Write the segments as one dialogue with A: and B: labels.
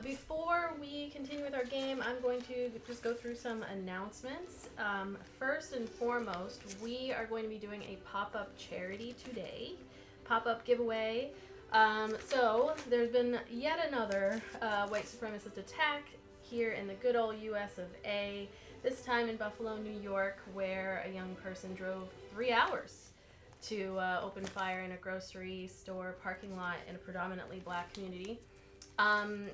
A: Before we continue with our game, I'm going to just go through some announcements. First and foremost, we are going to be doing a pop-up charity today. Pop-up giveaway. So there's been yet another white supremacist attack here in the good old US of A. This time in Buffalo, New York, where a young person drove 3 hours to open fire in a grocery store parking lot in a predominantly black community. And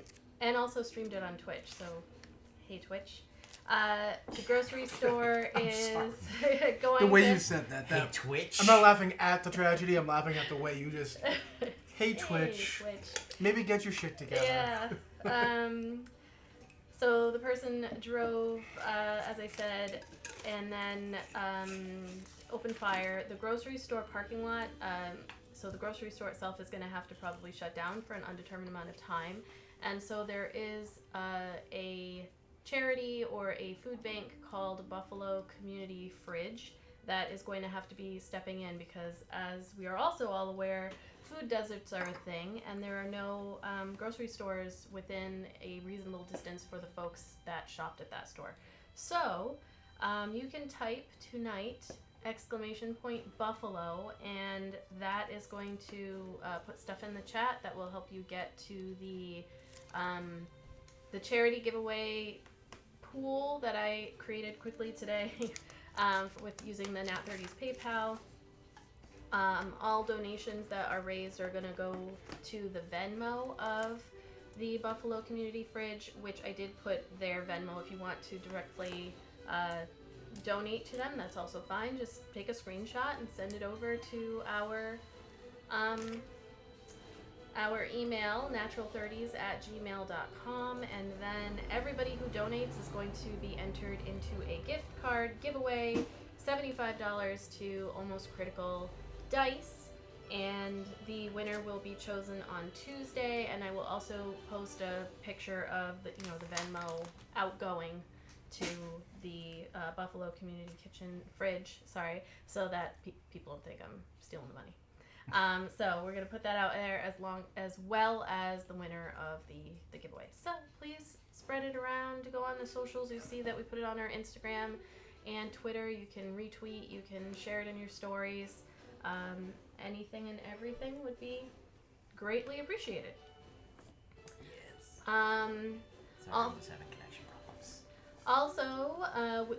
A: also streamed it on Twitch, so hey Twitch. The grocery store is going
B: the way
A: to...
B: you said that.
C: Hey Twitch.
B: I'm not laughing at the tragedy, I'm laughing at the way you just... Hey Twitch.
A: Hey, Twitch.
B: Maybe get your shit together.
A: Yeah. So the person drove, as I said, and then opened fire. The grocery store parking lot, so the grocery store itself is going to have to probably shut down for an undetermined amount of time. And so there is a charity or a food bank called Buffalo Community Fridge that is going to have to be stepping in because, as we are also all aware, food deserts are a thing, and there are no grocery stores within a reasonable distance for the folks that shopped at that store. So you can type tonight !Buffalo, and that is going to put stuff in the chat that will help you get to the charity giveaway pool that I created quickly today with using the NAT30s PayPal. All donations that are raised are going to go to the Venmo of the Buffalo Community Fridge, which I did put their Venmo. If you want to directly donate to them, that's also fine. Just take a screenshot and send it over to our email, natural30s@gmail.com, and then everybody who donates is going to be entered into a gift card giveaway, $75 to Almost Critical Dice, and the winner will be chosen on Tuesday, and I will also post a picture of the Venmo outgoing to the Buffalo Community Kitchen Fridge, so that people don't think I'm stealing the money. So we're gonna put that out there as well as the winner of the giveaway. So please spread it around. Go on the socials. You see that we put it on our Instagram and Twitter. You can retweet. You can share it in your stories. Anything and everything would be greatly appreciated.
C: Yes. Sorry, I was having connection problems.
A: Also,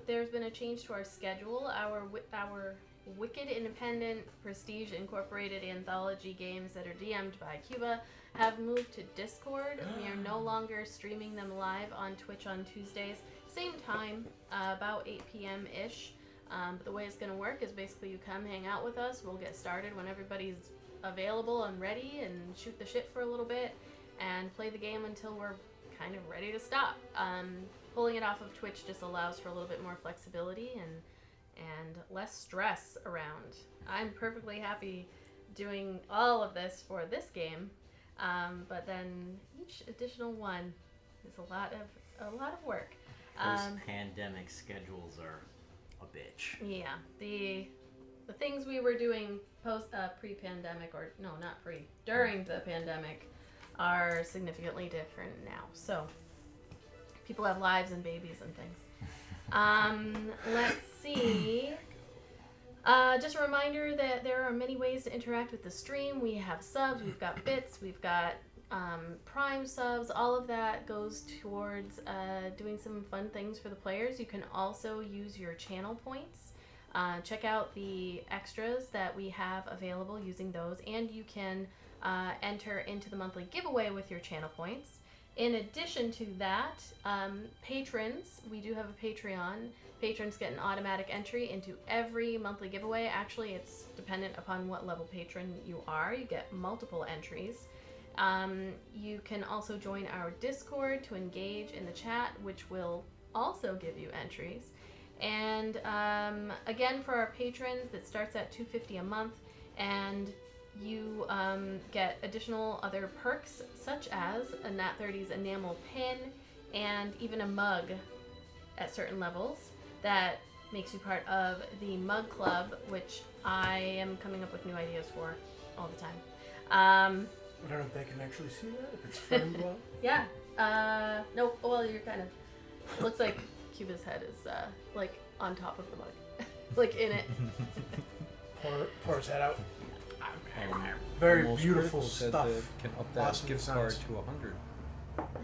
A: there's been a change to our schedule. Our Wicked Independent Prestige Incorporated anthology games that are DM'd by Cuba have moved to Discord. We are no longer streaming them live on Twitch on Tuesdays, same time, about 8 p.m.-ish. But the way it's going to work is basically you come hang out with us. We'll get started when everybody's available and ready, and shoot the shit for a little bit and play the game until we're kind of ready to stop. Pulling it off of Twitch just allows for a little bit more flexibility and less stress around. I'm perfectly happy doing all of this for this game, but then each additional one is a lot of work.
C: Post-pandemic schedules are a bitch.
A: Yeah, the things we were doing pre-pandemic, or no, not pre, during the pandemic, are significantly different now. So people have lives and babies and things. Let's see. Just a reminder that there are many ways to interact with the stream. We have subs, we've got bits, we've got Prime subs. All of that goes towards doing some fun things for the players. You can also use your channel points. Check out the extras that we have available using those, and you can enter into the monthly giveaway with your channel points. In addition to that, patrons, we do have a Patreon. Patrons get an automatic entry into every monthly giveaway. Actually, it's dependent upon what level patron you are. You get multiple entries. You can also join our Discord to engage in the chat, which will also give you entries. And again, for our patrons, that starts at $2.50 a month, and you get additional other perks such as a NAT30s enamel pin and even a mug at certain levels that makes you part of the mug club, which I am coming up with new ideas for all the time.
B: I don't know if they can actually see that, if it's framed well.
A: Yeah. Nope. Well, you're kind of. It looks like Cuba's head is like on top of the mug, like in it.
B: Pour his head out.
D: Very
B: Very beautiful
D: said
B: stuff.
D: that can up that
B: Awesome
D: gift
B: sounds.
D: card to 100.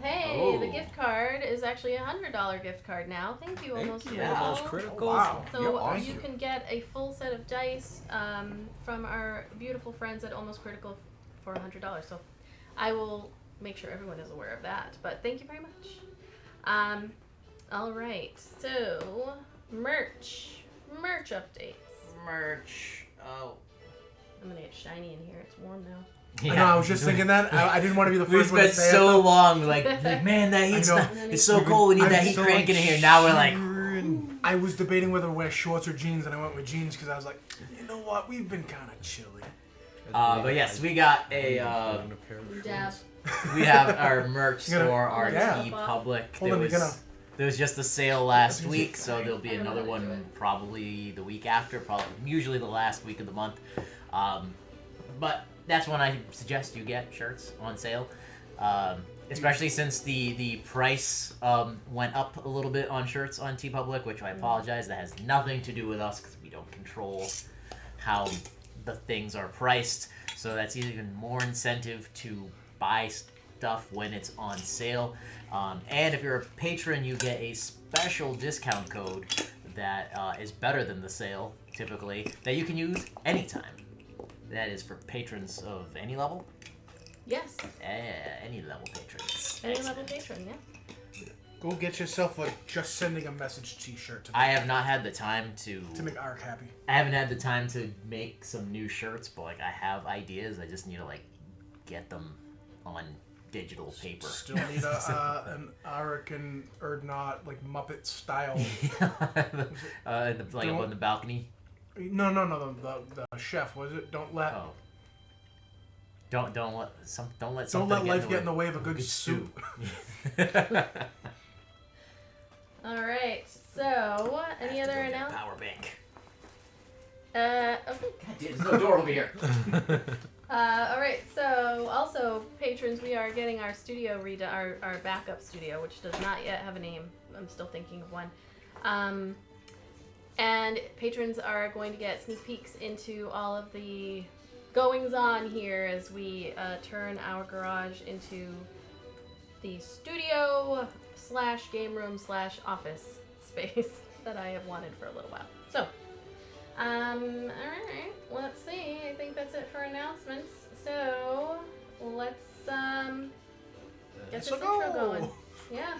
A: Hey, the
C: Oh.
A: gift card is actually $100 gift card now. Thank you, Almost
D: Thank you,
A: Critical.
D: Almost Critical.
B: Wow.
A: So
D: Yeah, awesome.
A: you can get a full set of dice from our beautiful friends at Almost Critical for $100. So I will make sure everyone is aware of that. But thank you very much. All right. So merch updates.
C: Merch. Oh.
A: I'm gonna get shiny in here. It's warm now.
B: I know, I was just thinking that. I didn't want to be the
C: We
B: first one to
C: spent
B: say
C: so
B: it.
C: long, like, man, that heat's
B: know.
C: not, it's so cold. We need
B: I'm
C: that heat
B: so
C: cranking in here. Now we're like,
B: I was debating whether to wear shorts or jeans, and I went with jeans because I was like, you know what? We've been kind of chilly.
C: but yes, we got a.
A: Dab.
C: We have our merch
B: You gotta-
C: store, our
B: yeah.
C: Public.
B: Hold on, you're gonna-
C: There was just a sale last
B: Let me
C: week,
B: see.
C: so there'll be
A: I don't know
C: another
A: how to do
C: one
A: it.
C: probably the week after, probably usually the last week of the month. But that's when I suggest you get shirts on sale, especially since the price went up a little bit on shirts on TeePublic, which I apologize. That has nothing to do with us because we don't control how the things are priced. So that's even more incentive to buy stuff when it's on sale. And if you're a patron, you get a special discount code that is better than the sale, typically, that you can use anytime. That is for patrons of any level?
A: Yes.
C: Any level patrons.
A: Any level
C: Excellent.
A: patron, yeah.
B: Go get yourself a just sending a message t-shirt
C: I have not had the time to
B: make Ark happy.
C: I haven't had the time to make some new shirts, but like I have ideas. I just need to like get them on digital paper.
B: Still need an Ark and Erdnot like Muppet style.
C: Like up on the balcony.
B: No, the chef was it? Don't let
C: Oh. Don't let
B: don't
C: something
B: let life get in the way of a good
C: good
B: soup.
A: All right. So, any other announcements?
C: Power bank.
A: Okay.
C: God damn, there's no door over here.
A: All right. So, also patrons, we are getting our studio our backup studio, which does not yet have a name. I'm still thinking of one. And patrons are going to get sneak peeks into all of the goings on here as we turn our garage into the studio / game room / office space that I have wanted for a little while. So, all right, let's see. I think that's it for announcements. So, let's get this
B: So
A: intro
B: go.
A: going. Yeah.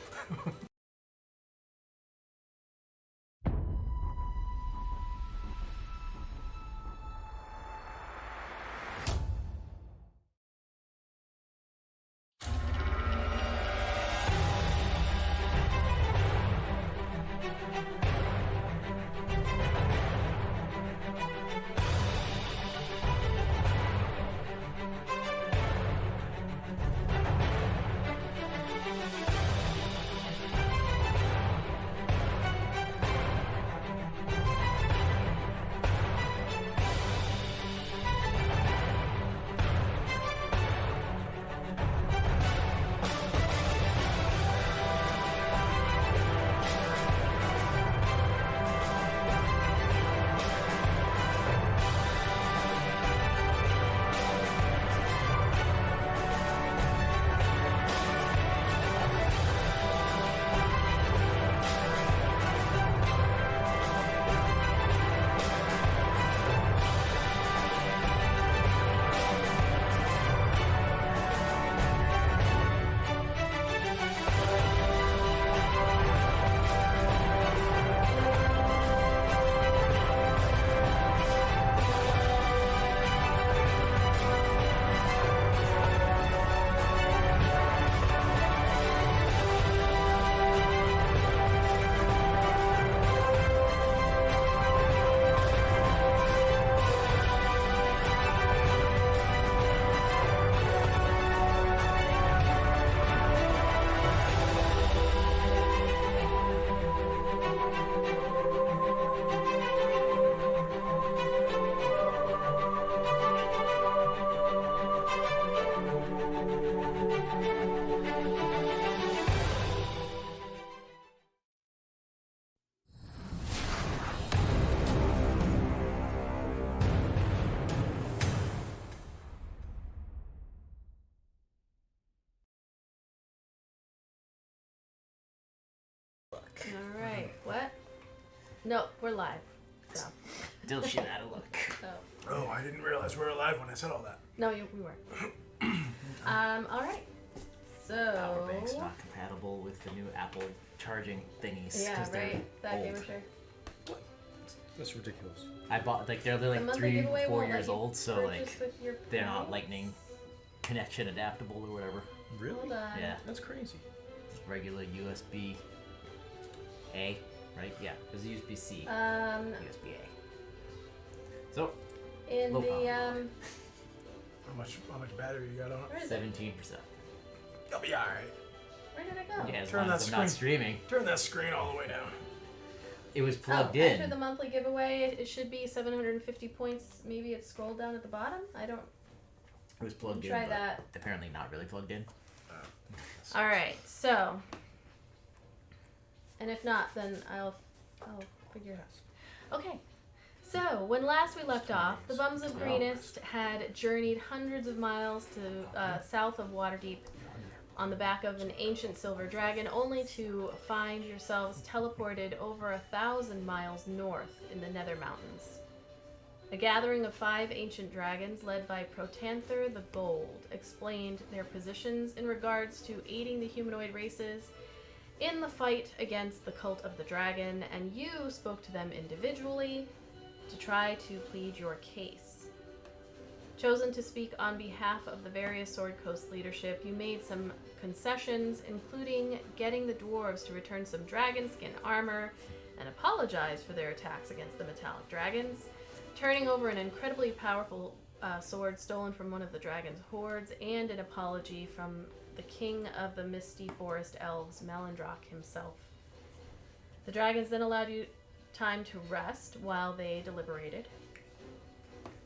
B: look.
A: All right. What? No, we're live. So.
C: Still shit out of luck.
A: So.
B: Oh, I didn't realize we were alive when I said all that.
A: No, we were. All right. So.
C: Power bank's not compatible with the new Apple charging thingies.
A: Yeah,
C: 'cause they're
A: right. That
C: old.
A: gamer share.
D: That's ridiculous.
C: I bought they're
A: The
C: like
A: monthly
C: 3,
A: giveaway
C: 4
A: won't let
C: years
A: you
C: old, so
A: purchase
C: like
A: with your
C: they're not
A: points?
C: lightning connection adaptable or whatever.
D: Really?
A: Hold on.
C: Yeah,
D: That's crazy.
C: just regular USB A, right? Yeah, there's a USB C, USB A. So
A: In
C: low
A: the
C: power.
B: How much battery you got on
A: where
B: it?
A: is it?
C: 17%.
B: You'll be alright.
A: Where did it go?
C: Yeah, as
B: Turn
C: long
B: that
C: as I'm not
B: screen.
C: streaming.
B: Turn that screen all the way down.
C: It was plugged
A: Enter
C: in.
A: the monthly giveaway. It should be 750 points. Maybe it's scrolled down at the bottom. I don't.
C: It was plugged in,
A: Try
C: but
A: that.
C: apparently not really plugged in.
A: All right. So. And if not, then I'll figure it out. Okay. So when last we left off, the Bums of Greenest had journeyed hundreds of miles to south of Waterdeep on the back of an ancient silver dragon, only to find yourselves teleported over 1,000 miles north in the Nether Mountains. A gathering of 5 ancient dragons, led by Protanther the Bold, explained their positions in regards to aiding the humanoid races in the fight against the Cult of the Dragon, and you spoke to them individually to try to plead your case. Chosen to speak on behalf of the various Sword Coast leadership, you made some concessions, including getting the dwarves to return some dragon skin armor and apologize for their attacks against the metallic dragons, turning over an incredibly powerful sword stolen from one of the dragon's hordes, and an apology from the king of the Misty Forest Elves, Melandrock himself. The dragons then allowed you time to rest while they deliberated.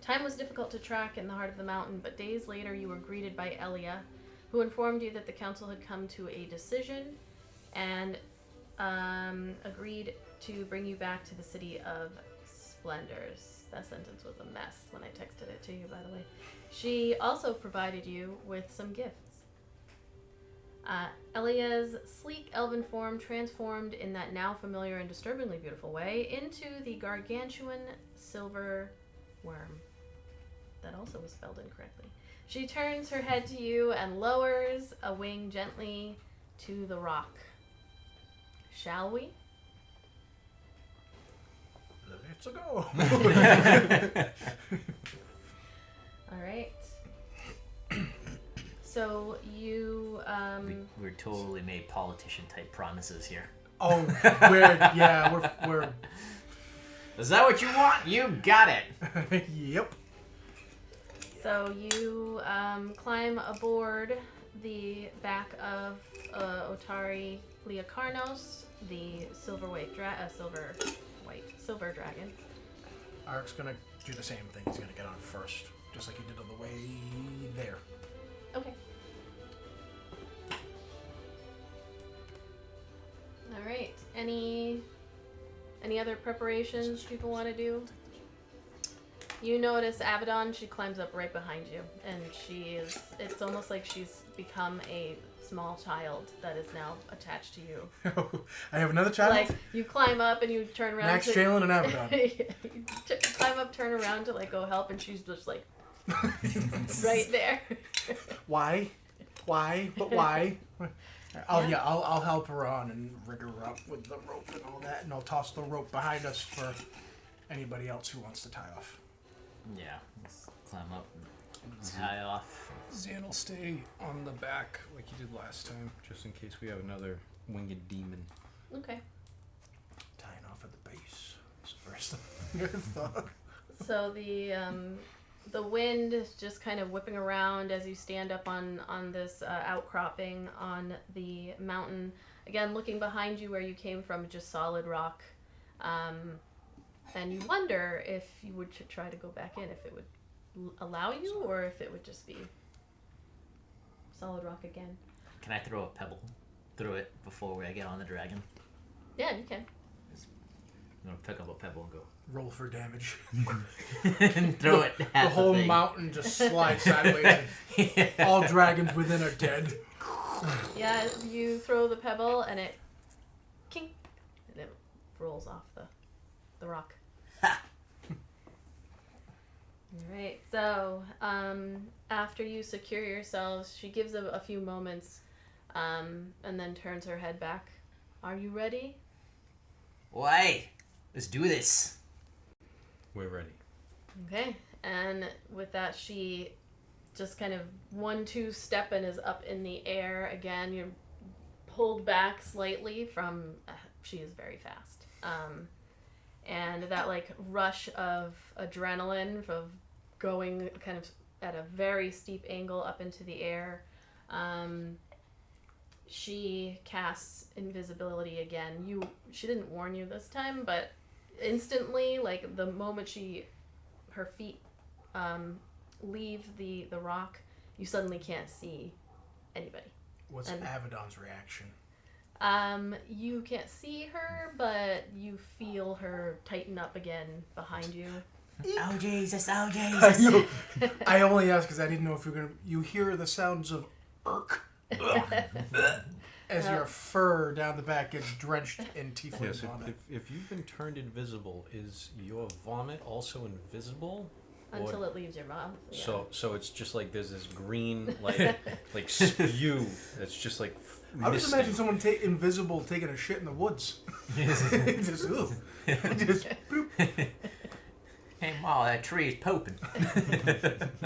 A: Time was difficult to track in the heart of the mountain, but days later you were greeted by Elia, who informed you that the council had come to a decision and agreed to bring you back to the City of Splendors. That sentence was a mess when I texted it to you, by the way. She also provided you with some gifts. Elia's sleek elven form transformed in that now familiar and disturbingly beautiful way into the gargantuan silver worm. That also was spelled incorrectly. She turns her head to you and lowers a wing gently to the rock. Shall we?
B: Let's go.
A: All right. So you
C: We're totally made politician type promises here.
B: Oh, we're
C: Is that what you want? You got it.
B: Yep.
A: So you climb aboard the back of Otari Leocarnos, the silver dragon.
B: Ark's gonna do the same thing. He's gonna get on first, just like he did on the way there.
A: Okay. All right. Any other preparations people want to do? You notice Avadon, she climbs up right behind you, and it's almost like she's become a small child that is now attached to you.
B: I have another child?
A: Like, you climb up and you turn around
B: Max,
A: to...
B: Jalen, and Avadon.
A: You climb up, turn around to, like, go help, and she's just, like, right there.
B: Why? But why? I'll help her on and rig her up with the rope and all that, and I'll toss the rope behind us for anybody else who wants to tie off.
C: Yeah, let's climb up and tie off.
D: Zan will stay on the back like he did last time, just in case we have another winged demon.
A: Okay.
B: Tying off at the base. That's the first thing I thought.
A: So the wind is just kind of whipping around as you stand up on this outcropping on the mountain. Again, looking behind you where you came from, just solid rock. And you wonder if you would try to go back in, if it would allow you, or if it would just be solid rock again.
C: Can I throw a pebble through it before I get on the dragon?
A: Yeah, you can.
C: I'm gonna pick up a pebble and go.
B: Roll for damage.
C: And throw it at
B: The whole
C: thing.
B: mountain just slides sideways.
C: Yeah.
B: All dragons within are dead.
A: Yeah, you throw the pebble and it kink rolls off the rock. Alright, so after you secure yourselves, she gives a few moments and then turns her head back. Are you ready?
C: Why? Let's do this.
D: We're ready.
A: Okay, and with that, she just kind of 1-2 step and is up in the air again. You're pulled back slightly from. She is very fast, and that like rush of adrenaline of going kind of at a very steep angle up into the air. She casts invisibility again. She didn't warn you this time, but instantly, like the moment her feet leave the rock, you suddenly can't see anybody.
B: What's Avadon's reaction?
A: You can't see her, but you feel her tighten up again behind you.
C: Oh Jesus! Oh Jesus!
B: I only asked because I didn't know if you're gonna. You hear the sounds of irk as your fur down the back gets drenched in tiefling
D: Yes,
B: vomit.
D: if you've been turned invisible, is your vomit also invisible?
A: Until it leaves your mouth. Yeah.
D: So it's just like there's this green like spew that's just like
B: I just
D: misty.
B: imagine someone invisible taking a shit in the woods. Just, ugh. Just bloop.
C: Hey, Ma, that tree is pooping.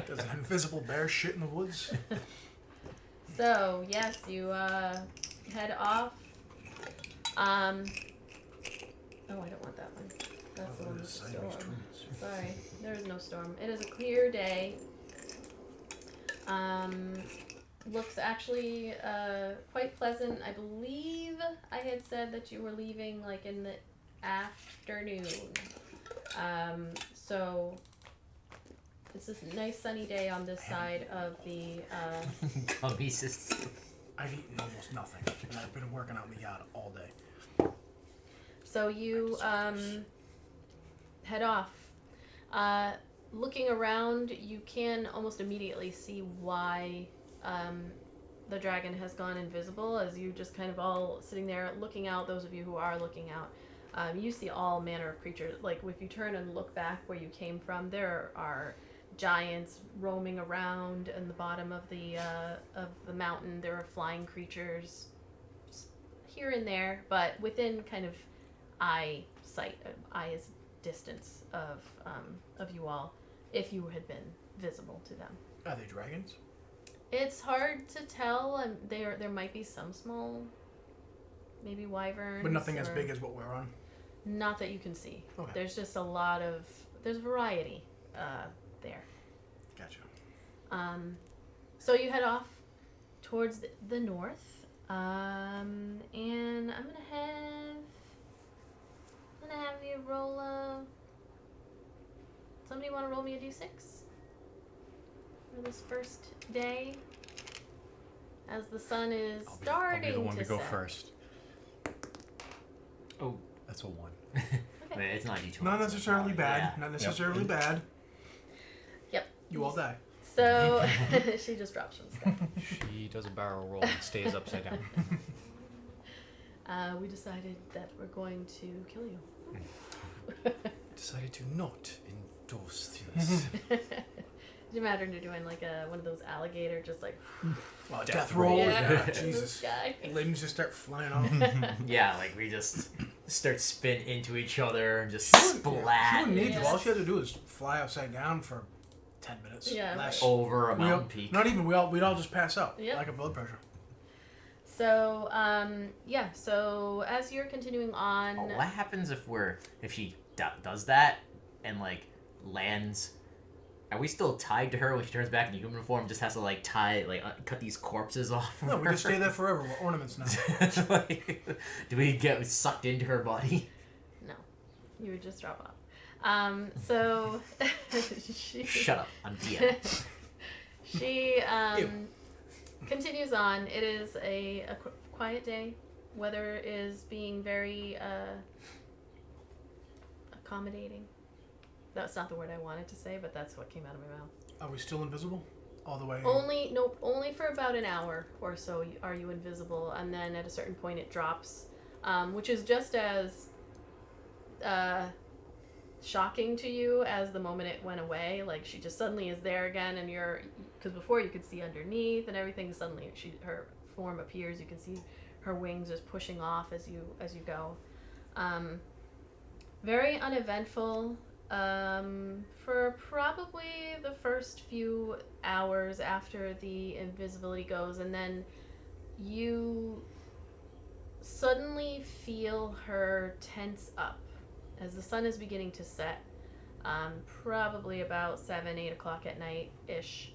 B: Does an invisible bear shit in the woods?
A: So yes, you head off. Oh, I don't want that one. That's the one with the storm. Sorry, there is no storm. It is a clear day. Looks actually quite pleasant. I believe I had said that you were leaving like in the afternoon. So it's this nice sunny day on this side of the
C: Gummy system.
B: I've eaten almost nothing, and I've been working out in the yard all day.
A: So you head off. Looking around, you can almost immediately see why the dragon has gone invisible, as you just kind of all sitting there looking out. Those of you who are looking out, you see all manner of creatures. Like if you turn and look back where you came from, there are giants roaming around in the bottom of the mountain. There are flying creatures here and there, but within kind of eye is distance of you all, if you had been visible to them.
B: Are they dragons?
A: It's hard to tell. There might be some small, maybe wyverns,
B: But nothing as big as what we're on?
A: Not that you can see.
B: Okay.
A: There's just there's variety there.
B: Gotcha.
A: So you head off towards the north, and I'm gonna have you roll somebody want to roll me a d6 for this first day, as the sun is starting
D: I'll be the one to go
A: set.
D: first.
C: Oh,
D: That's a 1.
C: Wait, it's not D20.
B: Not necessarily bad.
C: Yeah.
B: Not necessarily bad.
A: Yep.
B: You all die.
A: So she just drops from the sky.
D: She does a barrel roll and stays upside down.
A: We decided that we're going to kill you.
D: Decided to not endorse this.
A: Could you imagine you're doing like one of those alligator, just like
B: Well,
D: Death
B: death roll.
D: roll.
B: Yeah,
A: in the
B: Jesus.
A: sky.
B: Limbs just start flying off.
C: Yeah, like we just start spin into each other and just
B: She
C: splat
B: wouldn't need to.
A: Yeah.
B: All she had to do is fly upside down for 10 minutes.
A: Yeah,
B: Less.
C: over a
B: We all-
C: mountain peak.
B: Not even. We'd all just pass out.
A: Yep.
B: Like a blood pressure.
A: So, so as you're continuing on,
C: Oh, what happens if she does that and like lands? Are we still tied to her when she turns back in human form? Just has to like cut these corpses off.
B: No, we just stay there forever. We're ornaments now.
C: Like, do we get sucked into her body?
A: no, you would just drop off. So she
C: Shut up, I'm DM.
A: she continues on. It is a quiet day. Weather is being very accommodating. That's not the word I wanted to say, but that's what came out of my mouth.
B: Are we still invisible? All the way?
A: Only for about an hour or so are you invisible, and then at a certain point it drops, which is just as shocking to you as the moment it went away. Like she just suddenly is there again, and because before you could see underneath and everything. Suddenly, her form appears. You can see her wings just pushing off as you go. Very uneventful. For probably the first few hours after the invisibility goes, and then you suddenly feel her tense up as the sun is beginning to set, probably about 7-8 o'clock at night ish,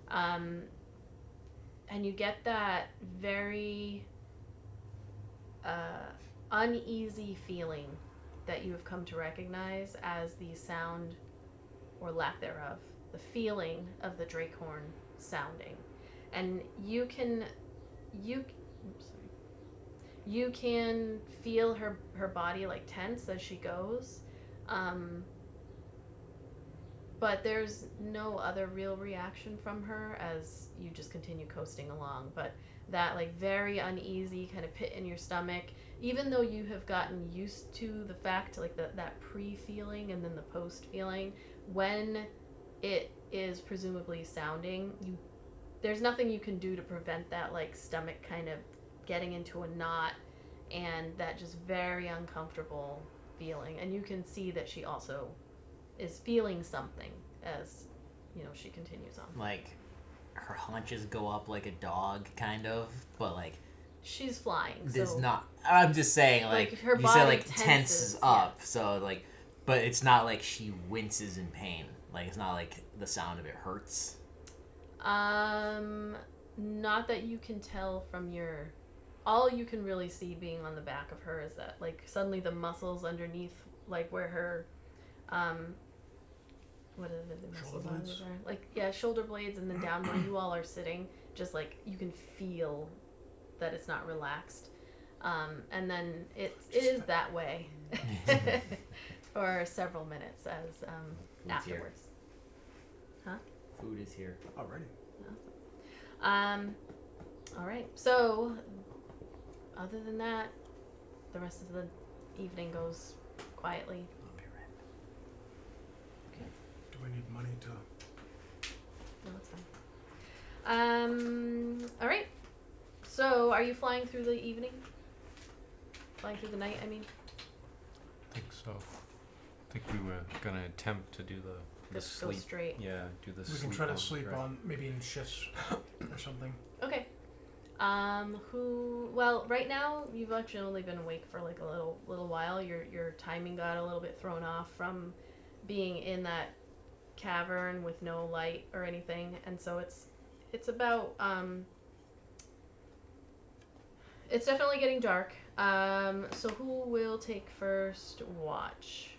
A: and you get that very uneasy feeling that you have come to recognize as the sound, or lack thereof, the feeling of the drake horn sounding. And you can feel her body like tense as she goes, but there's no other real reaction from her as you just continue coasting along. But that like very uneasy kind of pit in your stomach, even though you have gotten used to the fact, like that pre-feeling and then the post-feeling, when it is presumably sounding, there's nothing you can do to prevent that like stomach kind of getting into a knot and that just very uncomfortable feeling. And you can see that she also is feeling something as, she continues on.
C: Like, her haunches go up like a dog, kind of, but like...
A: She's flying,
C: There's
A: so...
C: not... I'm just saying, like
A: her
C: you
A: body
C: said, like,
A: tenses
C: tenses up, so, like... But it's not like she winces in pain. Like, it's not like the sound of it hurts.
A: Not that you can tell from your... All you can really see being on the back of her is that, like, suddenly the muscles underneath, like, where her, what are the muscles on there? Like, yeah, shoulder blades, and then down where you all are sitting, just, like, you can feel that it's not relaxed. And then it is that way for several minutes as, afterwards.
C: Here. Huh? Food is here.
B: Already.
A: Awesome. All right, so... Other than that, the rest of the evening goes quietly.
C: I'll be right back.
A: Okay.
B: Do I need money to...
A: No, that's fine. All right. So, are you flying through the evening? Flying through the night, I mean?
D: I think so. I think we were gonna attempt to do the
A: Just go
D: sleep.
A: straight.
D: Yeah, do the
B: We
D: sleep.
B: can try to
D: on,
B: sleep
D: right.
B: on, maybe in shifts or something.
A: Okay. Well, right now you've actually only been awake for like a little while. Your timing got a little bit thrown off from being in that cavern with no light or anything, and so it's about it's definitely getting dark. So who will take first watch?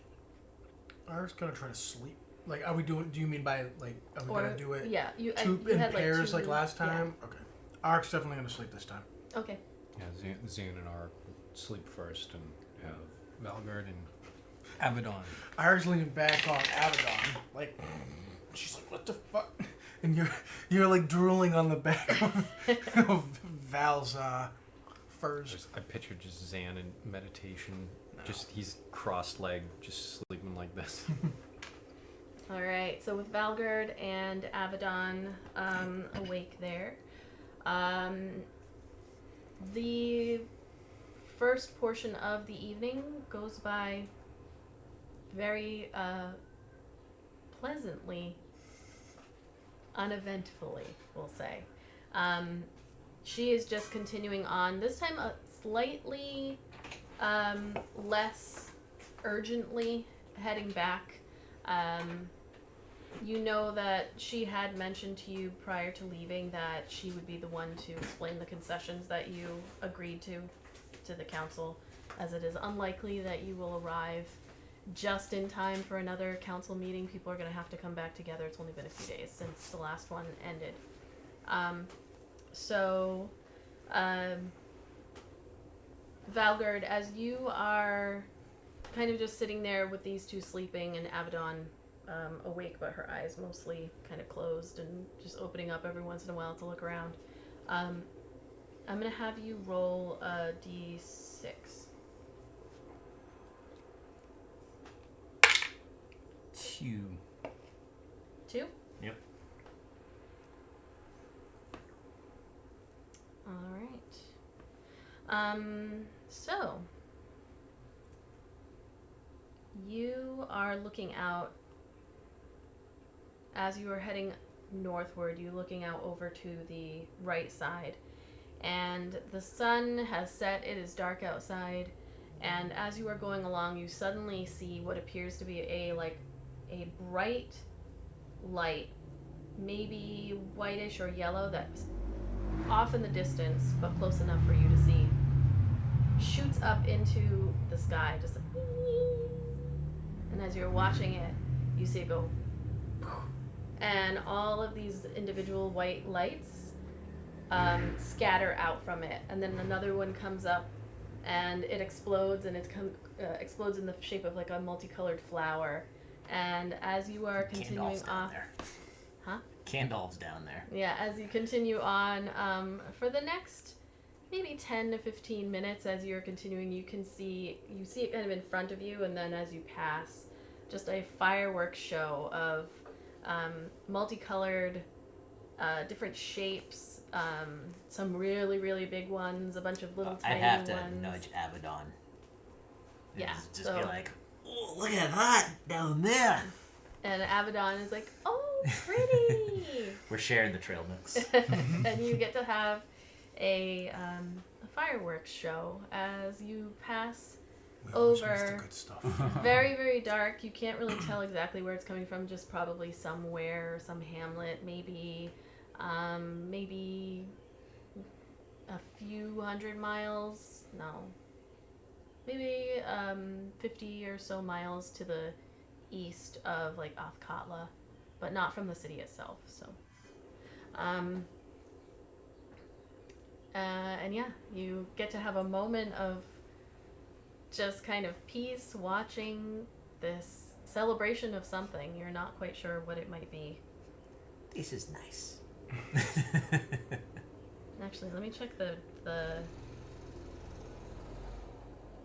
B: I was gonna try to sleep. Like, are we doing? Do you mean by like, are we gonna do it?
A: Yeah, you
B: two
A: you
B: in
A: had
B: pairs
A: like
B: last time. Okay. Ark's definitely gonna sleep this time.
A: Okay.
D: Yeah, Zan and Ark sleep first, and have Valgard and Avadon.
B: Ark's leaning back on Avadon, like she's like, "What the fuck?" And you're like drooling on the back of Val's furs.
D: I pictured just Zan in meditation. No. Just he's cross-legged, just sleeping like this.
A: All right. So with Valgard and Avadon awake there. The first portion of the evening goes by very pleasantly, uneventfully, we'll say. She is just continuing on, this time slightly less urgently, heading back. You know that she had mentioned to you prior to leaving that she would be the one to explain the concessions that you agreed to the council, as it is unlikely that you will arrive just in time for another council meeting. People are going to have to come back together. It's only been a few days since the last one ended. Valgard, as you are kind of just sitting there with these two sleeping and Avadon awake, but her eyes mostly kind of closed and just opening up every once in a while to look around. I'm going to have you roll a d6.
D: 2.
A: 2?
C: Yep.
A: Alright. So you are looking out as you are heading northward. You're looking out over to the right side, and the sun has set. It is dark outside, and as you are going along, you suddenly see what appears to be a bright light, maybe whitish or yellow, that's off in the distance but close enough for you to see, shoots up into the sky, just and as you're watching it, you see it go, and all of these individual white lights scatter out from it, and then another one comes up and it explodes, and it explodes in the shape of like a multicolored flower. And as you are continuing
C: Gandalf's down
A: off,
C: there.
A: Huh?
C: Gandalf's down there.
A: Yeah, as you continue on, for the next maybe 10 to 15 minutes, as you're continuing, you see it kind of in front of you, and then as you pass, just a fireworks show of multicolored, different shapes, some really, really big ones, a bunch of little
C: I'd
A: tiny
C: have to
A: ones.
C: nudge Avadon.
A: Yeah,
C: Just
A: so-
C: be like, oh, look at that down there.
A: And Avadon is like, oh, pretty!
C: We're sharing the trail mix.
A: And you get to have a fireworks show as you pass
B: We always
A: over.
B: miss the good stuff.
A: Very, very dark. You can't really tell exactly where it's coming from. Just probably somewhere, some hamlet, maybe a few hundred miles. No, maybe 50 or so miles to the east of like off Katla, but not from the city itself. So, and yeah, you get to have a moment of just kind of peace watching this celebration of something. You're not quite sure what it might be.
C: This is nice.
A: Actually, let me check the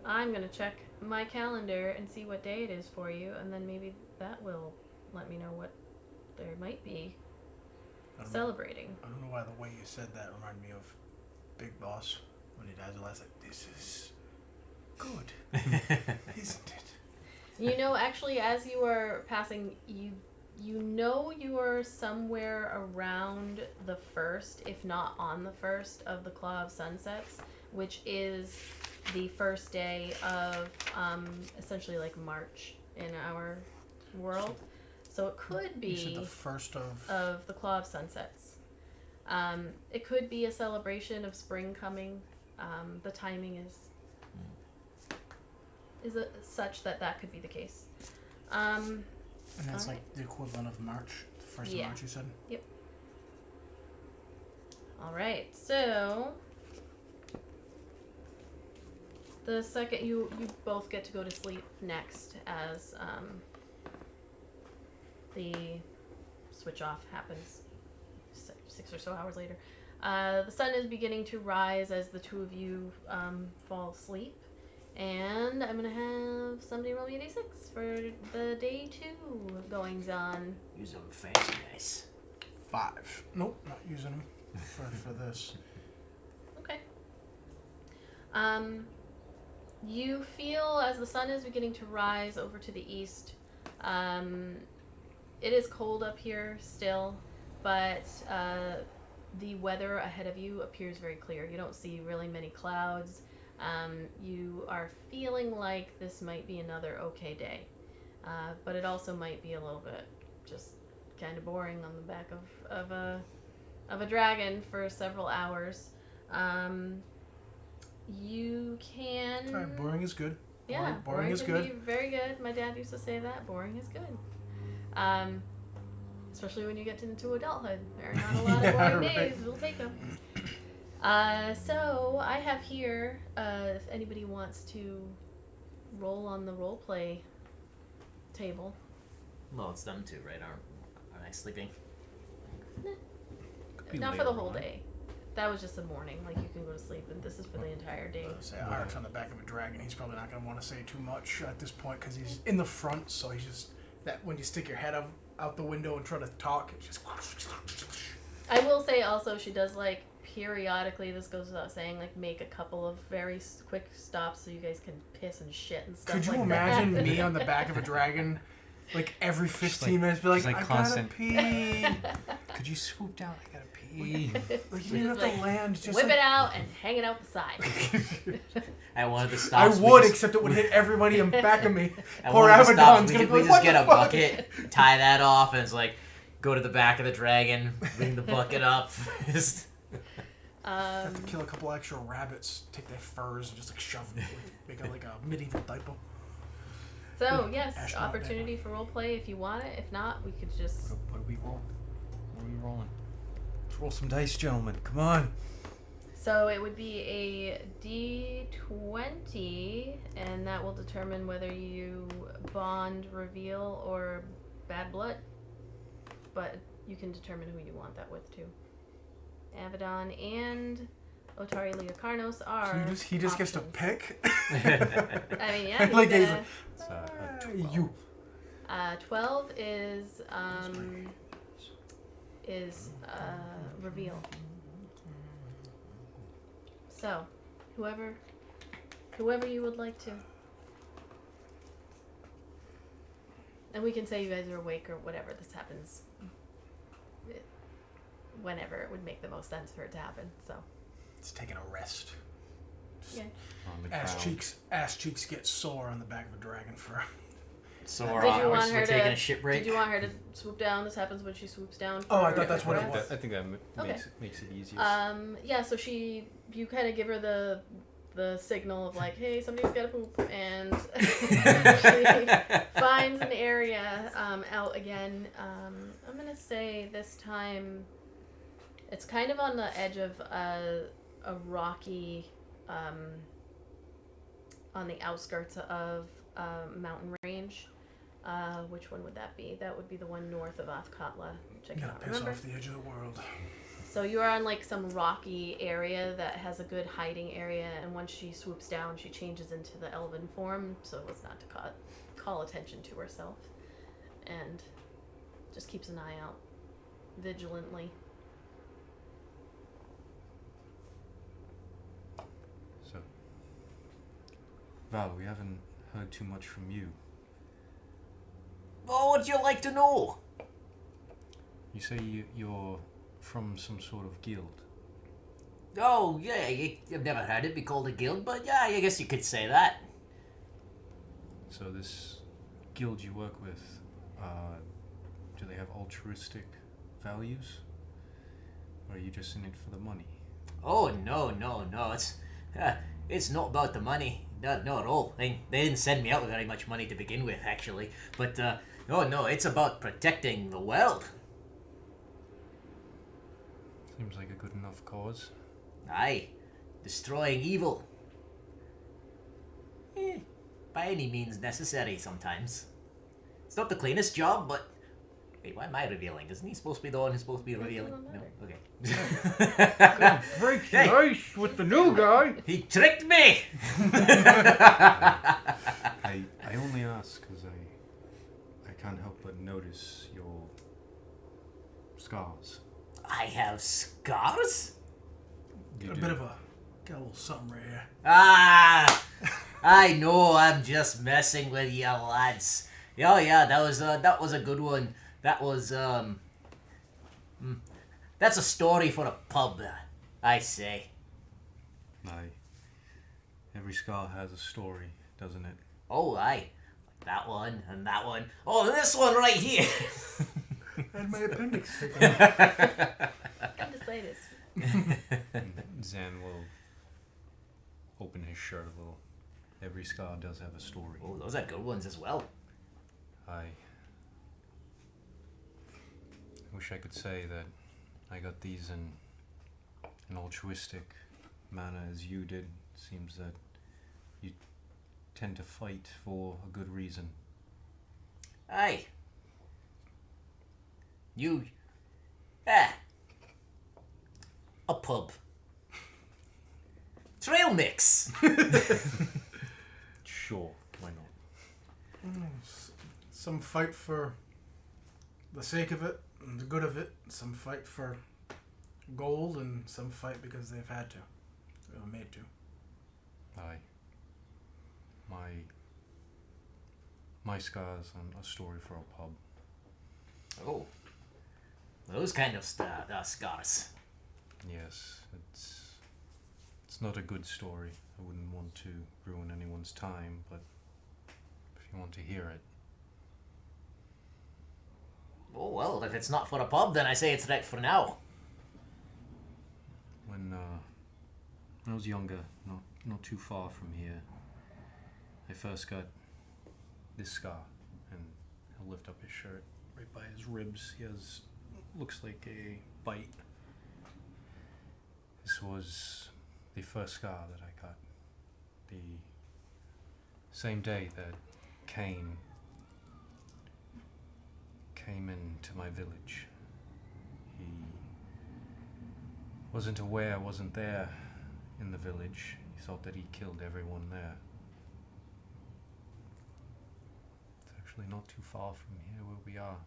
A: I'm gonna check my calendar and see what day it is for you, and then maybe that will let me know what there might be celebrating.
B: I don't know why the way you said that reminded me of Big Boss when he dies. I was like, this is good, isn't it?
A: You know, actually, as you are passing, you know you are somewhere around the first, if not on the first, of the Claw of Sunsets, which is the first day of essentially like March in our world. So it could be
B: You said the first
A: of the Claw of Sunsets. It could be a celebration of spring coming. The timing is such that could be the case.
B: and that's
A: alright.
B: like the equivalent of March, the first
A: Yeah.
B: of March. You said.
A: All right, so the second you both get to go to sleep next as the switch off happens 6 or so hours later. The sun is beginning to rise as the two of you fall asleep, and I'm gonna have somebody roll me a d6 for the day 2 goings on.
C: Use them fancy dice.
B: 5. Nope, not using them for this.
A: Okay. You feel as the sun is beginning to rise over to the east. It is cold up here still, but the weather ahead of you appears very clear. You don't see really many clouds. You are feeling like this might be another okay day, but it also might be a little bit just kind of boring on the back of a dragon for several hours. You can.
B: Sorry, boring is good.
A: Yeah,
B: boring is
A: can
B: good.
A: be very good. My dad used to say that. Boring is good. Especially when you get into adulthood. There are not a lot of
B: Yeah,
A: boring
B: right.
A: days. We'll take them. So I have here, if anybody wants to roll on the role play table.
C: Well, it's them too, right? Aren't I sleeping?
D: Could be
A: Not for the
D: later
A: whole
D: on.
A: day. That was just the morning. Like, you can go to sleep, and this is for the entire day.
B: Say Art's on the back of a dragon. He's probably not going to want to say too much at this point because he's in the front, so he's just that when you stick your head out the window and try to talk, it just.
A: I will say also she does like periodically, this goes without saying, like make a couple of very quick stops so you guys can piss and shit and stuff.
B: Could you
A: like
B: imagine
A: that.
B: me on the back of a dragon, like every 15 minutes, be like,
D: just like
B: I
D: constant.
B: gotta pee.
D: Could you swoop down? I gotta pee.
B: Like you don't have
A: Just,
B: to land. Just
A: whip
B: like,
A: it out and hang it out the side.
C: At one of the
B: I
C: stops,
B: would, except it would hit everybody in back of me.
C: At
B: Poor
C: one of the stops,
B: Avadon's
C: we
B: gonna
C: just,
B: be
C: we
B: like,
C: just
B: what
C: get
B: the
C: a
B: fuck?
C: bucket, tie that off, and it's like, go to the back of the dragon, bring the bucket up. Just-
B: Have to kill a couple extra rabbits, take their furs, and just like shove them, make it like a medieval type of.
A: So yes,
B: Astronaut
A: opportunity for roleplay if you want it. If not, we could just.
D: What are we rolling? What are we rolling? Let's roll some dice, gentlemen. Come on.
A: So it would be a D20, and that will determine whether you bond, reveal, or bad blood. But you can determine who you want that with too. Avadon and Otari Leocarnos are.
B: So he just gets to
A: options.
B: pick.
A: I mean, yeah.
B: Like
A: he's
B: he's
A: gonna-
B: like,
D: It's a 12.
B: you.
A: 12 is reveal. So, whoever you would like to. And we can say you guys are awake or whatever. This happens whenever it would make the most sense for it to happen. So,
B: It's taking a rest.
A: yeah.
D: On the
B: Ass
D: ground.
B: cheeks get sore on the back of a dragon fur.
C: So
A: Did
C: we're,
A: you
C: we're,
A: want her
C: we're
A: to-
C: taking a shit break.
A: Did you want her to swoop down? This happens when she swoops down.
B: Oh, I
A: for
B: thought that's what it
A: rest?
B: was.
D: I think that
A: Okay.
D: makes it easier.
A: Yeah, so you kind of give her the signal of like, hey, somebody's got to poop, and she finds an area out again. I'm gonna say this time, it's kind of on the edge of a rocky, on the outskirts of mountain range. Which one would that be? That would be the one north of Athkatla, which I
B: Gotta
A: cannot
B: piss
A: remember.
B: off the edge of the world.
A: So you are on like some rocky area that has a good hiding area, and once she swoops down, she changes into the elven form, so as not to call attention to herself, and just keeps an eye out vigilantly.
D: So, Val, we haven't heard too much from you.
C: Oh, what'd you like to know?
D: You say you're from some sort of guild.
C: Oh, yeah, I've never heard it be called a guild, but yeah, I guess you could say that.
D: So this guild you work with, do they have altruistic values? Or are you just in it for the money?
C: Oh, no, it's not about the money. Not at all. They didn't send me out with very much money to begin with, actually. But, no, it's about protecting the world.
D: Seems like a good enough cause.
C: Aye, destroying evil. By any means necessary sometimes. It's not the cleanest job, but... Wait, why am I revealing? Isn't he supposed to be the one who's supposed to be revealing? No? Okay.
D: Break
C: Hey.
D: ice with the new guy!
C: He tricked me!
D: I only ask because I can't help but notice your scars.
C: I have scars?
D: You
B: Got a
D: do.
B: bit of got a little something right here.
C: Ah! I know, I'm just messing with you lads. Oh yeah, that was a good one. That was, that's a story for a pub, I say.
D: Aye. Every scar has a story, doesn't it?
C: Oh, aye. That one, and that one. Oh, this one right here.
B: I had my appendix taken out.
A: Appendicitis.
D: Zan will open his shirt a little. Every scar does have a story.
C: Oh, those are good ones as well.
D: I wish I could say that I got these in an altruistic manner as you did. Seems that you tend to fight for a good reason.
C: Aye. A pub. Trail mix.
D: Sure, why not?
B: Some fight for the sake of it and the good of it. Some fight for gold, and some fight because they've had to. They were made to.
D: Aye. My scars and a story for a pub.
C: Oh, those kind of scars.
D: Yes, it's not a good story. I wouldn't want to ruin anyone's time, but if you want to hear it.
C: Oh well, if it's not for a pub, then I say it's right for now.
D: When I was younger, not too far from here, I first got this scar, and he'll lift up his shirt right by his ribs. He has, looks like a bite. This was the first scar that I got. The same day that Cain came into my village. He wasn't aware I wasn't there in the village. He thought that he killed everyone there. It's actually not too far from here where we are.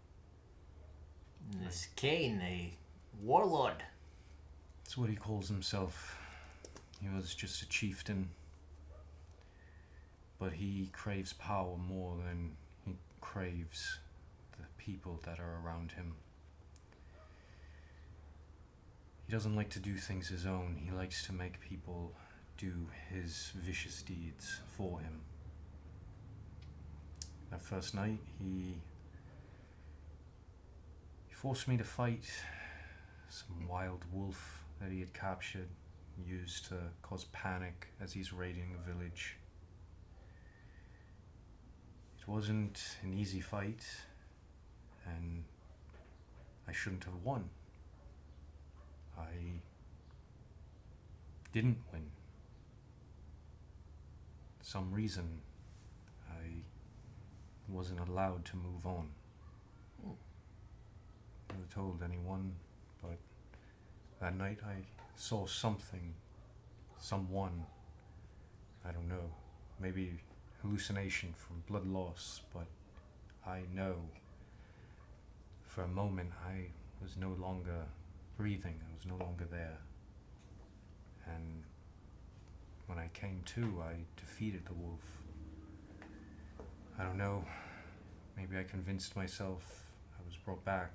C: This Cain, a warlord.
D: That's what he calls himself. He was just a chieftain. But he craves power more than he craves the people that are around him. He doesn't like to do things his own. He likes to make people do his vicious deeds for him. That first night, he forced me to fight some wild wolf that he had captured, used to cause panic as he's raiding a village. It wasn't an easy fight, and I shouldn't have won. I didn't win. For some reason, I wasn't allowed to move on. Never told anyone, but that night I saw something, someone, I don't know, maybe hallucination from blood loss, but I know for a moment I was no longer breathing, I was no longer there. And when I came to, I defeated the wolf. I don't know, maybe I convinced myself I was brought back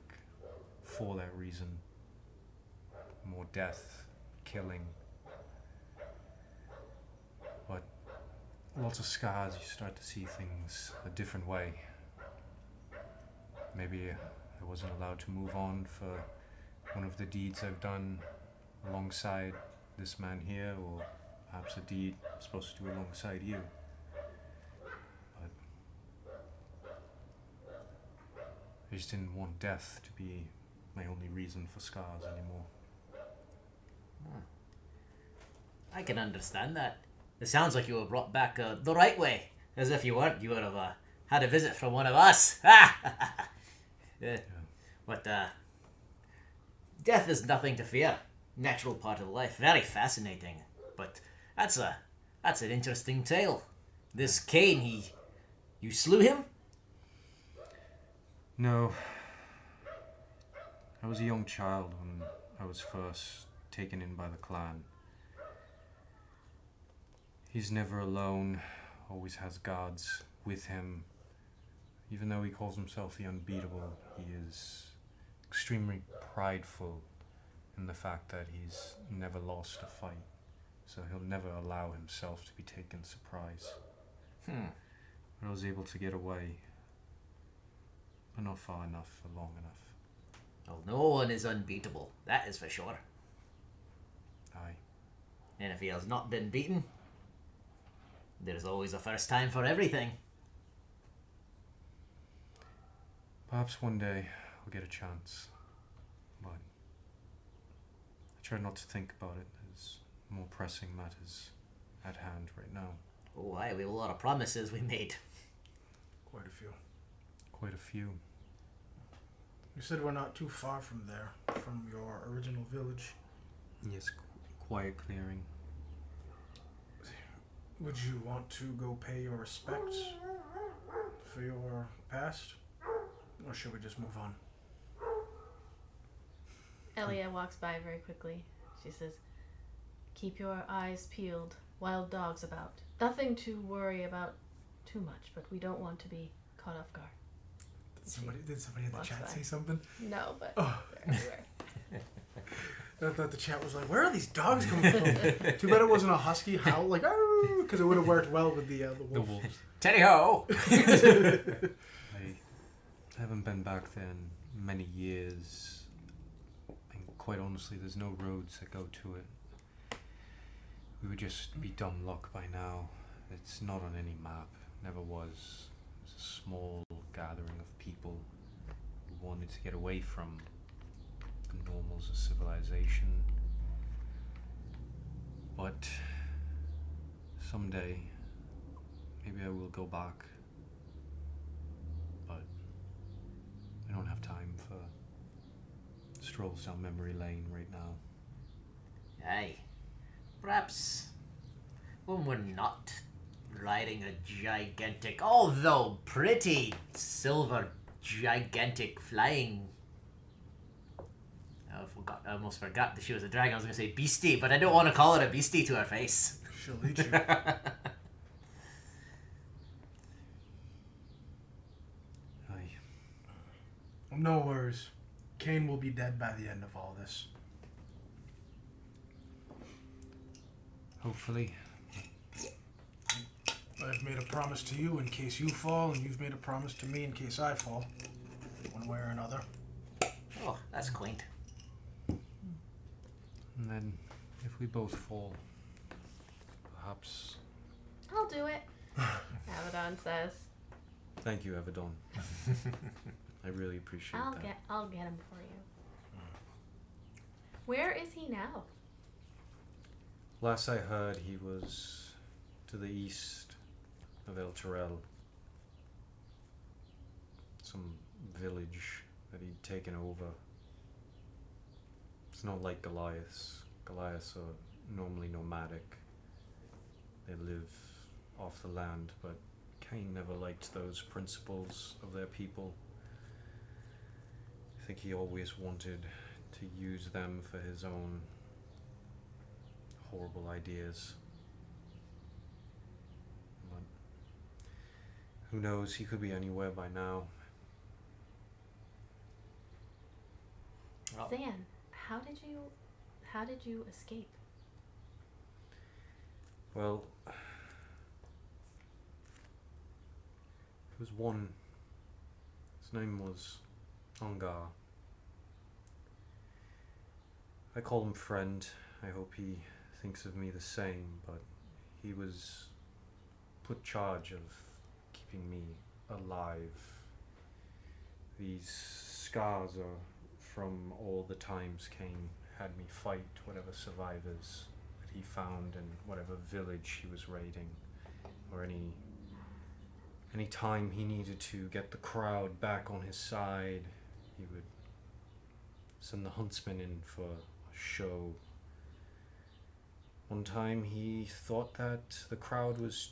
D: for that reason. More death, killing. But lots of scars, you start to see things a different way. Maybe I wasn't allowed to move on for one of the deeds I've done alongside this man here, or perhaps a deed I'm supposed to do alongside you. But I just didn't want death to be my only reason for scars anymore.
C: I can understand that. It sounds like you were brought back the right way. As if you weren't, you would have had a visit from one of us. But death is nothing to fear. Natural part of life. Very fascinating. But that's an interesting tale. This Cain, you slew him?
D: No. I was a young child when I was first taken in by the clan. He's never alone, always has guards with him. Even though he calls himself the unbeatable, he is extremely prideful in the fact that he's never lost a fight. So he'll never allow himself to be taken surprise. But I was able to get away, but not far enough for long enough.
C: Well, no one is unbeatable, that is for sure.
D: Aye.
C: And if he has not been beaten, there's always a first time for everything.
D: Perhaps one day I'll get a chance, but I try not to think about it. There's more pressing matters at hand right now.
C: Oh, aye, we have a lot of promises we made.
B: Quite a few.
D: Quite a few.
B: You said we're not too far from there, from your original village.
D: Yes, quiet clearing.
B: Would you want to go pay your respects for your our past? Or should we just move on?
A: Elia walks by very quickly. She says, "Keep your eyes peeled. Wild dogs about. Nothing to worry about too much, but we don't want to be caught off guard."
B: Did somebody in the
A: Walks
B: chat
A: by.
B: say something?
A: No, but
B: Oh.
A: they're everywhere.
B: I thought the chat was like, where are these dogs coming from? Too bad it wasn't a husky howl, like, oh, because it would have worked well with the
D: The
B: wolf.
D: wolves.
C: Teddy ho!
D: I haven't been back there in many years. And quite honestly, there's no roads that go to it. We would just be dumb luck by now. It's not on any map. Never was. It's a small gathering of people who wanted to get away from the normals of civilization. But someday, maybe I will go back. But I don't have time for strolls down memory lane right now.
C: Aye. Perhaps when we're not riding a gigantic, although pretty silver gigantic flying. I almost forgot that she was a dragon. I was going to say beastie, but I don't want to call it a beastie to her face.
B: She'll eat you.
D: Aye.
B: No worries. Kane will be dead by the end of all this.
D: Hopefully.
B: I've made a promise to you in case you fall, and you've made a promise to me in case I fall. One way or another.
C: Oh, that's quaint.
D: And then, if we both fall, perhaps...
A: I'll do it. Avadon says,
D: Thank you, Avadon. I really appreciate that.
A: I'll get him for you. Where is he now?
D: Last I heard, he was to the east of El Terrell. Some village that he'd taken over. It's not like Goliaths. Goliaths are normally nomadic. They live off the land, but Cain never liked those principles of their people. I think he always wanted to use them for his own horrible ideas. But who knows, he could be anywhere by now.
C: Oh.
A: Zan, how did you escape?
D: Well, there was one, his name was Ungar. I call him friend. I hope he thinks of me the same, but he was put charge of keeping me alive. These scars are from all the times Cain had me fight whatever survivors that he found in whatever village he was raiding, or any time he needed to get the crowd back on his side, he would send the huntsman in for a show. One time he thought that the crowd was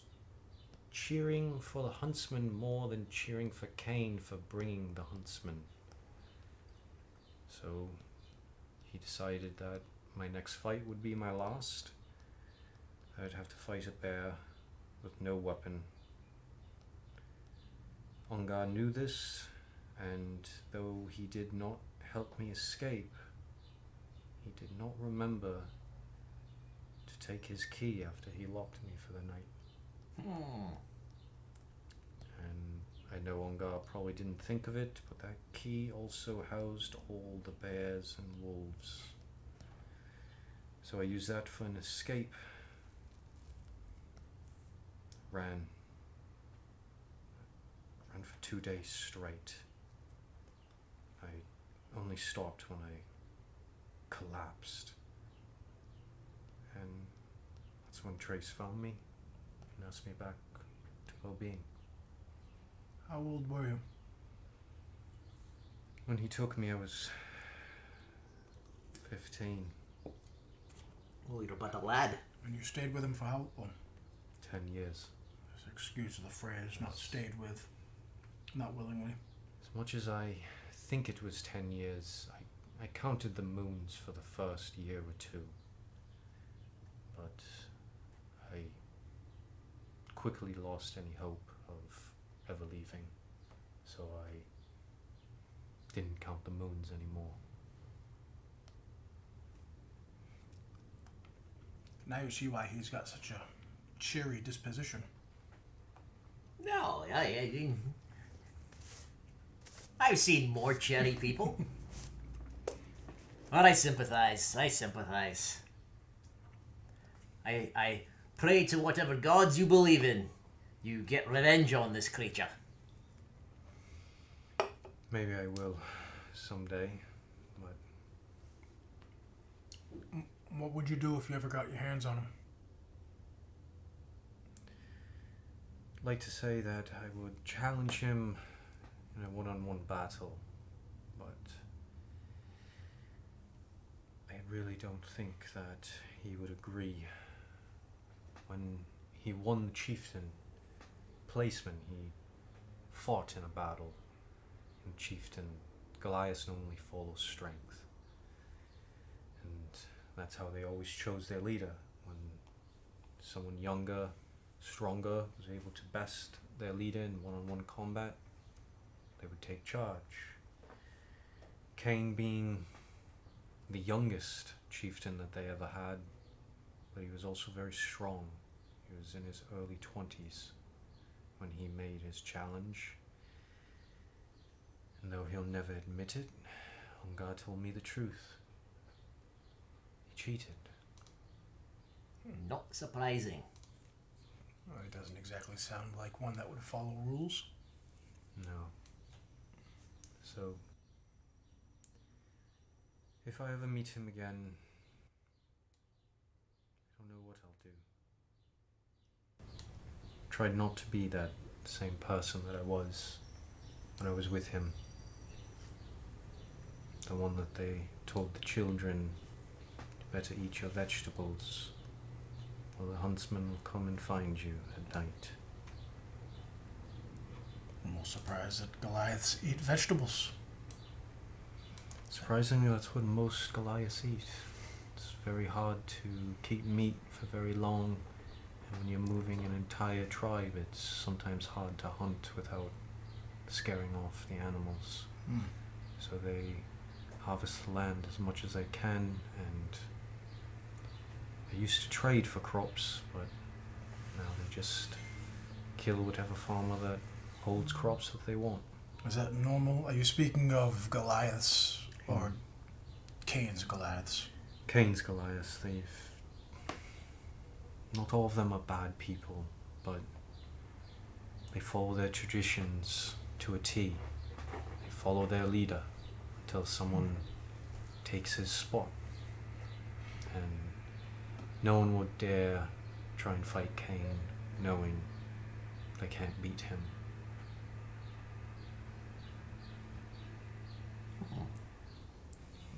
D: cheering for the huntsman more than cheering for Cain for bringing the huntsman. So he decided that my next fight would be my last. I'd have to fight a bear with no weapon. Ungar knew this, and though he did not help me escape, he did not remember to take his key after he locked me for the night. And I know Ungar probably didn't think of it, but that key also housed all the bears and wolves. So I used that for an escape. Ran for 2 days straight. I only stopped when I collapsed. And that's when Trace found me and asked me back to well-being.
B: How old were you?
D: When he took me, I was 15.
C: Oh, you're but a lad.
B: And you stayed with him for how long?
D: 10 years.
B: Excuse the phrase, not stayed with. Not willingly.
D: As much as I think it was 10 years, I counted the moons for the first year or two. But I quickly lost any hope of ever leaving, so I didn't count the moons anymore.
B: Now you see why he's got such a cheery disposition.
C: No, I've seen more chatty people. But I sympathize. I pray to whatever gods you believe in. You get revenge on this creature.
D: Maybe I will someday, but
B: What would you do if you ever got your hands on him?
D: I'd like to say that I would challenge him in a one-on-one battle, but I really don't think that he would agree. When he won the chieftain placement, he fought in a battle, and chieftain Goliath normally follows strength, and that's how they always chose their leader. When someone younger, stronger was able to best their leader in one-on-one combat, they would take charge. Cain being the youngest chieftain that they ever had, but he was also very strong. He was in his early 20s when he made his challenge. And though he'll never admit it, Ungar told me the truth. He cheated.
C: Not surprising.
B: Well, he doesn't exactly sound like one that would follow rules.
D: No. So, if I ever meet him again, I don't know what I'll do. Tried not to be that same person that I was when I was with him. The one that they told the children to better eat your vegetables, or the huntsman will come and find you at night.
B: I'm most surprised that Goliaths eat vegetables.
D: Surprisingly, that's what most Goliaths eat. It's very hard to keep meat for very long, and when you're moving an entire tribe, it's sometimes hard to hunt without scaring off the animals. So they harvest the land as much as they can, and they used to trade for crops, but now they just kill whatever farmer that holds crops that they want.
B: Is that normal? Are you speaking of Goliaths or Cain's Goliaths?
D: Cain's Goliaths, not all of them are bad people, but they follow their traditions to a T. They follow their leader until someone takes his spot. And no one would dare try and fight Cain, knowing they can't beat him.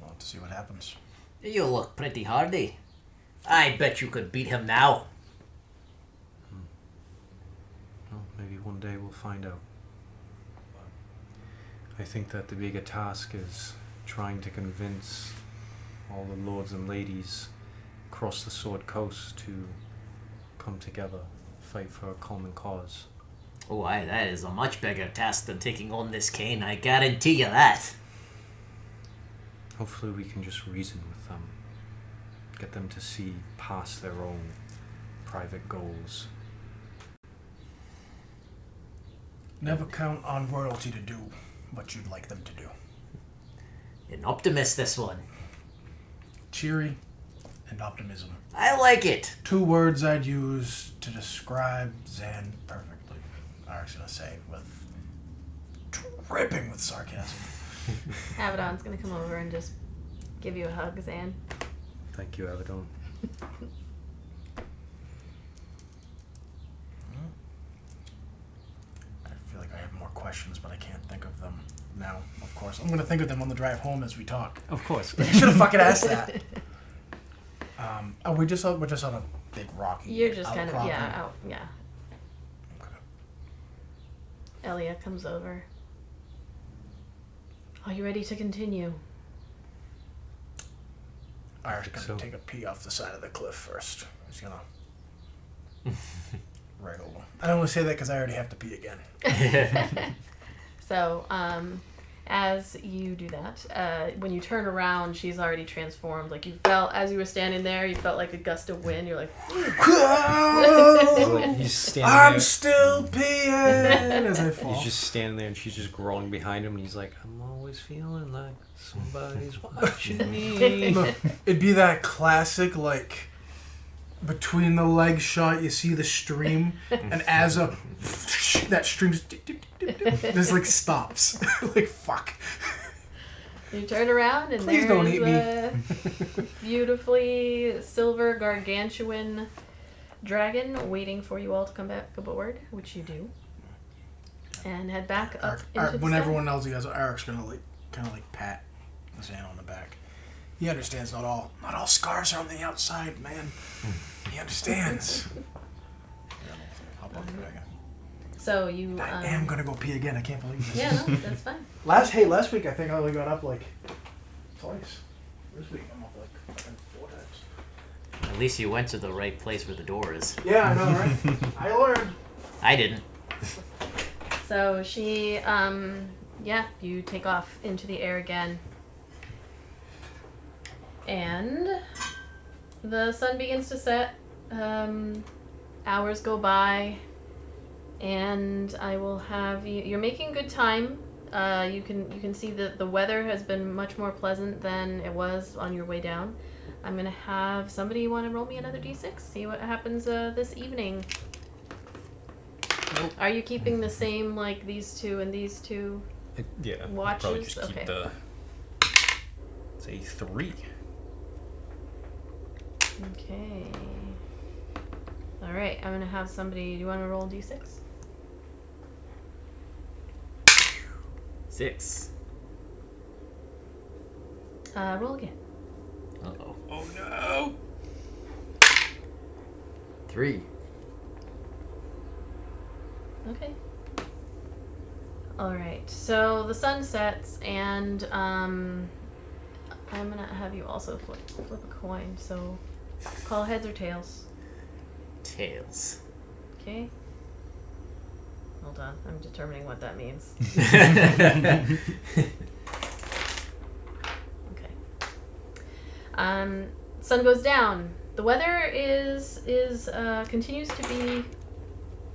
B: We'll have to see what happens.
C: You look pretty hardy. I bet you could beat him now.
D: Well, maybe one day we'll find out. I think that the bigger task is trying to convince all the lords and ladies across the Sword Coast to come together, fight for a common cause.
C: Oh, aye, that is a much bigger task than taking on this Cain, I guarantee you that.
D: Hopefully we can just reason with them, get them to see past their own private goals.
B: Never count on royalty to do what you'd like them to do.
C: An optimist, this one.
B: Cheery and optimism.
C: I like it.
B: 2 words I'd use to describe Zan perfectly. I was going to say with dripping with sarcasm.
A: Avadon's gonna come over and just give you a hug, Zan.
D: Thank you, Avadon.
B: I feel like I have more questions, but I can't think of them now, of course. I'm going to think of them on the drive home as we talk.
D: Of course.
B: I should have fucking asked that. We're just on a big rocky
A: You're just kind of,
B: outcropping.
A: yeah, out, yeah.
B: Okay.
A: Elia comes over. Are you ready to continue?
B: Irish gonna
D: So-
B: take a pee off the side of the cliff first. He's gonna right over. I don't want to say that because I already have to pee again.
A: So, as you do that, when you turn around, she's already transformed. Like, you felt, as you were standing there, you felt like a gust of wind. You're like,
D: He's like, he's standing
B: I'm
D: there.
B: still peeing as I fall.
D: He's just standing there, and she's just growling behind him, and he's like, "I'm always feeling like somebody's watching me."
B: Look, it'd be that classic, like, between the legs shot, you see the stream, and as that stream just like stops. Like, fuck.
A: you turn around, and
B: Please
A: there's
B: don't eat me.
A: a beautifully silver gargantuan dragon waiting for you all to come back aboard, which you do. And head back up into the
B: When
A: sky.
B: everyone else goes, Eric's gonna like kind of like pat his hand on the back. He understands not all scars are on the outside, man. He understands. Hop on the dragon.
A: So you.
B: I am gonna go pee again. I can't believe this.
A: Yeah, no, that's fine.
B: Last week I think I only got up like twice. This week I'm up like fucking 4 times.
C: At least you went to the right place where the door is.
B: Yeah, I know, right? I learned.
C: I didn't.
A: So she, you take off into the air again. And the sun begins to set. Hours go by. And I will have you. You're making good time. You can see that the weather has been much more pleasant than it was on your way down. I'm gonna have somebody want to roll me another d6. See what happens this evening.
D: Nope.
A: Are you keeping the same like these two and these two?
D: Yeah.
A: Watches?
D: Probably just keep
A: Okay.
D: the. Say 3.
A: Okay. All right. I'm gonna have somebody. Do you want to roll d6?
C: 6.
A: Roll again.
C: Uh-oh.
D: Oh no!
C: 3.
A: Okay. All right. So the sun sets, and I'm gonna have you also flip a coin. So call heads or tails.
C: Tails.
A: Okay. Hold on. I'm determining what that means. Okay. Sun goes down. The weather is continues to be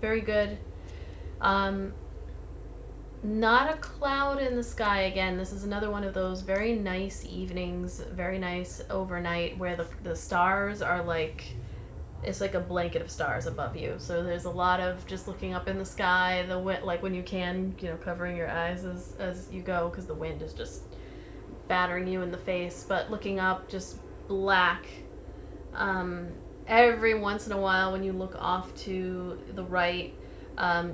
A: very good. Not a cloud in the sky again. This is another one of those very nice evenings, very nice overnight where the stars are like, it's like a blanket of stars above you. So there's a lot of just looking up in the sky, like when you can, covering your eyes as you go because the wind is just battering you in the face, but looking up, just black. Every once in a while when you look off to the right,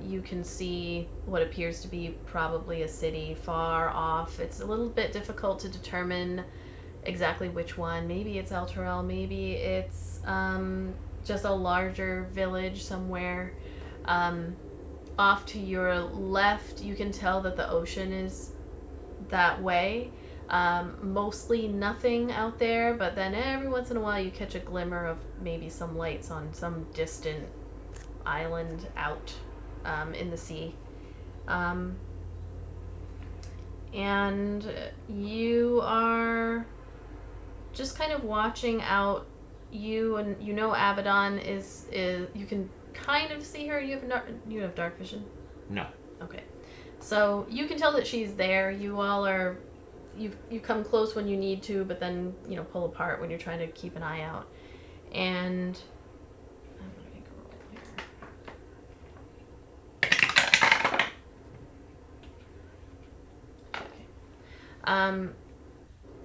A: you can see what appears to be probably a city far off. It's a little bit difficult to determine exactly which one. Maybe it's El Terrell, maybe it's just a larger village somewhere. Off to your left, you can tell that the ocean is that way. Mostly nothing out there, but then every once in a while you catch a glimmer of maybe some lights on some distant island out in the sea. And you are just kind of watching out. You know Avadon is you can kind of see her. You have dark vision?
C: No.
A: Okay. So you can tell that she's there. You all are you come close when you need to, but then pull apart when you're trying to keep an eye out. And I'm gonna make a roll here. Okay.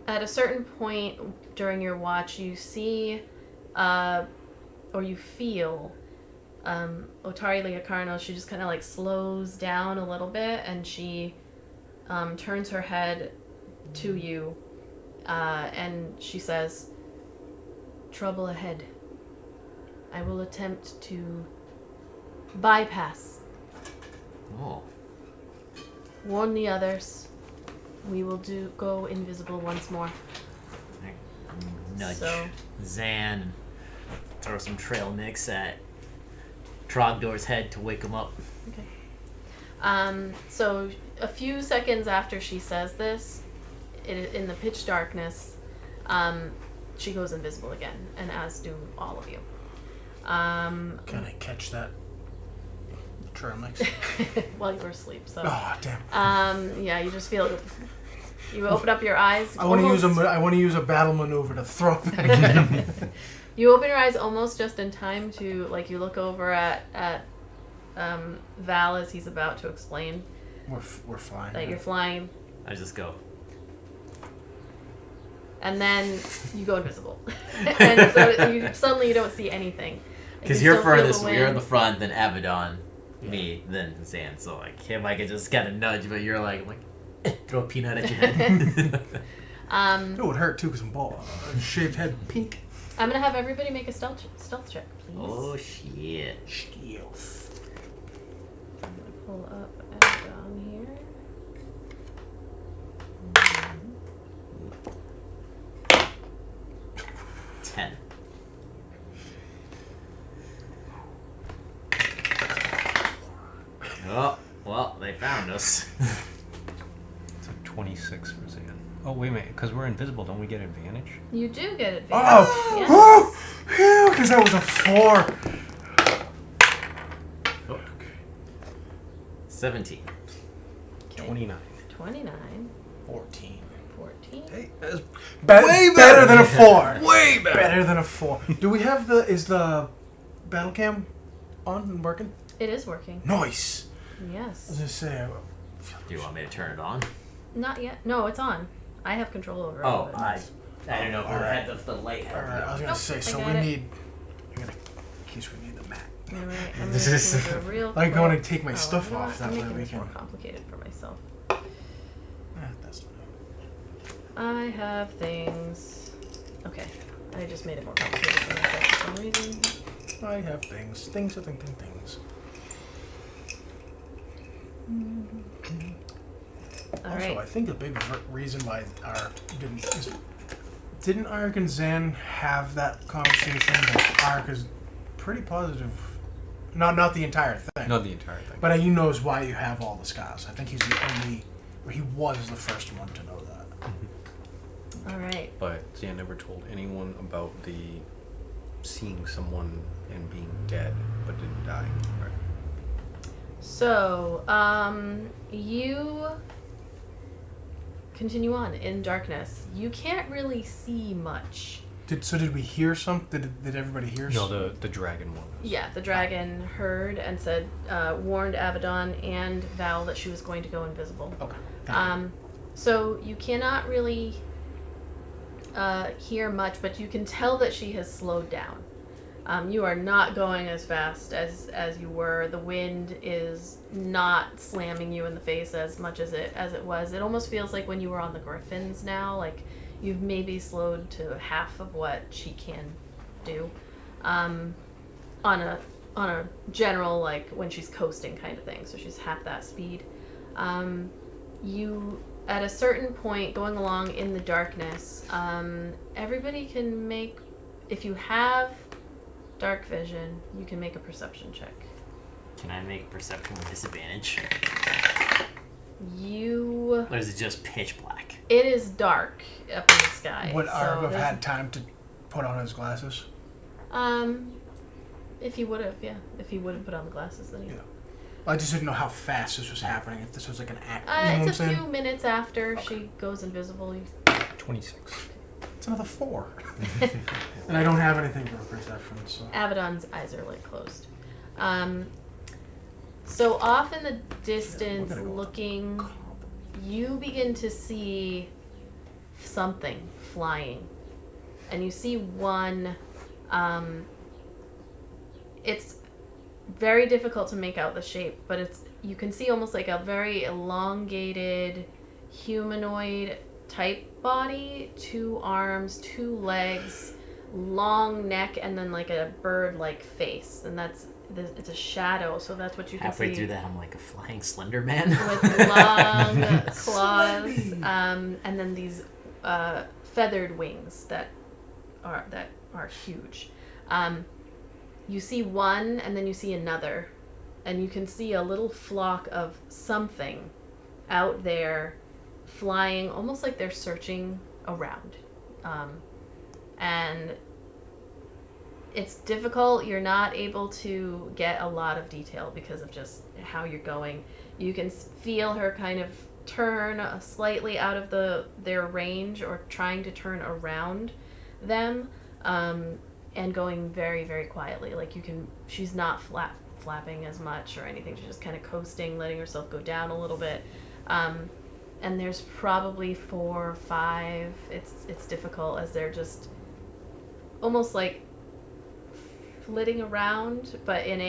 A: At a certain point during your watch, you see, or you feel, Otari Leocarno. She just kind of like slows down a little bit, and she turns her head to you, and she says, "Trouble ahead. I will attempt to bypass."
C: Oh.
A: warn the others. We will go invisible once more.
C: Nudge
A: So-
C: Zan and throw some trail mix at Trogdor's head to wake him up.
A: So a few seconds after she says this, in the pitch darkness, she goes invisible again, and as do all of you.
B: Can I catch that trail mix?
A: While you were asleep, so.
B: Oh damn!
A: Yeah, you just feel. You open up your eyes.
B: I want to use a battle maneuver to throw it back in.
A: You open your eyes almost just in time to you look over at Val as he's about to explain
B: We're flying.
A: that you're flying,
C: I just go.
A: and then you go invisible, and so suddenly you don't see anything.
C: Because
A: You
C: you're
A: still feel
C: furthest,
A: the
C: you're in
A: wind.
C: the front, then Avadon, me, then Zan. So him, I could just kind of nudge, but you're like throw a peanut at your head.
B: It would hurt too because I'm bald. Shaved head, pink.
A: I'm gonna have everybody make a stealth check, please.
C: Oh shit!
B: Stealth.
A: I'm gonna pull up Avadon here.
C: 10. Oh well, they found us.
D: It's a 26 for Zan. Oh, wait a minute. Because we're invisible, don't we get advantage?
A: You do get advantage.
B: Oh!
A: Yes.
B: Oh! Phew! Because that was a 4.
C: 17.
D: 29.
A: 29,
B: 14.
A: 14.
B: Hey, that's better than a 4. Way better than a 4. Do we have is the battle cam on and working?
A: It is working.
B: Nice. I
A: Yes.
B: was gonna say.
C: Do you want me to turn it on?
A: Not yet. No, it's on. I have control over
C: Oh,
A: it.
C: I don't know if
B: Alright.
C: had the light.
B: All right, I was gonna
A: Nope,
B: say.
A: I
B: So
A: got
B: we
A: it.
B: need. In case we need the map.
A: All right. I'm
C: This
A: gonna
C: is-
A: do it real
B: I
A: quick.
B: want to take my
A: Oh,
B: stuff
A: you know
B: off.
A: what?
B: That
A: I'm
B: way
A: making
B: we
A: this
B: can.
A: more complicated for myself.
B: That's
A: I have things. Okay. I just made it more complicated for myself for some reason.
B: I have things. Things.
A: All
B: Also,
A: right.
B: I think a big reason why didn't Ark and Zan have that conversation? But Ark is pretty positive. Not the entire thing.
D: Not the entire thing.
B: But he knows why you have all the scars. I think he's the only, or he was the first one to know that.
A: All right.
D: But Zan never told anyone about the seeing someone and being dead but didn't die. Right.
A: So, you continue on in darkness. You can't really see much.
B: Did we hear some? Did everybody hear?
D: No, the dragon one.
A: Yeah, the dragon heard and said, warned Avadon and Val that she was going to go invisible.
B: Okay.
A: So you cannot really hear much, but you can tell that she has slowed down. You are not going as fast as you were. The wind is not slamming you in the face as much as it was. It almost feels like when you were on the Griffins now, like you've maybe slowed to half of what she can do. On a general, like when she's coasting kind of thing, so she's half that speed. You at a certain point going along in the darkness, everybody can make, if you have dark vision, you can make a perception check.
C: Can I make perception with disadvantage? Or is it just pitch black?
A: It is dark up in the sky.
B: Would
A: so
B: Arg have
A: there's-
B: had time to put on his glasses?
A: If he would have, yeah. If he would have put on the glasses, then he.
B: Yeah. I just didn't know how fast this was happening. If this was like an act, you know what I'm
A: It's a
B: saying?
A: few minutes after she goes invisible.
D: 26.
B: It's another 4. And I don't have anything for perception, so.
A: Avadon's eyes are like closed. So off in the distance,
B: gonna go with
A: looking, you begin to see something flying, and you see one. It's very difficult to make out the shape, but you can see almost like a very elongated humanoid type body, 2 arms, 2 legs, long neck, and then like a bird-like face, and it's a shadow, so that's what you can
C: Halfway
A: see.
C: through that, I'm like a flying Slender Man.
A: With long claws, and then these feathered wings that are huge. You see one, and then you see another, and you can see a little flock of something out there flying, almost like they're searching around. And it's difficult. You're not able to get a lot of detail because of just how you're going. You can feel her kind of turn slightly out of their range, or trying to turn around them, and going very, very quietly. Like she's not flapping as much or anything. She's just kind of coasting, letting herself go down a little bit. And there's probably 4 or 5. It's difficult as they're just almost like flitting around, but and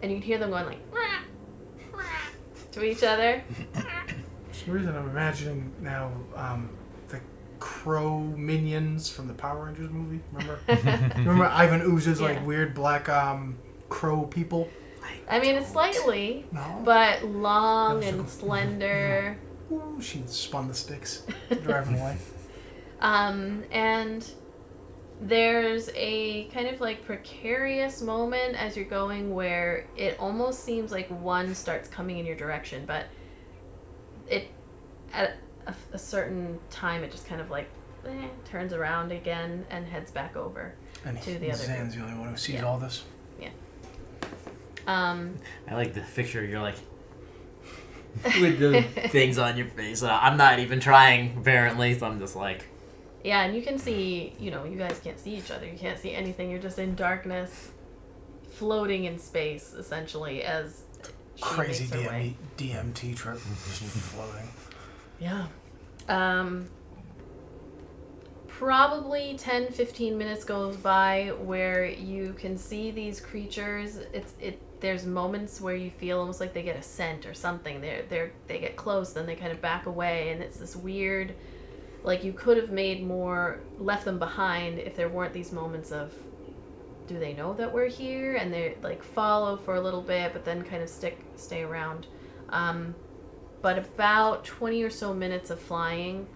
A: you can hear them going like to each other.
B: For some reason, I'm imagining now the crow minions from the Power Rangers movie. Remember Ivan Ooze's like weird black crow people?
A: I mean, it's slightly,
B: No.
A: but long and slender.
B: Ooh, she spun the sticks, driving away.
A: And there's a kind of like precarious moment as you're going where it almost seems like one starts coming in your direction, but it at a certain time it just kind of like turns around again and heads back over to the other
B: Zan's the only one who sees all this.
C: I like the picture. You're like with the things on your face. I'm not even trying, apparently. So I'm just like.
A: Yeah, and you can see. You guys can't see each other. You can't see anything. You're just in darkness, floating in space, essentially, as she
B: Crazy
A: makes her way.
B: DMT trip, just floating.
A: Yeah. Probably 10-15 minutes goes by where you can see these creatures. There's moments where you feel almost like they get a scent or something. They get close, then they kind of back away, and it's this weird, like you could have left them behind if there weren't these moments of, do they know that we're here? And they like follow for a little bit, but then kind of stay around. But about 20 or so minutes of flying,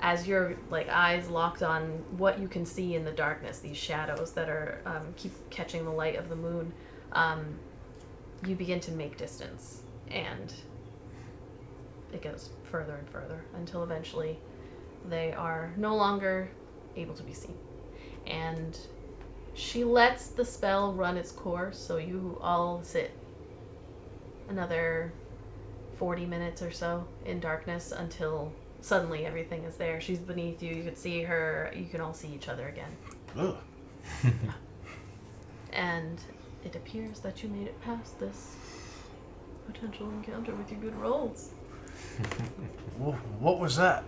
A: as your like eyes locked on what you can see in the darkness, these shadows that are keep catching the light of the moon, you begin to make distance, and it goes further and further until eventually they are no longer able to be seen. And she lets the spell run its course, so you all sit another 40 minutes or so in darkness until suddenly everything is there. She's beneath you. You can see her. You can all see each other again.
B: Ugh.
A: And it appears that you made it past this potential encounter with your good rolls.
B: What was that?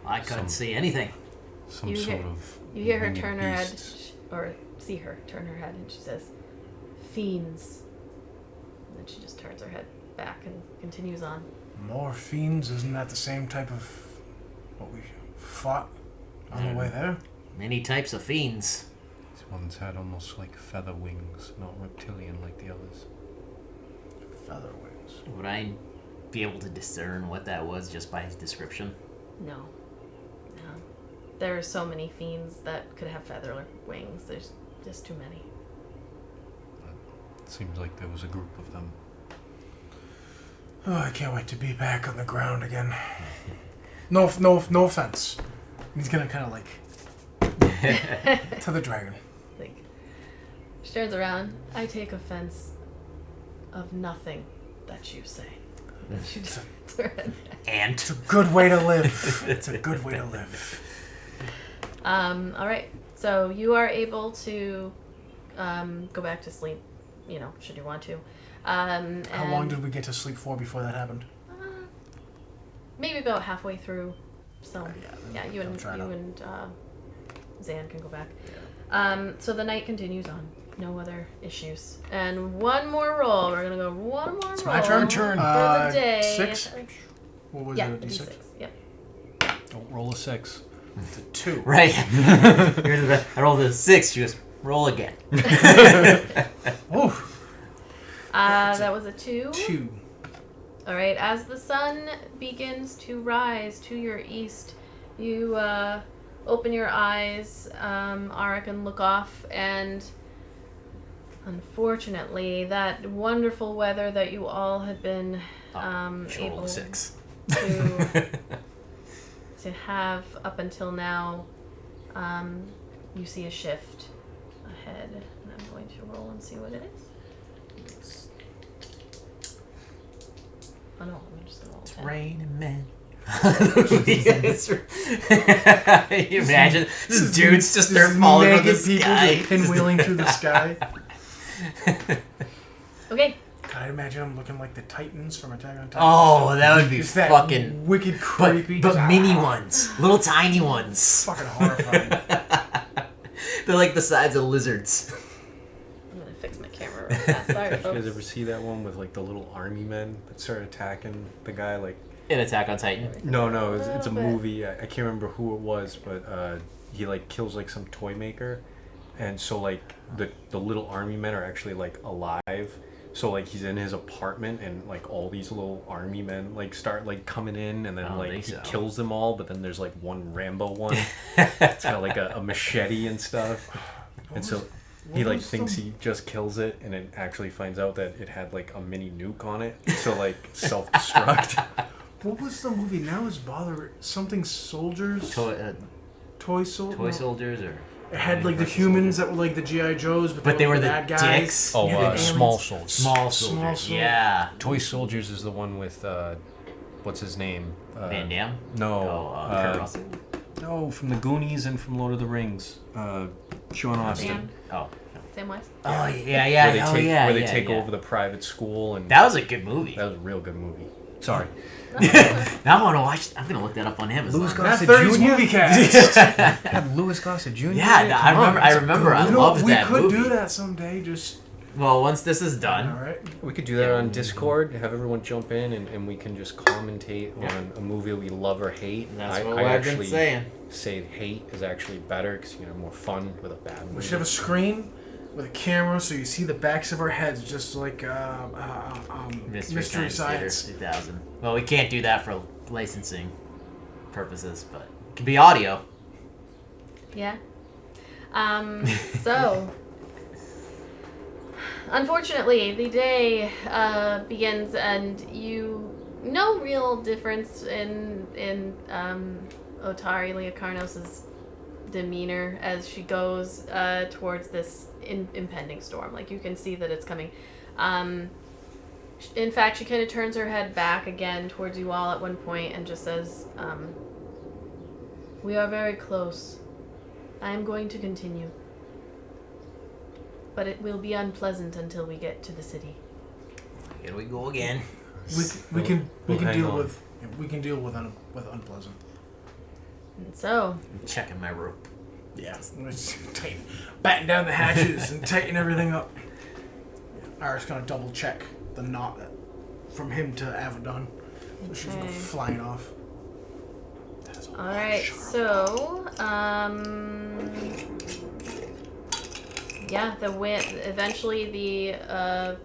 C: I couldn't see anything.
D: Some
A: You
D: sort
A: hear-
D: of.
A: You hear her
D: winged
A: turn her head,
D: beast.
A: or see her turn her head, and she says, "Fiends." And then she just turns her head back and continues on.
B: More fiends? Isn't that the same type of what we fought on the way there?
C: Many types of fiends.
D: These ones had almost like feather wings, not reptilian like the others.
B: Feather wings.
C: Would I be able to discern what that was just by his description?
A: No. There are so many fiends that could have feather wings. There's just too many.
D: It seems like there was a group of them.
B: Oh, I can't wait to be back on the ground again. No offense. He's gonna kind of like to the dragon.
A: Like, she turns around. "I take offense of nothing that you say." And she just turns her head back.
C: Ant.
B: It's a good way to live. It's a good way to live.
A: All right. So you are able to go back to sleep, should you want to.
B: How long
A: and,
B: did we get to sleep for before that happened?
A: maybe about halfway through. So
B: Yeah,
A: you
B: I'm
A: and
B: trying to-
A: Zan can go back. So the night continues on. No other issues. And one more roll. We're gonna go one more
B: It's
A: roll.
B: my turn.
A: For the day.
B: 6. What was
A: Yeah,
B: it? A D6.
A: D6. Yep.
D: Don't roll a 6.
B: It's a 2.
C: Right. I rolled a 6. She goes, Roll again.
B: Oh,
A: That was a 2.
B: 2.
A: All right. As the sun begins to rise to your east, you open your eyes, Arik, and look off, and unfortunately, that wonderful weather that you all had been able
C: 6.
A: to have up until now, you see a shift ahead, and I'm going to roll and see what it is. Oh no, I'm just gonna roll.
C: It's
A: 10.
C: raining men. You imagine this dudes just start falling from the sky.
B: Just pinwheeling through the sky.
A: Okay.
B: God, I imagine I'm looking like the Titans from Attack on Titan.
C: Oh, that would be
B: Just that
C: fucking
B: wicked creepy.
C: but
B: just,
C: mini ones, little tiny ones.
B: Fucking horrifying.
C: They're like the size of lizards.
A: I'm gonna fix my camera real fast. Sorry,
D: Did you
A: folks.
D: guys ever see that one with like the little army men that start attacking the guy? Like,
C: In Attack on Titan.
D: no, it's a
A: Little bit.
D: movie. I can't remember who it was, but he like kills like some toy maker, and so like the little army men are actually like alive. So like he's in his apartment, and like all these little army men like start like coming in, and then
C: I don't
D: like
C: think
D: he
C: so.
D: kills them all. But then there's like one Rambo one. It's got like a machete and stuff, and so he like thinks he just kills it, and then actually finds out that it had like a mini nuke on it. So like self-destruct.
B: What was the movie? Now is bother something soldiers. Toy soldiers.
C: Toy soldiers, or
B: It had like the humans that were like the GI Joes,
C: but they were the
B: bad guys.
C: dicks.
D: Oh,
B: Yeah, the aliens.
D: Small Soldiers.
C: Small
B: Small
C: soldiers.
B: soldier.
C: Yeah.
D: Toy Soldiers is the one with what's his name?
C: Van Damme.
D: No,
C: Kurt Russell.
D: no, from the Goonies and from Lord of the Rings. Sean Austin.
A: Sam.
C: Oh.
A: Samwise.
C: Oh yeah.
D: Where they take over the private school, and
C: That was a good movie.
D: that was a real good movie. Sorry.
C: Now I want to watch. I'm gonna look that up on Amazon.
D: Louis
B: That's
D: Gossett
B: 30s
D: Jr.?
B: movie cast.
D: Had Louis Gossett Jr.
C: Yeah,
D: in it?
C: I
D: Come on,
C: remember. I
D: it's a
C: remember.
D: good
C: I
D: movie.
C: loved that
B: We
C: movie.
B: could do that someday. Just
C: Well, once this is done,
B: all right.
D: We could do that on Discord. Have everyone jump in, and we can just commentate on a movie we love or hate.
C: that's
D: I
C: what I've
D: actually
C: been saying.
D: say hate is actually better because you have more fun with a bad movie.
B: We should have a screen with a camera so you see the backs of our heads, just like Mystery Science.
C: 2000. Well, we can't do that for licensing purposes, but it can be audio.
A: Yeah. So, unfortunately, the day begins, and no real difference in Otari Leocarnos's demeanor as she goes towards this impending storm. Like, you can see that it's coming. In fact, she kind of turns her head back again towards you all at one point and just says, "We are very close. I am going to continue. But it will be unpleasant until we get to the city."
C: Here we go again.
B: We can
D: hang
B: deal
D: on.
B: with unpleasant.
A: And so,
C: I'm checking my rope.
B: Yeah, let's batten down the hatches and tighten everything up. Ara's gonna double check the knot from him to Avadon, so she's
A: Okay.
B: go flying off.
A: all right. So, yeah, the wind. Eventually, the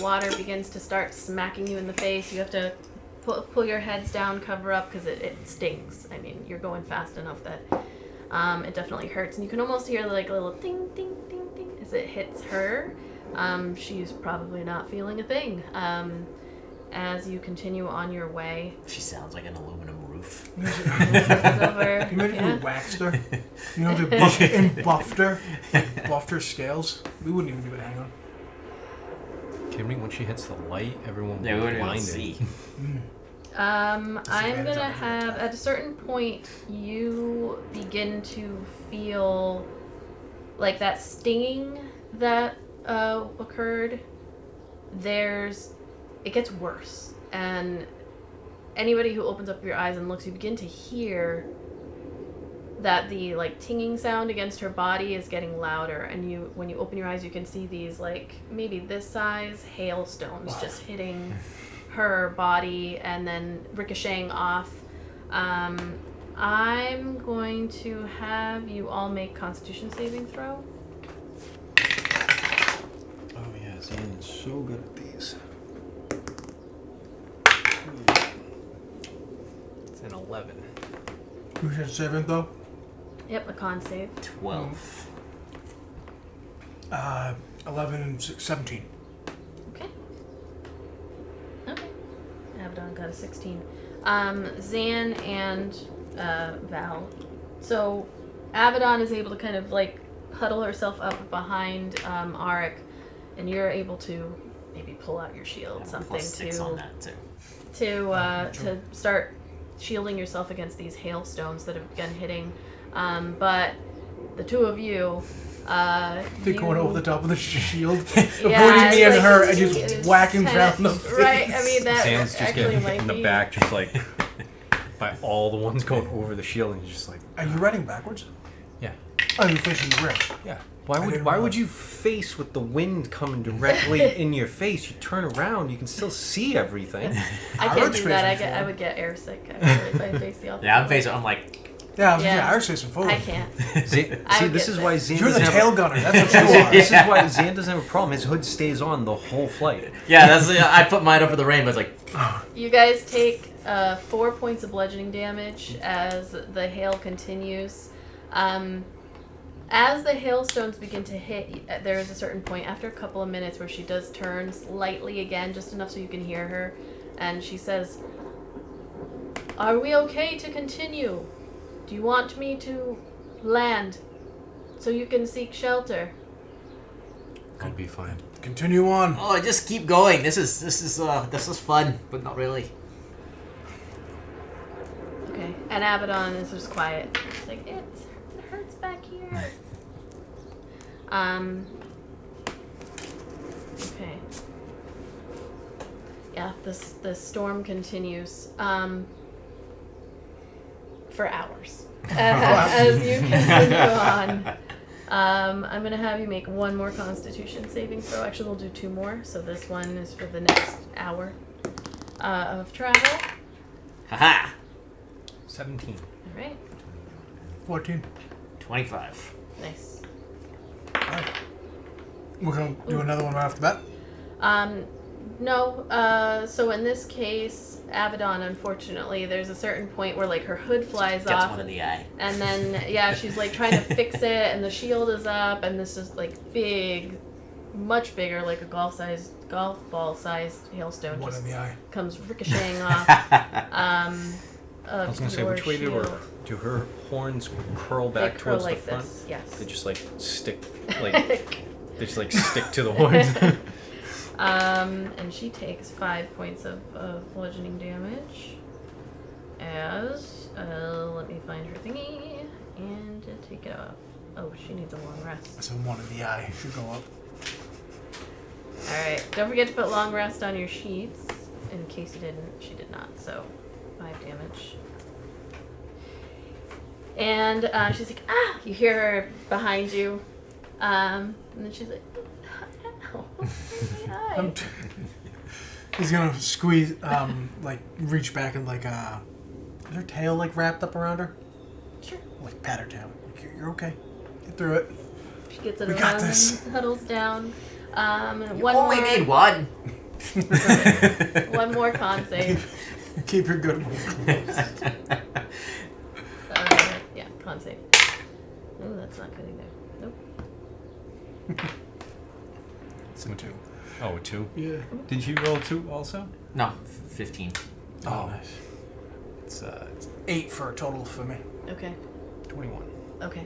A: water begins to start smacking you in the face. You have to pull your heads down, cover up, because it stings. I mean, you're going fast enough that it definitely hurts, and you can almost hear like a little ding, ding, ding, ding as it hits her. She's probably not feeling a thing. As you continue on your way,
C: She sounds like an aluminum roof.
A: it's over.
B: Can you imagine if
A: Yeah.
B: we waxed her? You know, buffed her scales. We wouldn't even be able to hang on.
D: Kidding me? When she hits the light, everyone
C: They
D: will be
C: wouldn't even
D: blinded.
C: see.
A: I'm
B: Disadvantage
A: gonna
B: on
A: have, at a certain point, you begin to feel like that stinging that occurred. It gets worse, and anybody who opens up your eyes and looks, you begin to hear that the like tinging sound against her body is getting louder, and when you open your eyes, you can see these like maybe this size hailstones just hitting her body and then ricocheting off I'm going to have you all make Constitution saving throw.
D: Oh yeah, Zane is so good at these.
E: It's an 11.
B: Who should saving though?
A: Yep, a con save.
C: 12.
B: 11 and 17.
A: Okay. Okay. Avadon got a 16. Zan and Val. So Avadon is able to kind of like huddle herself up behind Arik, and you're able to maybe pull out your shield, something
C: +6 on that too.
A: to start shielding yourself against these hailstones that have begun hitting. But the two of you,
B: They're going over the top of the shield,
A: Yeah,
B: avoiding me and
A: like,
B: her, and
A: it's
B: just whacking
A: kinda-
B: down the face.
A: Right, I mean that
D: Zan's just
A: actually
D: getting
A: might
D: in the
A: be.
D: back, just like by all the ones going over the shield, and he's just like,
B: Are you running backwards?
D: yeah,
B: Oh, you're facing the rear.
D: yeah. Why
B: I
D: would
B: didn't
D: why would
B: realize.
D: you face with the wind coming directly in your face? You turn around, you can still see everything.
A: I can't
B: Arik's
A: do that.
B: facing
A: I
B: forward.
A: would get airsick actually if I face the opposite.
C: Yeah, I'm facing. I'm like,
B: Yeah, I was
A: Yeah.
B: I was facing forward.
A: I can't.
D: See,
A: I would
D: this
A: get
D: is why
A: sick.
D: Zan
B: You're the
D: doesn't
B: tail
D: have
B: gunner. That's what you are.
D: this is why Zan doesn't have a problem. His hood stays on the whole flight.
C: yeah, that's. I put mine over the rain, but it's like,
A: You guys take 4 points of bludgeoning damage as the hail continues. As the hailstones begin to hit, there is a certain point after a couple of minutes where she does turn slightly again, just enough so you can hear her, and she says, "Are we okay to continue? Do you want me to land so you can seek shelter?"
D: I'll be fine.
B: Continue on.
C: oh, just keep going. This is fun, but not really.
A: Okay, and Avadon is just quiet. She's like, it hurts back here. Okay. Yeah, the storm continues for hours as you continue on. I'm gonna have you make one more Constitution saving throw. Actually, we'll do 2 more. So this one is for the next hour of travel.
C: Haha.
D: 17.
A: All right,
B: 14.
C: 25.
A: nice.
B: Alright. We're going to do another one after that.
A: No. So in this case, Avadon, unfortunately, there's a certain point where like her hood flies
C: Gets
A: off,
C: one in the eye.
A: and then yeah, she's like trying to fix it, and the shield is up, and this is like big, much bigger, like a golf ball sized hailstone
B: One
A: just
B: in the eye.
A: comes ricocheting off.
D: I was gonna say,
A: your
D: which way
A: shield.
D: do her horns curl
A: They
D: back
A: curl
D: towards
A: like
D: the front?
A: this, yes.
D: They just like stick, like they just like stick to the horns.
A: And she takes 5 points of bludgeoning damage. As let me find her thingy and take it off. Oh, she needs a long rest.
B: So one in the eye should go up.
A: All right, don't forget to put long rest on your sheets. In case you didn't, she did not. So 5 damage. And she's like, ah! You hear her behind you, and then she's like, ow, my eye.
B: He's gonna squeeze, like reach back and like, is her tail like wrapped up around her?
A: Sure.
B: Like pat her tail. Like, you're okay. Get through it.
A: She gets it
B: We got
A: around
B: this.
A: and huddles down.
C: You
A: One
C: only
A: more,
C: need one.
A: one more con save.
B: Keep your good one.
A: Yeah, con save. Ooh, that's not good either. Nope.
B: It's a 2.
D: Oh, 2.
B: Yeah.
D: Did you roll 2 also?
C: No, 15.
B: Oh,
D: Oh.
B: nice. It's 8 for a total for me.
A: Okay.
D: 21.
A: Okay.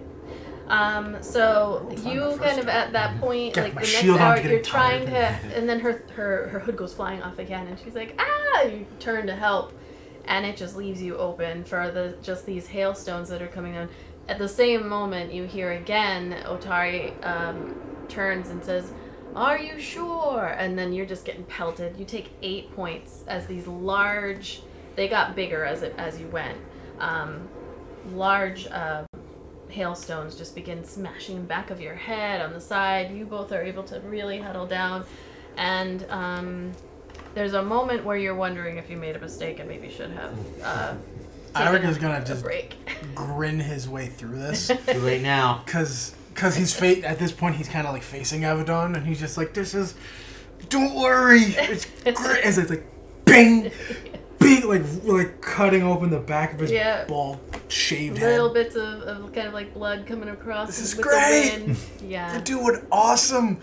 A: So
B: Rolled fine
A: you
B: the
A: kind
B: first
A: of
B: time.
A: at that point,
B: Got
A: like
B: my
A: the next
B: shield on
A: hour,
B: to get
A: you're
B: it
A: trying
B: tired.
A: to, and then her hood goes flying off again, and she's like, ah! You turn to help, and it just leaves you open for just these hailstones that are coming down. At the same moment, you hear again, Otari turns and says, "Are you sure?" And then you're just getting pelted. You take 8 points as these large. They got bigger as you went. Large hailstones just begin smashing the back of your head, on the side. You both are able to really huddle down, and there's a moment where you're wondering if you made a mistake and maybe should have
B: I reckon he's gonna
A: a
B: just
A: break.
B: grin his way through this.
C: Too late now.
B: Because he's at this point, he's kind of like facing Avadon, and he's just like, this is, don't worry, it's great. As it's like, bing, bing, like cutting open the back of his bald, shaved head.
A: Little bits of kind of like blood coming across.
B: This is
A: with
B: great.
A: The wind. Yeah.
B: You're doing awesome.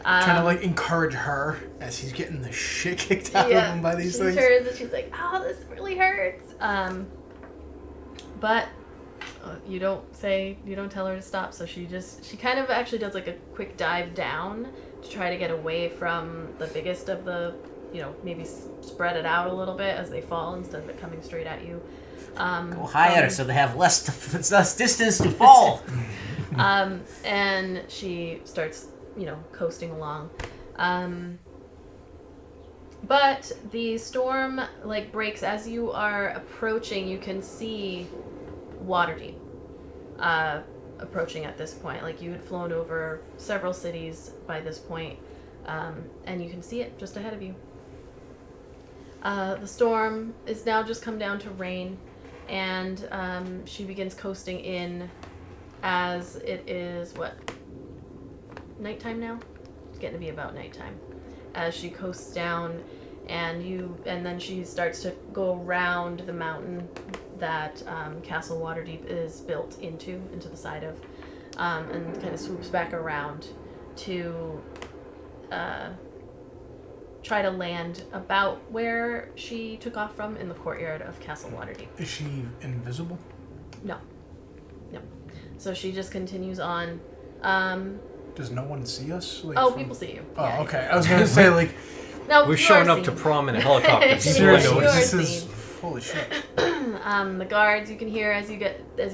B: Trying to like encourage her as he's getting the shit kicked out of him by these things.
A: She turns and she's like, "Oh, this really hurts." But you don't tell her to stop. So she kind of actually does like a quick dive down to try to get away from the biggest of the, maybe spread it out a little bit as they fall instead of it coming straight at you.
C: Go higher so they have less distance to fall.
A: And she starts, coasting along. But the storm breaks as you are approaching. You can see Waterdeep approaching at this point. Like you had flown over several cities by this point, and you can see it just ahead of you. The storm is now just come down to rain, and she begins coasting in as it is nighttime now? It's getting to be about nighttime. As she coasts down, and then she starts to go around the mountain that Castle Waterdeep is built into the side of, and kind of swoops back around to try to land about where she took off from in the courtyard of Castle Waterdeep.
B: Is she invisible?
A: No. So she just continues on.
B: Does no one see us?
A: People see you.
B: Oh,
A: Yeah,
B: okay. I was gonna say
A: no,
D: We're showing up to prom in a helicopter.
B: Holy shit.
A: The guards you can hear as you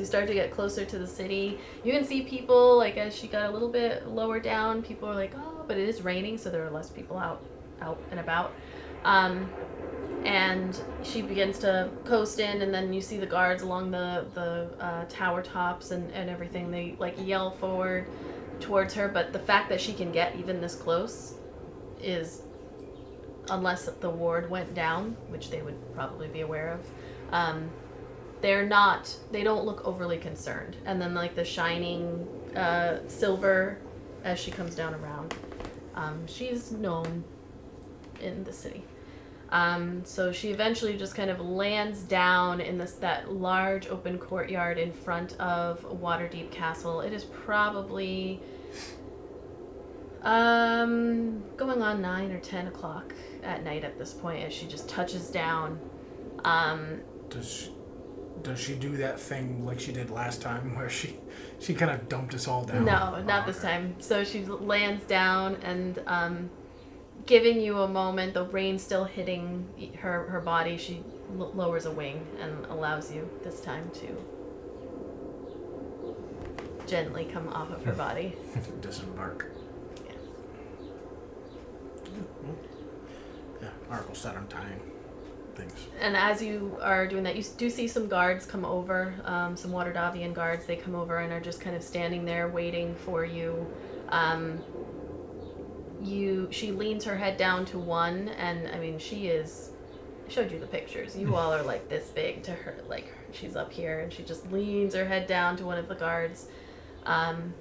A: start to get closer to the city. You can see people as she got a little bit lower down. People are like, oh, but it is raining, so there are less people out and about. And she begins to coast in, and then you see the guards along the tower tops and everything. They yell forward towards her, but the fact that she can get even this close is, unless the ward went down, which they would probably be aware of, they don't look overly concerned. And then the shining silver as she comes down around, she's known in the city. So she eventually just kind of lands down in that large open courtyard in front of Waterdeep Castle. It is probably going on 9 or 10 o'clock at night at this point as she just touches down.
B: Does she do that thing like she did last time where she kind of dumped us all down?
A: No, not this time. So she lands down and giving you a moment, the rain still hitting her body, she lowers a wing and allows you this time to gently come off of her body.
B: Disembark.
A: Yes.
B: Yeah, Mark will start untying things.
A: And as you are doing that, you do see some guards come over, some Waterdavian guards. They come over and are just kind of standing there waiting for you. She leans her head down to one, and she is, I showed you the pictures. You all are this big to her, she's up here, and she just leans her head down to one of the guards. And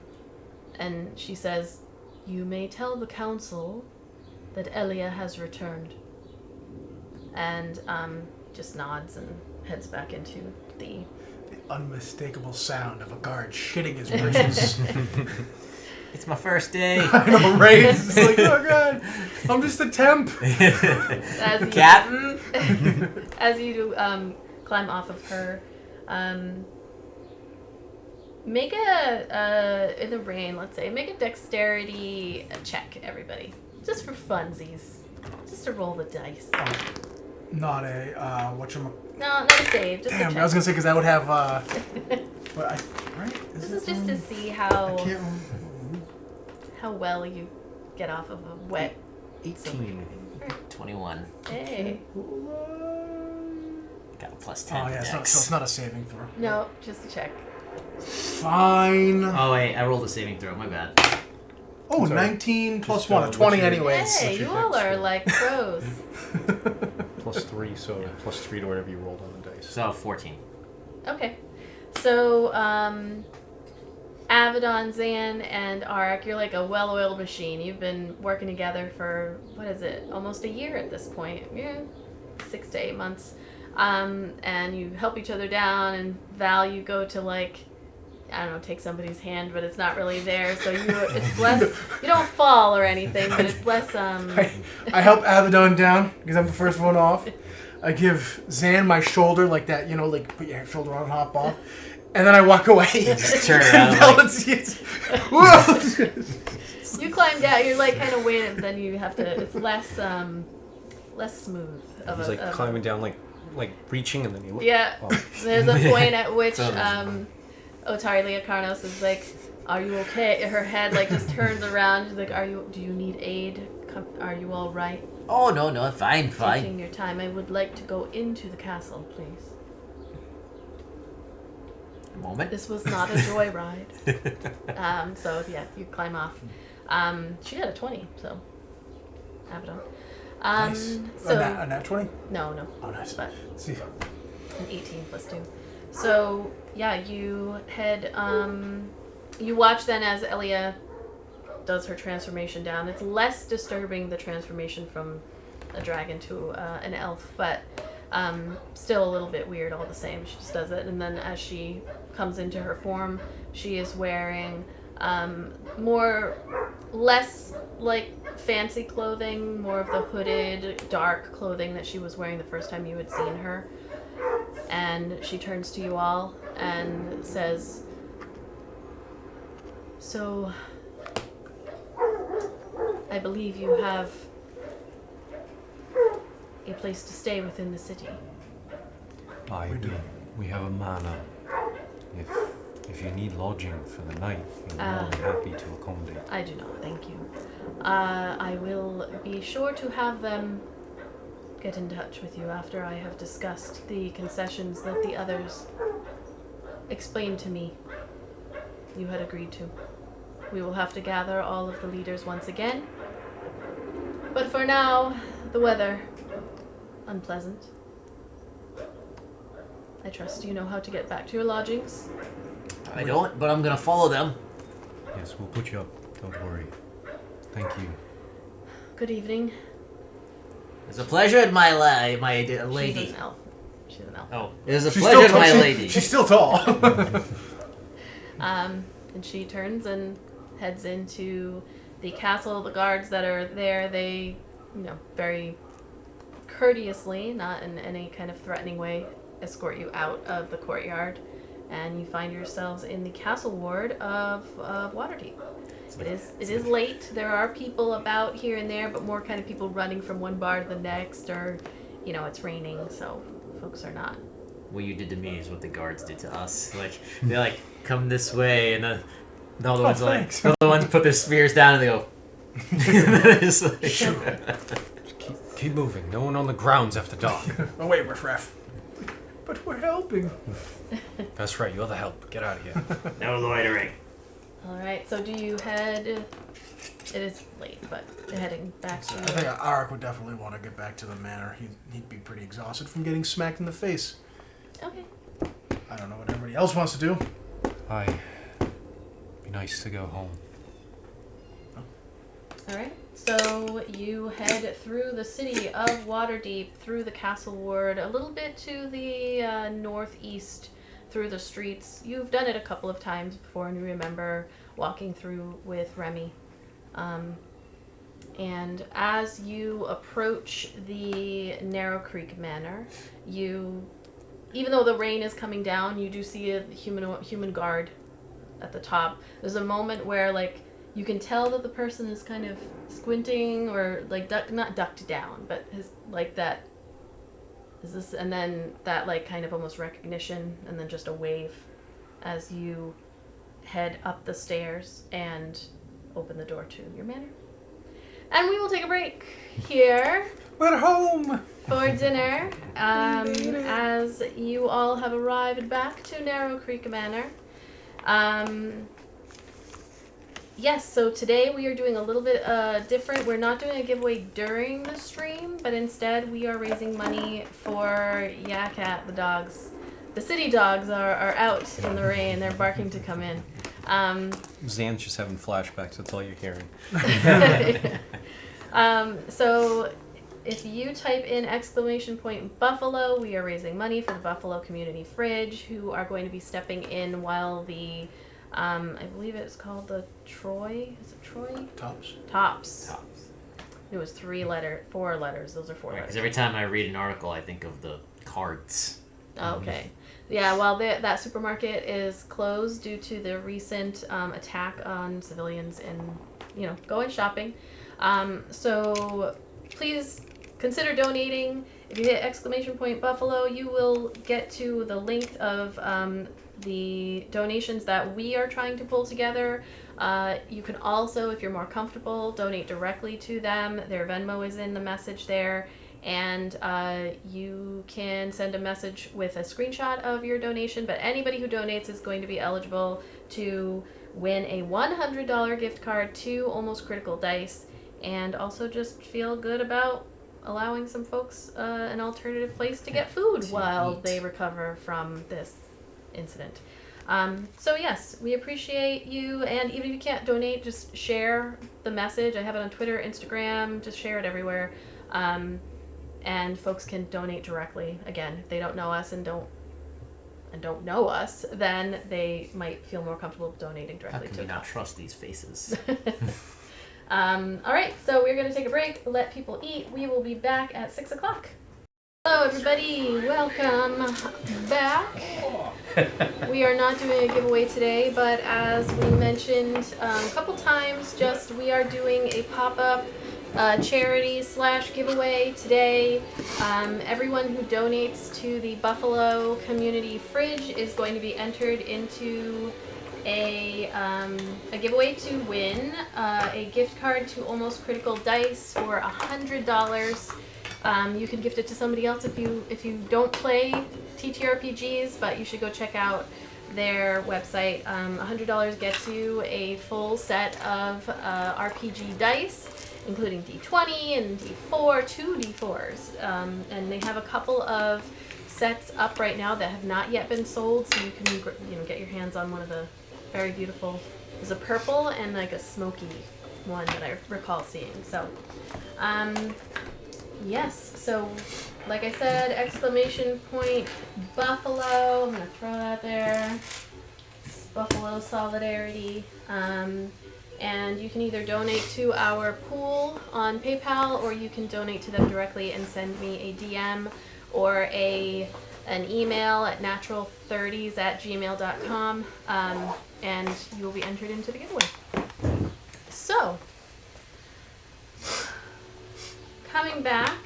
A: she says, "You may tell the council that Elia has returned." And just nods and heads back into the
B: unmistakable sound of a guard shitting his britches.
C: It's my first day.
B: I know, right? It's like, oh god, I'm just a temp.
C: Captain.
A: As you climb off of her, make in the rain, let's say, make a dexterity check, everybody, just for funsies, just to roll the dice.
B: Not a
A: No, not a save. Just
B: Damn,
A: a check.
B: I was gonna say because that would have. Right?
A: This is just to see how well you get off of a wet.
C: 18. 21.
A: Hey.
C: Got a plus 10.
B: Oh yeah, so it's not a saving throw.
A: No, just a check.
B: Fine.
C: Oh wait, I rolled a saving throw. My bad.
B: Oh,
D: So,
B: 19 plus
D: just,
B: 1, a 20
D: what's your-
B: anyways.
A: Hey,
D: your
A: you all
D: dex?
A: are like pros.
D: +3, so +3 to whatever you rolled on the dice.
C: So 14.
A: Okay. So, Avadon, Zan, and Arak, you're like a well-oiled machine. You've been working together for, what is it, almost a year at this point. Yeah, 6 to 8 months. And you help each other down, and Val, you go to, like, I don't know, take somebody's hand, but it's not really there. So it's less, you don't fall or anything, but it's less,
B: I help Avadon down because I'm the first one off. I give Zan my shoulder like that, like put your shoulder on and hop off. And then I walk away.
C: Just turn around.
A: You climb down, you're like kind of waiting, but then you have to, it's less smooth.
D: He's like climbing down, like reaching, and then you look.
A: Yeah.
D: Oh.
A: There's a point at which Otari Leocarnos is like, "Are you okay?" Her head like just turns around. She's like, do you need aid? Are you all right?
C: Oh, no, fine.
A: Taking your time. I would like to go into the castle, please.
C: A moment.
A: This was not a joyride. So yeah, you climb off. She got a 20, so Avadon.
B: Nice.
A: So
B: A nat 20?
A: No.
B: Oh, nice.
A: But
B: See.
A: an 18 plus 2. So yeah, you head. You watch then as Elia does her transformation down. It's less disturbing, the transformation from a dragon to an elf, but still a little bit weird all the same. She just does it, and then as she comes into her form, she is wearing less like fancy clothing, more of the hooded, dark clothing that she was wearing the first time you had seen her. And she turns to you all and says, "So, I believe you have a place to stay within the city."
D: Aye, we have a manor. If you need lodging for the night, we're more than happy to accommodate.
A: I do not, thank you. I will be sure to have them get in touch with you after I have discussed the concessions that the others explained to me you had agreed to. We will have to gather all of the leaders once again. But for now, the weather, unpleasant. I trust you know how to get back to your lodgings.
C: I don't, but I'm gonna follow them.
D: Yes, we'll put you up. Don't worry. Thank you.
A: Good evening.
C: It's a pleasure, my lady.
A: She's an elf. She's an elf.
C: Oh, it is a
B: She's
C: pleasure,
B: still
C: my
B: tall.
C: lady.
B: She's still tall.
A: And she turns and heads into the castle. The guards that are there, they, very courteously, not in any kind of threatening way, escort you out of the courtyard, and you find yourselves in the castle ward of Waterdeep. It is late. There are people about here and there, but more kind of people running from one bar to the next, or, it's raining, so folks are not.
C: What you did to me is what the guards did to us. Like, they come this way, and the other ones the other ones put their spears down, and they go. It's like,
D: Keep moving. No one on the grounds after dark.
B: Oh wait, riffraff. But we're helping.
D: That's right. You're the help. Get out of here.
C: no loitering.
A: All right. So do you head? It is late, but you're heading back to.
B: I think Arak would definitely want to get back to the manor. He'd be pretty exhausted from getting smacked in the face.
A: Okay.
B: I don't know what everybody else wants to do.
D: Aye. Be nice to go home.
A: All right. So you head through the city of Waterdeep, through the castle ward, a little bit to the northeast, through the streets. You've done it a couple of times before, and you remember walking through with Remy. And as you approach the Narrow Creek Manor, even though the rain is coming down, you do see a human guard at the top. There's a moment where, you can tell that the person is kind of squinting or not ducked down, but his that is this, and then that kind of almost recognition, and then just a wave as you head up the stairs and open the door to your manor. And we will take a break here.
B: We're home
A: For dinner, as you all have arrived back to Narrow Creek Manor. Yes, so today we are doing a little bit different. We're not doing a giveaway during the stream, but instead we are raising money for Yakat, the dog's the city dogs are out in the rain. They're barking to come in.
D: Zan's just having flashbacks. That's all you're hearing.
A: So if you type in !Buffalo, we are raising money for the Buffalo Community Fridge, who are going to be stepping in while the, I believe it's called the Troy. Is it Troy?
B: Tops.
A: Tops. It was 4 letters. Those are 4 letters.
C: Because every time I read an article, I think of the cards.
A: Oh, okay. Yeah, well, that supermarket is closed due to the recent attack on civilians and, going shopping. So please consider donating. If you hit !Buffalo, you will get to the link of the donations that we are trying to pull together. You can also, if you're more comfortable, donate directly to them. Their Venmo is in the message there. And you can send a message with a screenshot of your donation, but anybody who donates is going to be eligible to win a $100 gift card to Almost Critical Dice, and also just feel good about allowing some folks an alternative place to get food while they recover from this incident. So yes, we appreciate you, and even if you can't donate, just share the message. I have it on Twitter, Instagram, just share it everywhere. And folks can donate directly. Again, if they don't know us and don't know us, then they might feel more comfortable donating directly
C: How can
A: to
C: we not trust these faces?
A: all right, so we're going to take a break, let people eat. We will be back at 6 o'clock. Hello, everybody. Welcome back. We are not doing a giveaway today, but as we mentioned a couple times, we are doing a pop-up charity / giveaway today. Everyone who donates to the Buffalo Community Fridge is going to be entered into a giveaway to win a gift card to Almost Critical Dice for $100. You can gift it to somebody else if you don't play TTRPGs, but you should go check out their website. $100 gets you a full set of RPG dice, including D20 and D4, 2 D4s. And they have a couple of sets up right now that have not yet been sold, so you can get your hands on one of the very beautiful. There's a purple and like a smoky one that I recall seeing. So, yes. So, like I said, !Buffalo. I'm gonna throw that there. Buffalo Solidarity. And you can either donate to our pool on PayPal, or you can donate to them directly and send me a DM or an email at natural30s@gmail.com, and you will be entered into the giveaway. So, coming back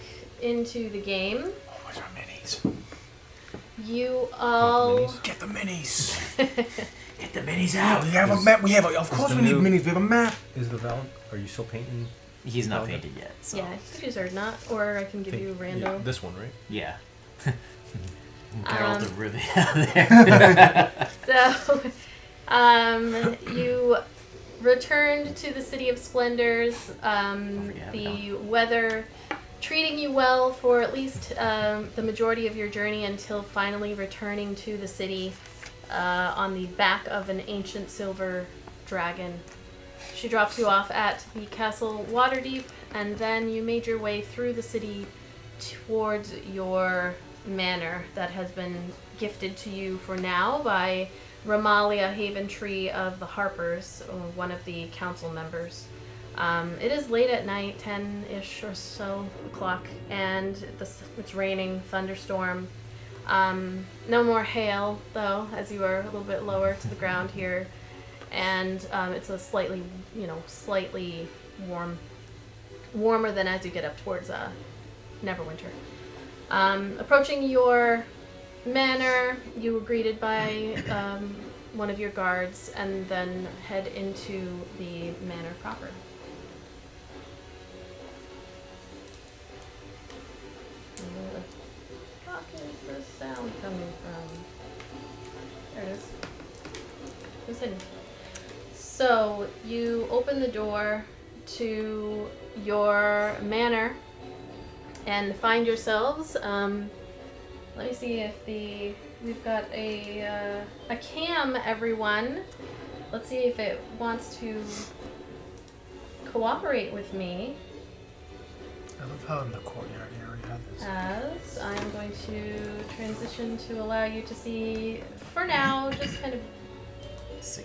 A: into the game,
B: Where's our minis?
A: you all
B: Get the minis.
C: Get the minis out!
B: We have a map. Of course we need minis. We have a map.
D: Is the Val? Are you still painting?
C: He's not painted yet. So.
A: Yeah, choose or not, or I can give you rando.
D: Yeah, this one, right?
C: Yeah. Geralt of Rivia there.
A: So, you returned to the City of Splendors. The weather treating you well for at least the majority of your journey, until finally returning to the city on the back of an ancient silver dragon. She drops you off at the Castle Waterdeep, and then you made your way through the city towards your manor that has been gifted to you for now by Ramalia Haventree of the Harpers, one of the council members. It is late at night, 10-ish or so o'clock, and it's raining, thunderstorm. No more hail, though, as you are a little bit lower to the ground here. And it's a slightly warmer than as you get up towards Neverwinter. Approaching your manor, you were greeted by one of your guards, and then head into the manor proper. Where the fuck is the sound coming from? There it is. Who's hidden? So you open the door to your manor and find yourselves. Let me see if the we've got a cam, everyone. Let's see if it wants to cooperate with me.
B: I love how in the courtyard you already have this.
A: As I'm going to transition to allow you to see, for now, just kind of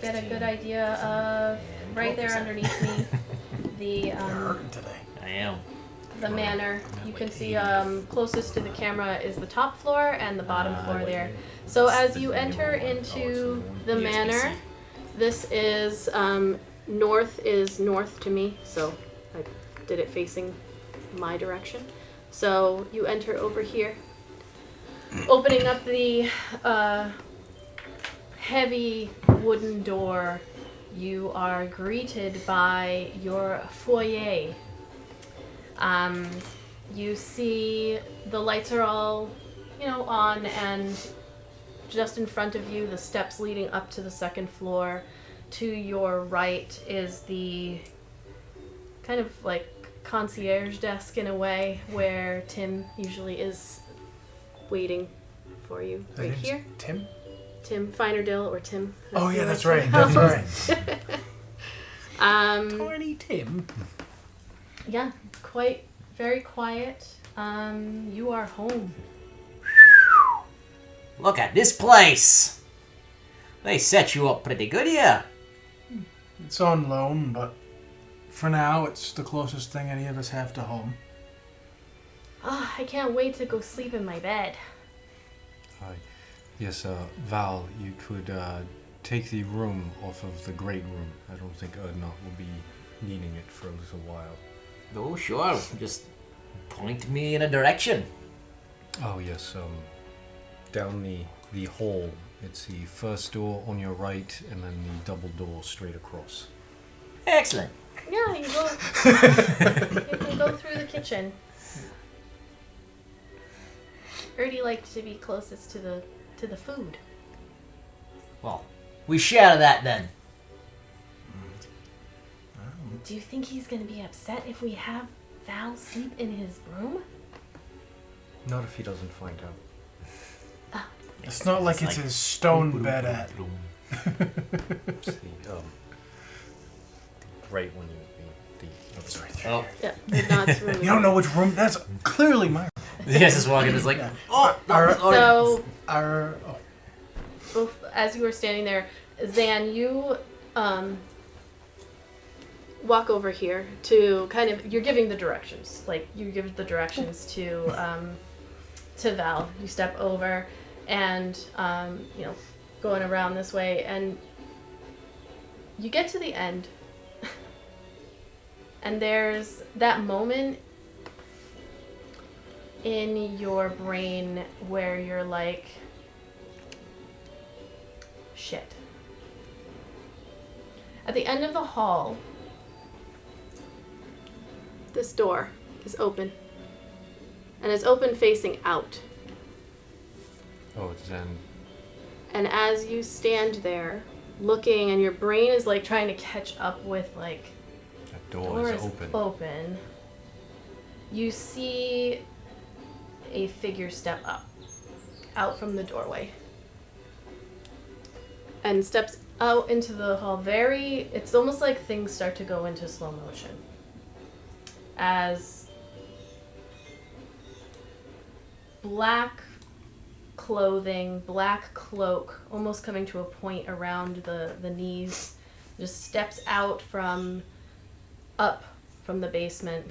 A: get a good idea of right there underneath me the
B: You're hurting today.
C: I am.
A: the manor. You can see closest to the camera is the top floor and the bottom floor there. So as you enter into the manor, this is north to me, so I did it facing my direction. So you enter over here, opening up the heavy wooden door. You are greeted by your foyer. You see the lights are all, on, and just in front of you, the steps leading up to the second floor. To your right is the kind of like concierge desk in a way, where Tim usually is waiting for you.
B: His
A: Right
B: name's
A: here.
B: Tim?
A: Tim Finerdill or Tim.
B: Oh, yeah,
A: the
B: that's
A: way
B: right.
A: to
B: That's
A: pronounce.
B: right. Tiny Tim.
A: Yeah, very quiet. You are home.
C: Look at this place. They set you up pretty good here.
B: It's on loan, but for now, it's the closest thing any of us have to home.
A: I can't wait to go sleep in my bed.
D: Hi. Yes, Val, you could take the room off of the great room. I don't think Erdnot will be needing it for a little while.
C: Oh, sure. Just point me in a direction.
D: Oh, yes, down the hall. It's the first door on your right, and then the double door straight across.
C: Excellent.
A: Yeah, you can go through the kitchen. Erdy liked to be closest to the food.
C: Well, we share that then.
A: Do you think he's gonna be upset if we have Val sleep in his room?
D: Not if he doesn't find out.
B: It's not like it's his stone bed at.
D: It's the right one you would be.
B: It's right there.
C: Oh.
A: Yeah, the Not's room.
B: You don't know which room? That's clearly my room.
C: Yes, just walking. It's like,
B: Yeah.
C: oh,
A: So, as you were standing there, Zan, you walk over here to kind of, you're giving the directions. Like, you give the directions to Val. You step over and, going around this way, and you get to the end. And there's that moment in your brain where you're like, shit. At the end of the hall, this door is open. And it's open facing out.
D: Oh, it's Zen.
A: And as you stand there, looking, and your brain is like trying to catch up with like,
D: That door is open.
A: You see a figure step out from the doorway. And steps out into the hall it's almost like things start to go into slow motion. As black clothing, black cloak, almost coming to a point around the knees, just steps out up from the basement.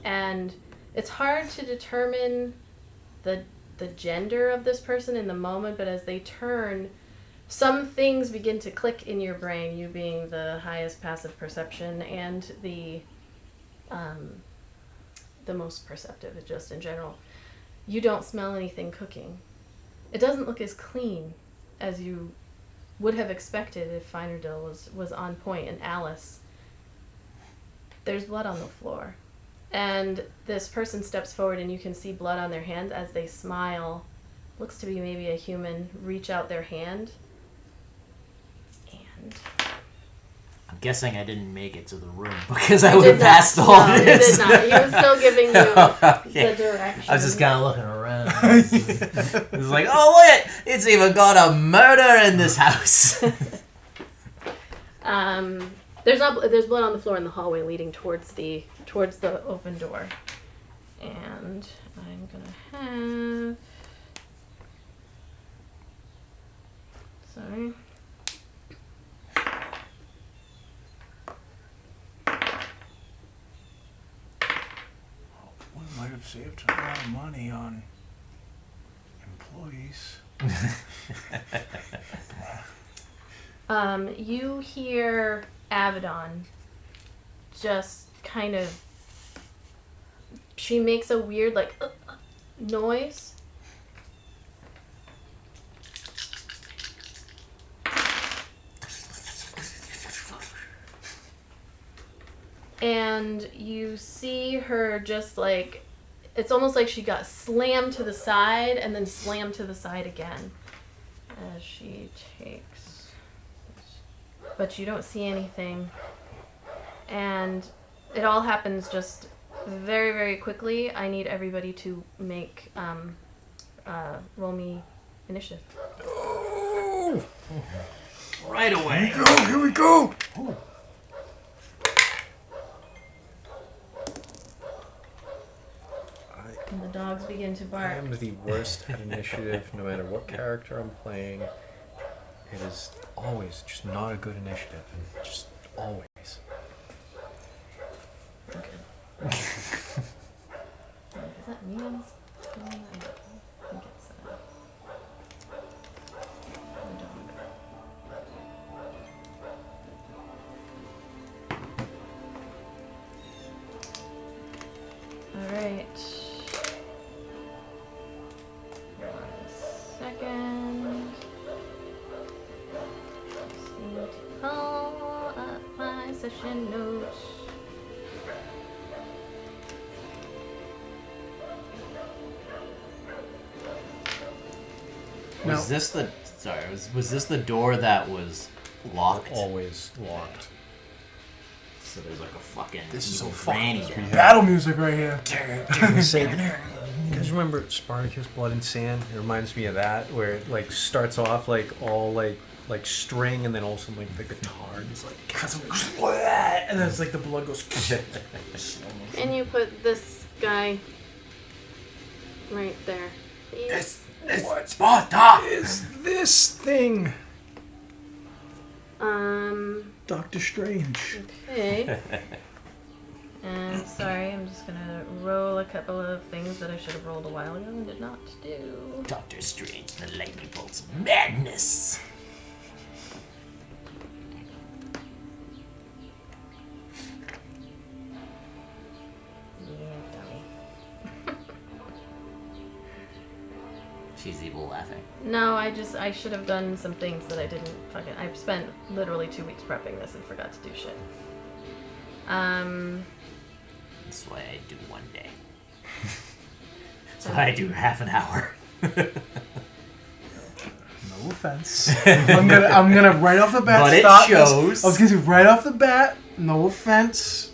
A: And it's hard to determine the gender of this person in the moment, but as they turn, some things begin to click in your brain, you being the highest passive perception and the most perceptive, just in general. You don't smell anything cooking. It doesn't look as clean as you would have expected if Finerdill was on point, and Alice. There's blood on the floor. And this person steps forward and you can see blood on their hands as they smile. Looks to be maybe a human. Reach out their hand. And
C: I'm guessing I didn't make it to the room because I
A: You
C: would
A: did
C: have
A: not.
C: passed all
A: No,
C: this.
A: he did not. He was still giving you
C: Okay.
A: the directions.
C: I was just kind of looking around. It was like, oh look, it's even got a murder in this house.
A: There's blood on the floor in the hallway leading towards the open door, and I'm gonna have. Sorry.
B: We might have saved a lot of money on employees.
A: You hear Avadon just kind of. She makes a weird noise. And you see her just it's almost like she got slammed to the side and then slammed to the side again as she takes. But you don't see anything. And it all happens just very, very quickly. I need everybody to make, roll me initiative.
B: Oh!
C: Right away.
B: Here we go!
A: And the dogs begin to
E: I
A: bark.
E: am the worst at initiative no matter what character I'm playing. It is always just not a good initiative. Just always.
A: Okay. Is that Neon's? I think it's the dog. Alright. Second. Just need to pull up my session notes.
C: Was this the was this the door that was locked?
E: Always locked.
C: So there's like a fucking
B: This is so
C: granny
B: fucking
C: down.
B: battle music right here.
E: You guys remember Spartacus Blood and Sand? It reminds me of that, where it starts off all string, and then all of a sudden the guitar and it's
B: And then it's like the blood goes.
A: And you put this guy right there.
B: It's
C: Sparta!
B: is this thing Doctor Strange?
A: Okay. And sorry, I'm just gonna roll a couple of things that I should have rolled a while ago and did not do.
C: Doctor Strange, the lightning bolts of madness.
A: Yeah, dummy.
C: She's evil laughing.
A: No, I should have done some things that I didn't fucking. I spent literally 2 weeks prepping this and forgot to do shit.
C: That's why I do one day. That's why I do half an hour.
B: No offense. I'm gonna right off the bat.
C: But it
B: stop
C: shows.
B: This. I was gonna say right off the bat. No offense.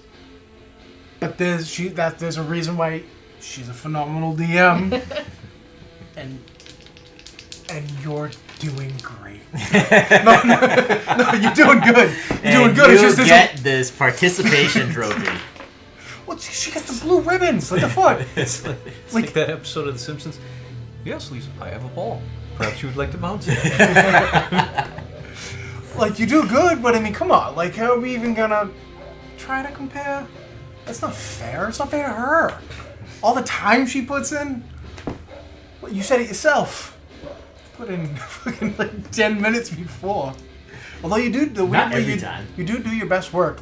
B: But there's a reason why she's a phenomenal DM, and you're doing great. No, you're doing good. You're doing good.
C: You
B: It's just
C: get this participation trophy.
B: Well, she gets the blue ribbons. What the fuck?
E: it's like that episode of The Simpsons. Yes, Lisa, I have a ball. Perhaps you would like to bounce it.
B: Like, you do good, but I mean, come on. Like, how are we even gonna try to compare? That's not fair. It's not fair to her. All the time she puts in. Well, you said it yourself. Put in fucking 10 minutes before. Although you do the
C: Not
B: weirdly,
C: every
B: you,
C: time.
B: you do your best work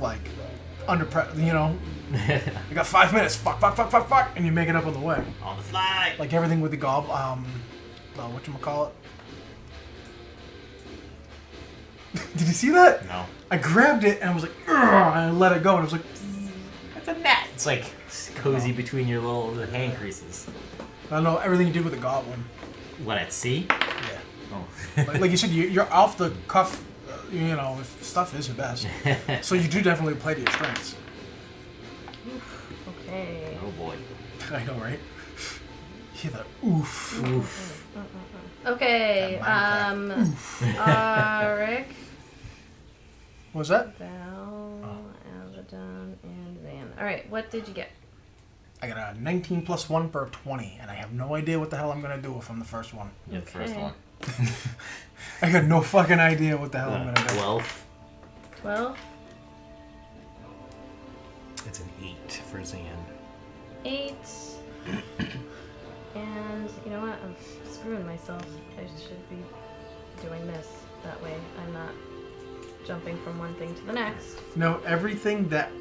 B: under pressure. You got 5 minutes. Fuck, and you make it up on the way.
C: On the fly.
B: Like everything with the whatchamacallit? Did you see that?
C: No.
B: I grabbed it and I was like, "Ugh," and I let it go, and I was like,
C: It's a net. It's like cozy between your little hand creases.
B: I don't know everything you did with the goblin.
C: What, at sea?
B: Yeah.
C: Oh.
B: Like you said, you're off the cuff. you know, stuff is your best. So you do definitely play to your strengths.
A: Okay.
C: Oh boy.
B: I know, right? Hear the oof.
C: Oof.
A: Okay.
B: That
A: Rick,
B: What was that?
A: Val, Avadon, and Zan. All right. What did you get?
B: I got a 19 plus 1 for a 20, and I have no idea what the hell I'm going to do if I'm the first one.
C: Yeah, first
A: Okay.
C: one.
B: I got no fucking idea what the hell I'm going to do.
C: 12.
A: 12,
E: It's an 8 for Zan.
A: 8, and you know what? I'm screwing myself. I should be doing this. That way I'm not jumping from one thing to the next.
B: No, everything that,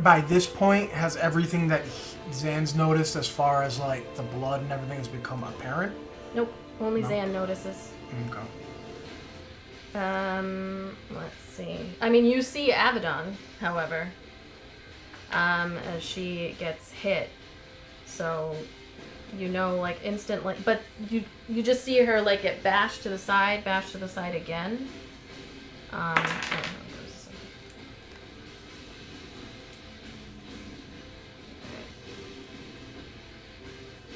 B: by this point, has everything that Zan's noticed as far as, like, the blood and everything has become apparent.
A: Nope. Only
B: No.
A: Zan notices.
B: Okay.
A: Let's see. I mean, you see Avadon, however, as she gets hit. So, you know, like, instantly. But you just see her, like, get bashed to the side again. Oh,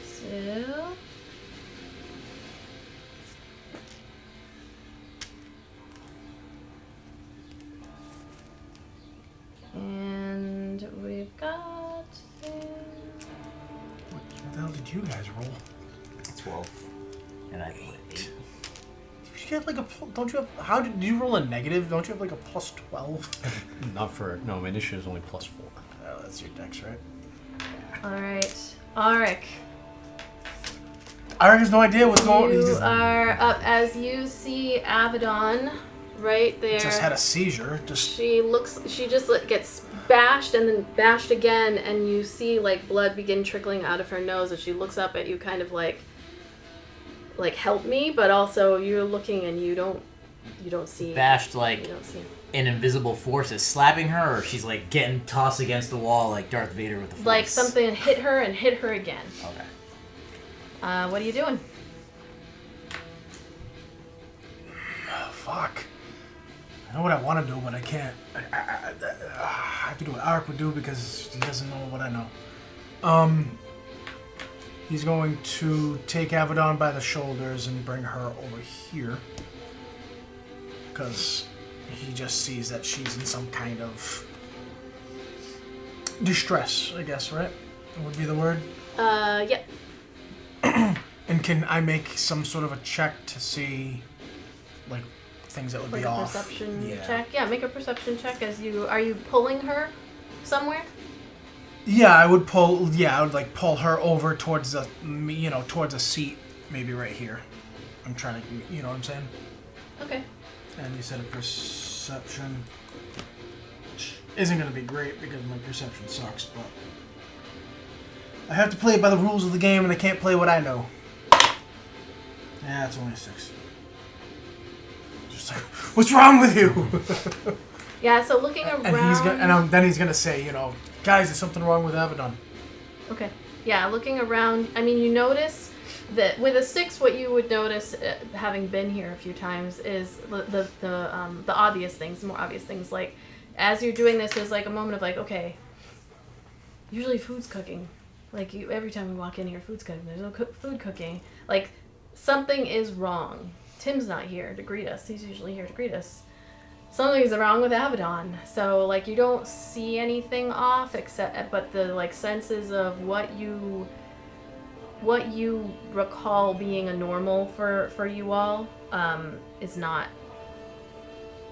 A: so... And we've got...
B: What the hell did you guys roll?
C: 12. And I rolled 8.
B: Did you get, like, don't you have... How did you roll a negative? Don't you have, like, a plus 12?
E: Not for no. My initiative is only +4.
B: Oh, that's your dex, right?
A: Alright. Auric.
B: Auric has no idea what's going on. He
A: You
B: just,
A: are up as you see Avadon right there.
B: just had a seizure. Just
A: She just like, gets bashed and then bashed again, and you see like blood begin trickling out of her nose as she looks up at you, kind of like help me, but also you're looking and you don't see
C: Bashed like
A: you don't see him.
C: an invisible force is slapping her, or she's like getting tossed against the wall like Darth Vader with the force.
A: Like something hit her and hit her again.
C: Okay.
A: What are you doing?
B: oh, fuck. I know what I want to do, but I can't. I have to do what Auric would do because he doesn't know what I know. He's going to take Avadon by the shoulders and bring her over here. Because he just sees that she's in some kind of distress, I guess, right? Would be the word.
A: Yeah.
B: And can I make some sort of a check to see, like, things that would
A: Like
B: be
A: a
B: off?
A: perception
B: Yeah.
A: check. Yeah, make a perception check are you pulling her somewhere?
B: Yeah, I would pull. Yeah, I would like pull her over towards the, towards a seat, maybe right here. I'm trying to, you know what I'm saying?
A: Okay.
B: And you said a perception isn't gonna be great because my perception sucks, but I have to play it by the rules of the game, and I can't play what I know. Yeah, it's only a 6. Just like, what's wrong with you?
A: Yeah, so looking around.
B: Then he's gonna say, guys, there's something wrong with Avadon.
A: Okay. Yeah, looking around. I mean, you notice that with a 6, what you would notice, having been here a few times, is the obvious things, the more obvious things. Like, as you're doing this, there's like a moment of like, okay, usually food's cooking. Like, every time we walk in here, food's cooking. There's no food cooking. Like, something is wrong. Tim's not here to greet us. He's usually here to greet us. Something's wrong with Avadon. So, like, you don't see anything off but the, like, senses of what you recall being a normal for you all is not.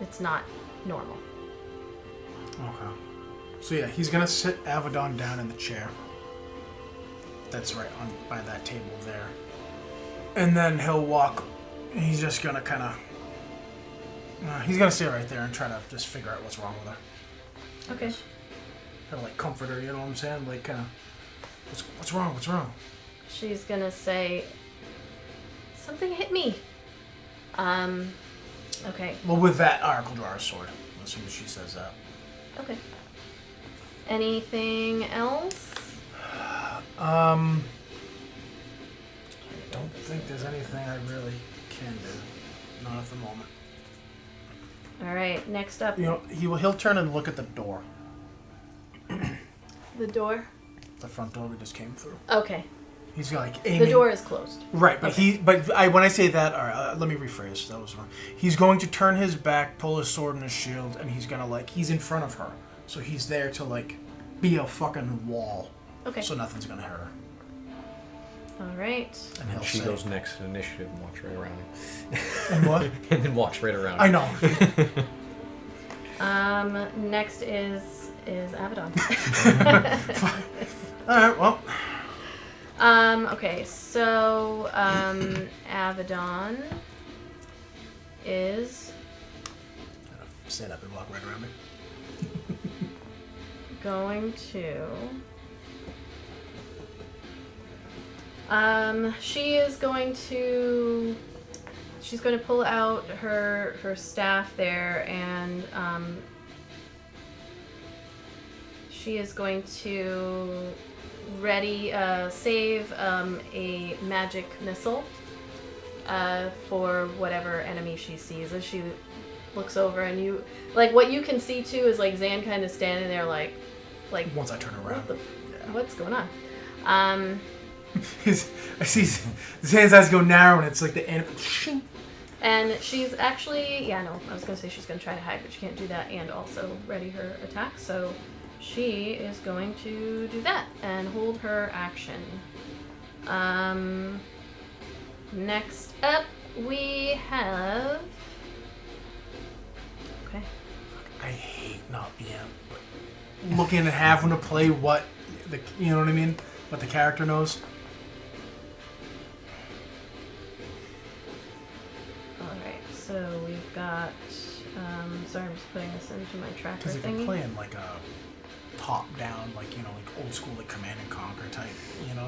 A: It's not normal.
B: Okay. So yeah, he's gonna sit Avadon down in the chair. That's right on by that table there. And then he'll walk. He's just gonna kind of. He's gonna stay right there and try to just figure out what's wrong with her.
A: Okay.
B: Kind of like comfort her, you know what I'm saying? Like kind of. What's wrong? What's wrong?
A: She's gonna say, something hit me. Okay.
B: Well, with that, Auric will draw her sword as soon as she says that.
A: Okay. Anything else?
B: I don't think there's anything I really can do. Not at the moment.
A: All right. Next up,
B: You know, he'll turn and look at the door,
A: the door.
B: the front door we just came through.
A: Okay.
B: He's like aiming.
A: The door is closed.
B: Right, but
A: Okay.
B: when I say that, all right, let me rephrase. That was wrong. He's going to turn his back, pull his sword and his shield, and he's gonna he's in front of her, so he's there to be a fucking wall,
A: Okay.
B: so nothing's gonna hurt her.
A: All right.
B: And he'll
E: She
B: say,
E: goes next in initiative and walks right around him.
B: And what?
E: And then walks right around
B: I
E: him.
B: know.
A: Next is Avadon.
B: All right, well,
A: Okay, so Avadon is
B: stand up and walk right around me.
A: going to she's going to pull out her staff there, and she is going to save a magic missile for whatever enemy she sees. As she looks over, and what you can see too is Zan kind of standing there like
B: Once I turn around.
A: what's going on?
B: I see Zan's eyes go narrow, and it's like the end.
A: And she's actually, I was going to say she's going to try to hide, but she can't do that and also ready her attack. So she is going to do that and hold her action. Next up, we have... Okay.
B: I hate not being looking and having to play what you know what I mean? What the character knows.
A: Alright, so we've got... sorry, I'm just putting this into my tracker
B: Because if you're
A: thingy.
B: playing a top-down, old school, Command and Conquer type,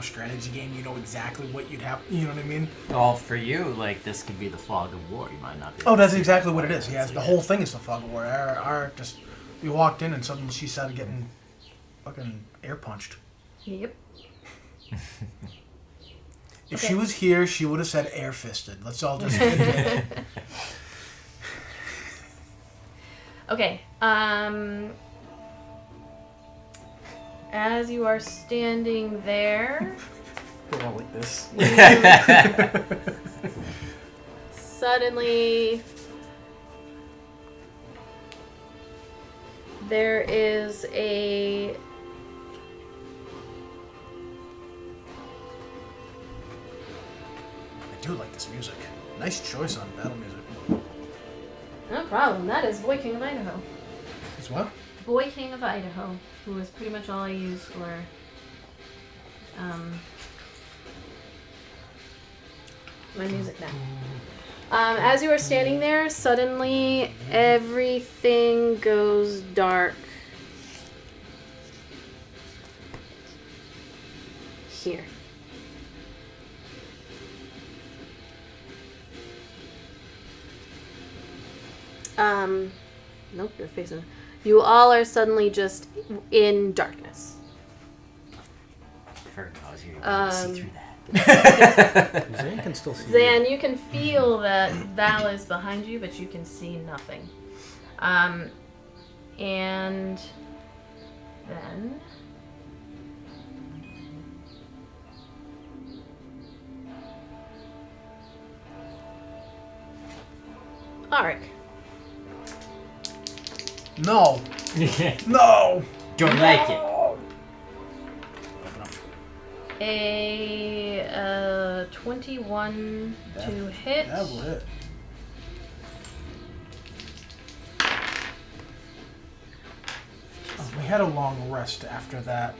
B: strategy game, you know exactly what you'd have. You know what I mean?
C: Well, for you, this could be the fog of war. You might not be.
B: Oh, that's exactly what it is. Yeah, the whole thing is the fog of war. We walked in and suddenly she started getting fucking air punched.
A: Yep.
B: If
A: Okay.
B: she was here, she would have said air fisted. Let's all just admit it.
A: Okay, as you are standing there,
B: Go on like this.
A: suddenly there is a
B: I do like this music. Nice choice on battle music.
A: no problem. That is Boy King of Idaho.
B: It's what?
A: Boy King of Idaho, who is pretty much all I use for my music now. As you are standing there, suddenly everything goes dark. Here. Nope, you're facing. You all are suddenly just in darkness.
C: I was here. You can see through that.
E: Zan can still see
A: Zan, you can feel that Val is behind you, but you can see nothing. And then Alric.
B: No. No.
C: Don't like it.
A: A 21 to hit.
B: That will hit. Oh, we had a long rest after that.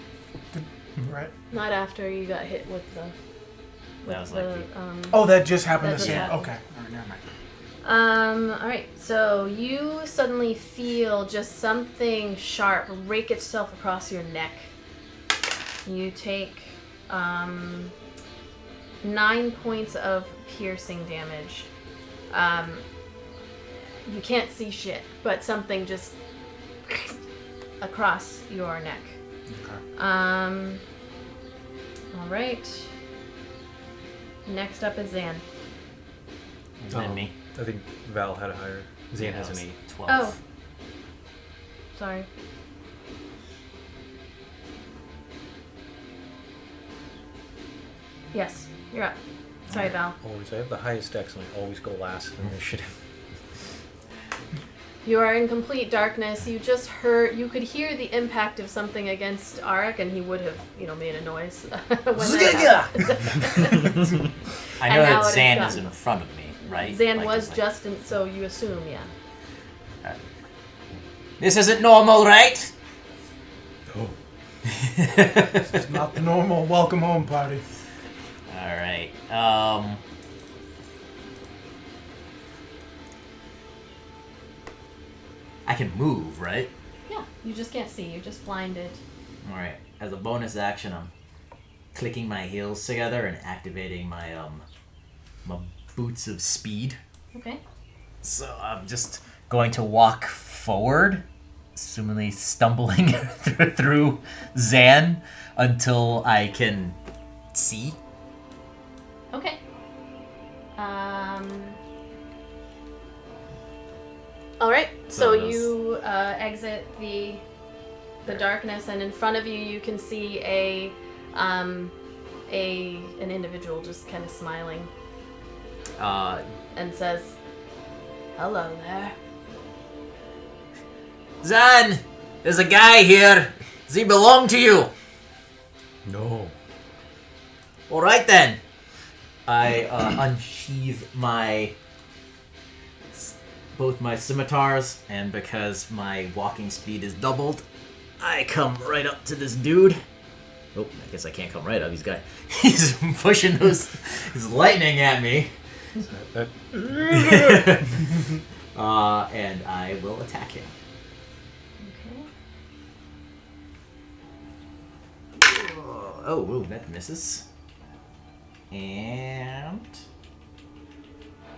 B: Right?
A: Not after you got hit with the.
C: That was like
B: Oh, that just happened
A: That
B: the
A: just
B: same.
A: happened.
B: Okay. All right, never mind.
A: Alright, so you suddenly feel just something sharp rake itself across your neck. You take 9 points of piercing damage. You can't see shit, but something just across your neck.
B: Okay.
A: Alright. Next up is Zan.
C: And me.
E: I think Val had a higher Zan has an 8.
C: 12.
A: Oh. Sorry. Yes, you're up. Sorry, Val.
E: Always, I have the highest dex and I always go last in initiative.
A: You are in complete darkness. You just you could hear the impact of something against Arik, and he would have, made a noise. When that happened.
C: I
A: And
C: know
A: now
C: that
A: it is
C: Zan
A: done.
C: is in front of me, right?
A: Zan
C: Like,
A: was
C: it's like-
A: just in, so you assume, yeah.
C: This isn't normal, right?
B: No. It's not the normal welcome home party.
C: All right. I can move, right?
A: Yeah, you just can't see. You're just blinded.
C: All right. As a bonus action, I'm clicking my heels together and activating my my boots of speed.
A: Okay.
C: So I'm just going to walk forward, assumingly stumbling through Zan until I can see.
A: Okay. All right. So
C: So those-
A: you exit the darkness, and in front of you, you can see an individual just kind of smiling and says, "Hello there."
C: Zan, there's a guy here. Does he belong to you?
E: No.
C: All right then. I unsheathe both my scimitars, and because my walking speed is doubled, I come right up to this dude. Oh, I guess I can't come right up. He's pushing those. He's lightning at me. And I will attack him.
A: Okay.
C: Oh, that misses. And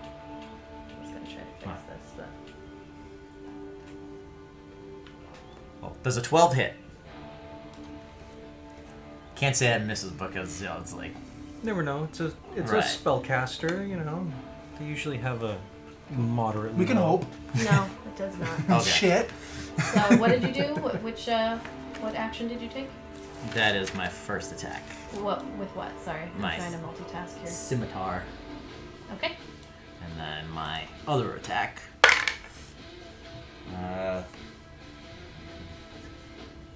A: I was gonna try to fix this, but
C: does a 12 hit? Can't say that misses because it's like
E: Never know. It's a
C: Right.
E: spellcaster, They usually have a moderate.
B: We can hope.
A: no, it does not.
C: okay.
B: Shit.
A: So what did you do? What action did you take?
C: That is my first attack.
A: What with what? Sorry, I'm
C: Nice.
A: trying to multitask here.
C: Scimitar.
A: Okay.
C: And then my other attack.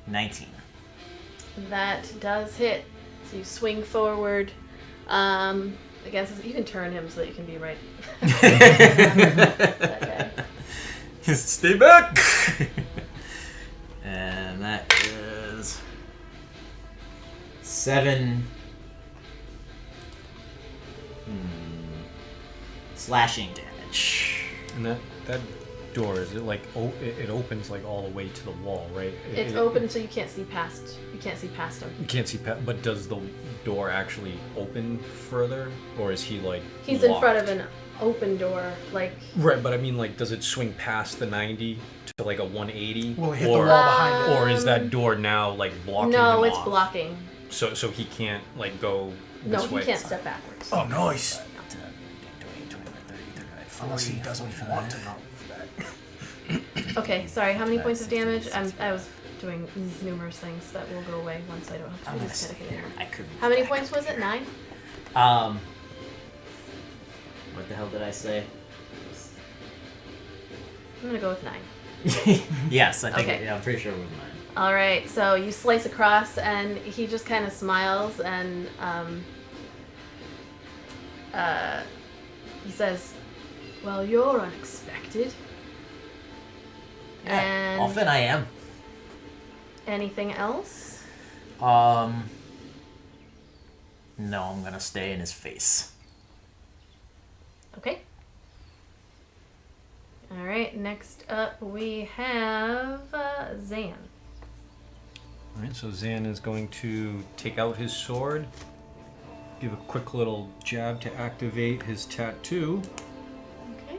C: 19.
A: That does hit. So you swing forward. Against you can turn him so that you can be right. That guy.
C: Stay back! And that is 7 slashing damage.
E: And that door, is it like it opens like all the way to the wall, right?
A: It's open so you can't see past. You can't see past him.
E: You can't see, but does the door actually open further, or is he like?
A: He's in front
E: locked?
A: of an open door, like.
E: Right, but I mean, like, does it swing past the 90 to like a 180?
B: Will it hit the
E: or,
B: wall behind it?
E: Or is that door now like blocking
A: No,
E: him
A: it's
E: off?
A: blocking.
E: So he can't like go
A: No,
E: this
A: he
E: way.
A: can't step backwards.
B: Oh, nice.
C: 10, 20, 25, 30, 35,
B: Unless he
C: 40,
B: doesn't
C: 45.
B: want to not move back.
A: Okay, sorry. How many points of damage? I was doing numerous things that will go away once I don't have
C: I'm
A: to do
C: gonna
A: this
C: stay
A: kind of
C: here.
A: thing.
C: I could.
A: How many points was it? 9?
C: What the hell did I say?
A: I'm gonna go with 9.
C: Yes, I think.
A: Okay.
C: Yeah, I'm pretty sure it was 9.
A: All right, so you slice across, and he just kind of smiles, and he says, "Well, you're unexpected." And
C: Often I am.
A: anything else?
C: No, I'm gonna stay in his face.
A: Okay. All right. Next up, we have Zan.
E: Alright, so Zan is going to take out his sword, give a quick little jab to activate his tattoo,
A: Okay.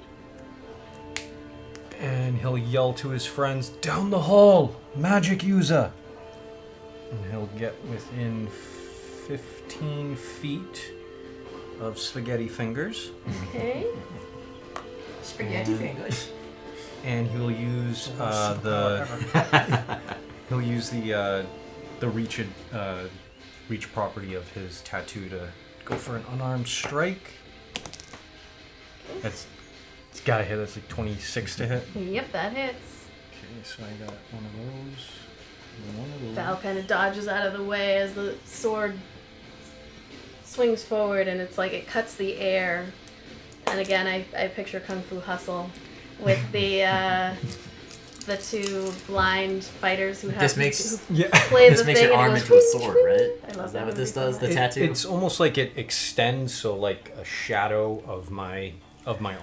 E: and he'll yell to his friends, "Down the hall! Magic user!" And he'll get within 15 feet of Spaghetti Fingers.
A: Okay.
C: Spaghetti fingers.
E: and he'll use
B: Superpower ever.
E: he'll use the reach property of his tattoo to go for an unarmed strike. It's got to hit. That's like 26 to hit.
A: Yep, that hits.
E: Okay, so I got one of those. And one of those.
A: Val kind of dodges out of the way as the sword swings forward, and it's like it cuts the air. And again, I picture Kung Fu Hustle with the two blind fighters who have
C: This makes
A: play
C: this
A: the
C: makes
A: thing
C: your
A: and
C: arm
A: it
C: into
A: goes,
C: a sword, right?
A: I love
C: Is
A: that
C: that what this
A: movie so
C: does? The
A: much.
C: tattoo.
E: It's almost like it extends, so like a shadow of my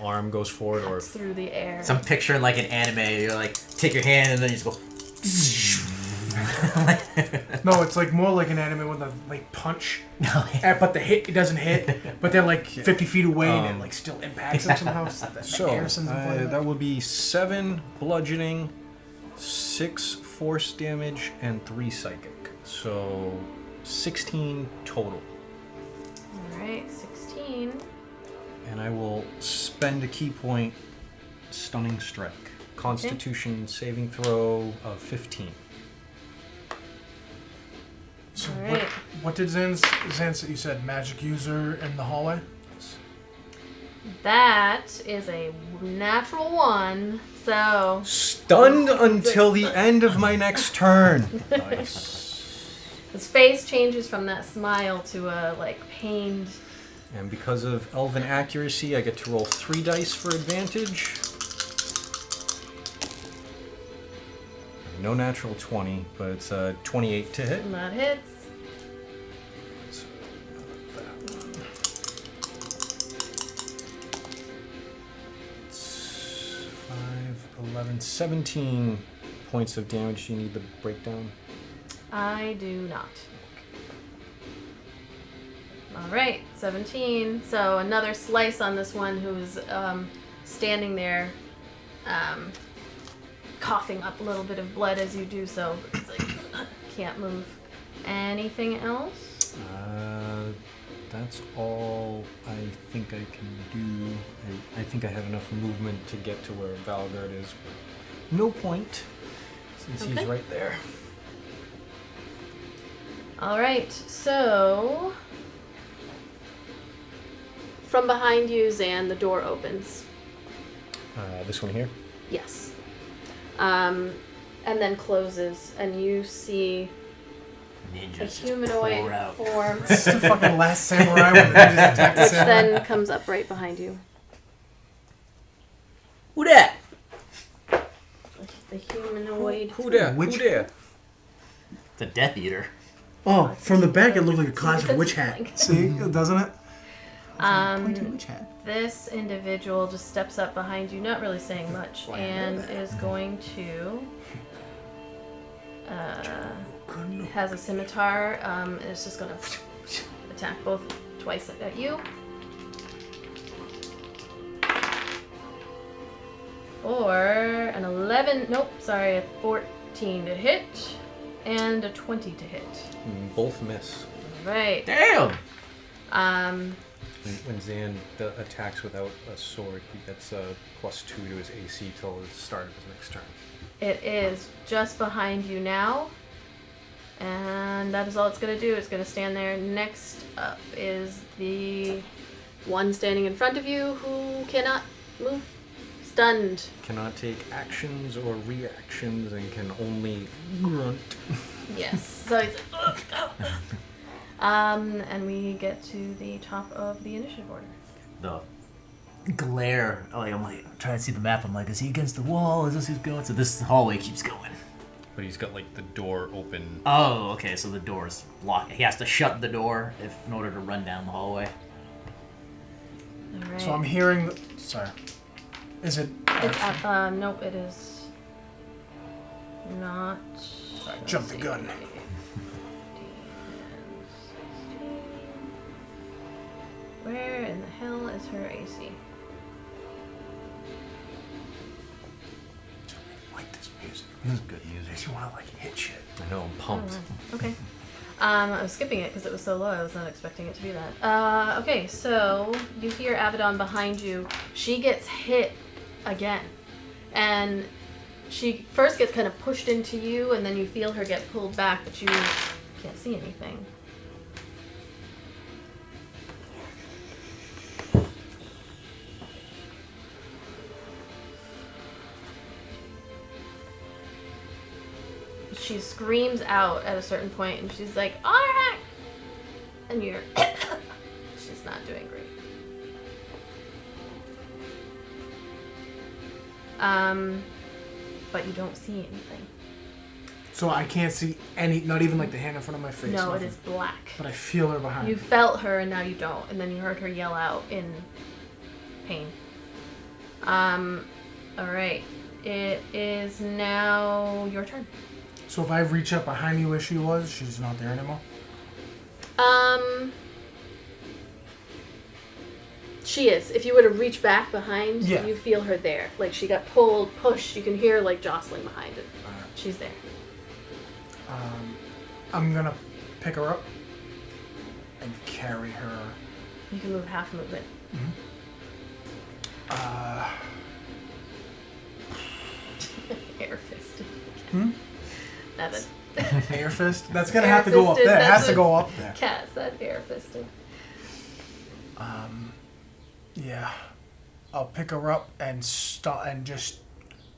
E: arm goes forward, or
A: Cuts through the air.
C: So I'm picturing like an anime. You're like take your hand and then you just go.
B: No, it's like more like an anime when they like punch,
C: No.
B: but it doesn't hit, but they're like 50 feet away and it like still impacts them somehow.
E: so that will be 7 bludgeoning, 6 force damage, and 3 psychic. So 16 total.
A: Alright, 16.
E: And I will spend a key point, stunning strike. Constitution saving throw of 15.
B: So
A: Alright.
B: what did Zan say? You said magic user in the hallway?
A: That is a natural 1, so
E: Stunned until the end of my next turn.
B: Nice.
A: his face changes from that smile to a like pained.
E: And because of elven accuracy, I get to roll 3 dice for advantage. No natural 20, but it's 28 to hit.
A: And that hits.
E: So, that one. It's 5, 11, 17 points of damage. Do you need the breakdown?
A: I do not. Alright, 17. So another slice on this one who's standing there, coughing up a little bit of blood as you do so. It's like, can't move. Anything else?
E: That's all I think I can do. I think I have enough movement to get to where Valgard is. But no point, since he's right there.
A: Alright, so from behind you, Zan, the door opens.
E: This one here?
A: Yes. And then closes, and you see a
C: Ninjas just
A: humanoid
C: pour out.
A: form,
B: It's the fucking last samurai when they just attacked the
A: which
B: samurai.
A: then comes up right behind you.
C: Who that?
A: The humanoid.
E: Who there?
B: Which-
E: Who there?
C: It's a Death Eater.
B: Oh, from the back it looked like a
A: It's
B: classic witch hat. See, doesn't it? Pointed witch hat.
A: This individual just steps up behind you, not really saying much,
B: Why, I know
A: and
B: that.
A: is going to. Has a scimitar. And it's just going to attack both twice at you. For an 11. Nope, sorry, a 14 to hit, and a 20 to hit.
E: Both miss.
A: Right.
C: Damn.
E: When Zan attacks without a sword, he gets a +2 to his AC till the start of his next turn.
A: It is just behind you now. And that is all it's going to do. It's going to stand there. Next up is the one standing in front of you who cannot move. Stunned.
E: Cannot take actions or reactions and can only grunt.
A: Yes. So he's like, ugh, ugh. And we get to the top of the initiative order.
C: The glare. Like I'm trying to see the map. I'm like, is he against the wall? Is this who's going? So this hallway keeps going.
E: But he's got like the door open.
C: Oh, okay. So the door's locked. He has to shut the door in order to run down the hallway.
A: All right.
B: So I'm hearing. Sorry. Is it?
A: It's nope, it is not.
B: Alright, jump the gun.
A: Where in the hell is her AC?
B: I like this music.
E: This is good music.
B: Makes you want to like hit shit.
E: I know, I'm pumped.
A: Okay. I was skipping it because it was so low. I was not expecting it to be that. Okay, so you hear Avadon behind you. She gets hit again, And she first gets kind of pushed into you, and then you feel her get pulled back, but you can't see anything. She screams out at a certain point, and she's like, "Alright!" And you're... she's not doing great. But you don't see anything.
B: So I can't see any, not even like the hand in front of my face.
A: No,
B: nothing.
A: it is black.
B: But I feel her behind
A: You
B: me.
A: felt her, and now you don't. And then you heard her yell out in pain. Alright. It is now your turn.
B: So if I reach up behind me where she was, she's not there anymore?
A: She is. If you were to reach back behind,
B: Yeah.
A: you feel her there. Like she got pulled, pushed. You can hear like jostling behind it.
B: Alright.
A: She's there.
B: I'm gonna pick her up and carry her.
A: You can move half movement. Air fisted. Nothing.
B: Air fist? That's gonna have to go up
A: Air-fisted,
B: there. It has
A: that's
B: to go up there.
A: Cat said air fisted.
B: Yeah. I'll pick her up and and just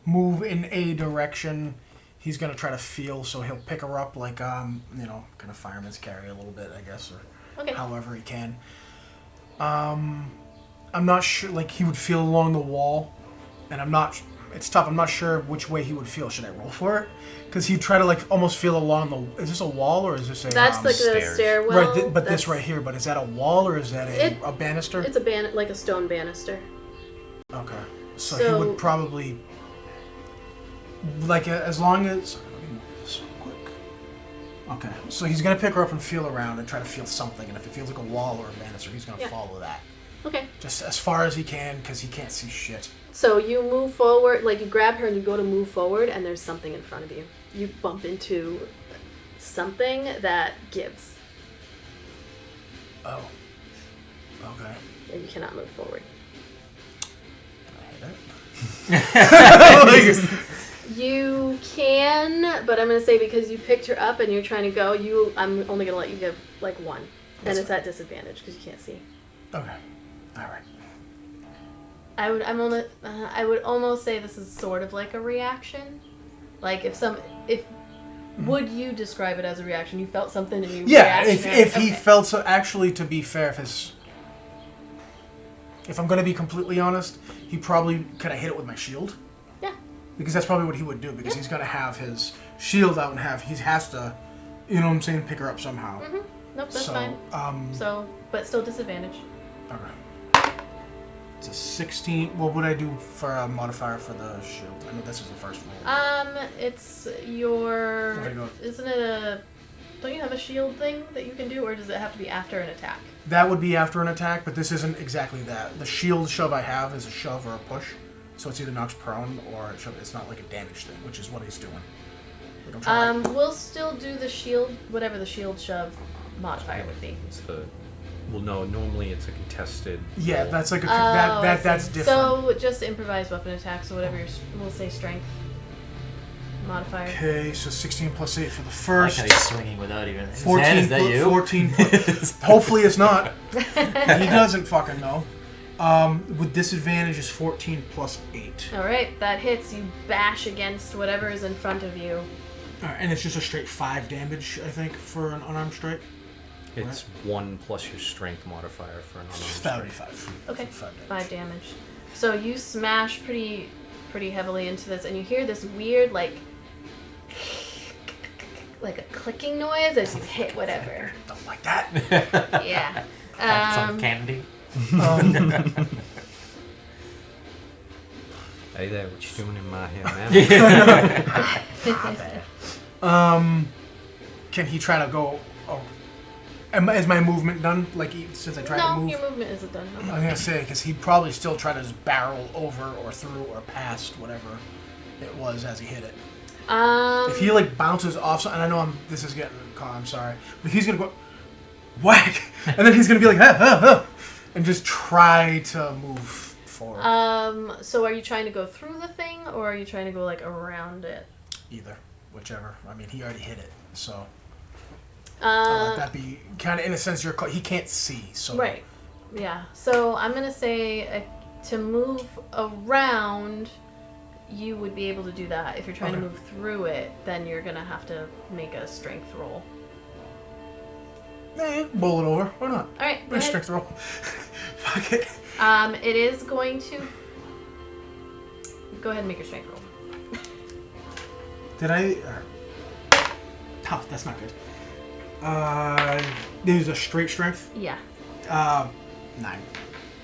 B: move in a direction. He's gonna try to feel, so he'll pick her up like kind of fireman's carry a little bit, I guess, or
A: Okay.
B: however he can. I'm not sure. Like he would feel along the wall, and I'm not. It's tough. I'm not sure which way he would feel. Should I roll for it? Because he'd try to like almost feel along the. Is this a wall or is this a?
A: That's like the
D: stairs.
A: stairwell.
B: Right, but this
A: That's-
B: right here. But is that a wall or is that a banister?
A: It's like a stone banister.
B: Okay. So he
A: So-
B: would probably like as long as. Let me move this real quick. Okay. So he's gonna pick her up and feel around and try to feel something, and if it feels like a wall or a banister, he's gonna
A: Yeah.
B: follow that
A: Okay.
B: just as far as he can because he can't see shit.
A: So you move forward, like you grab her and you go to move forward, and there's something in front of you. You bump into something that gives,
B: Oh. Okay.
A: and you cannot move forward.
B: Can I hit it?
A: You can, but I'm gonna say because you picked her up and you're trying to go, I'm only gonna let you give like one, and
B: That's
A: it's at disadvantage because you can't see.
B: Okay. All right.
A: I would almost say this is sort of like a reaction, like would you describe it as a reaction? You felt something and you
B: Yeah,
A: reactionary-
B: if he
A: okay.
B: felt so. Actually, to be fair, if I'm gonna be completely honest, he probably could have hit it with my shield.
A: Yeah.
B: Because that's probably what he would do. Because
A: Yeah.
B: he's gonna have his shield out and he has to, you know what I'm saying, pick her up somehow.
A: Mm-hmm. Nope, that's
B: so,
A: fine. So, but still disadvantage.
B: Okay. It's a 16. What would I do for a modifier for the shield? I know this is the first roll.
A: It's your.
B: There you go.
A: Isn't it a? Don't you have a shield thing that you can do, or does it have to be after an attack?
B: That would be after an attack, but this isn't exactly that. The shield shove I have is a shove or a push, so it's either knocks prone or it's not like a damage thing, which is what he's doing. But don't try to,
A: We'll still do the shield, whatever the shield shove modifier would be.
E: It's the. Well, no. Normally, it's a contested.
B: yeah,
E: roll.
B: that's like a
A: I
B: that's
A: see.
B: different.
A: So just improvised weapon attack. So whatever we'll say strength modifier.
B: Okay, so 16 plus 8 for the
C: I like
B: first.
C: how he's swinging without even.
B: 14
C: Is that
B: pl-
C: you?
B: 14 Hopefully it's not. He doesn't fucking know. With disadvantage is 14 plus 8.
A: All right, that hits. You bash against whatever is in front of you.
B: And it's just a straight 5 damage, I think, for an unarmed strike.
E: It's 1 plus your strength modifier for an unarmed strike.
B: 35.
A: Okay,
B: 5 damage.
A: 5 damage. So you smash pretty heavily into this, and you hear this weird like a clicking noise as you hit whatever.
B: Don't like that.
A: Yeah.
C: Some candy.
E: Hey there, what you doing in my hair, man?
B: Can he try to go? Oh, is my movement done? Like since I tried to
A: No,
B: move.
A: your movement isn't done.
B: I was gonna say because he'd probably still try to just barrel over or through or past whatever it was as he hit it. If he like bounces off, and I know this is getting caught. I'm sorry, but if he's gonna go whack, and then he's gonna be like and just try to move forward.
A: So are you trying to go through the thing, or are you trying to go like around it?
B: Either, whichever. I mean, he already hit it, so I'll let that be kind of in a sense. He can't see, so
A: Right. Yeah. So I'm gonna say to move around, you would be able to do that. If you're trying to move through it, then you're gonna have to make a strength roll.
B: Bowl it over. Why not?
A: All right. Go ahead.
B: Strength roll. Fuck it.
A: It is going to. Go ahead and make your strength roll.
B: Did I? Tough. That's not good. There's a straight strength.
A: Yeah.
B: 9.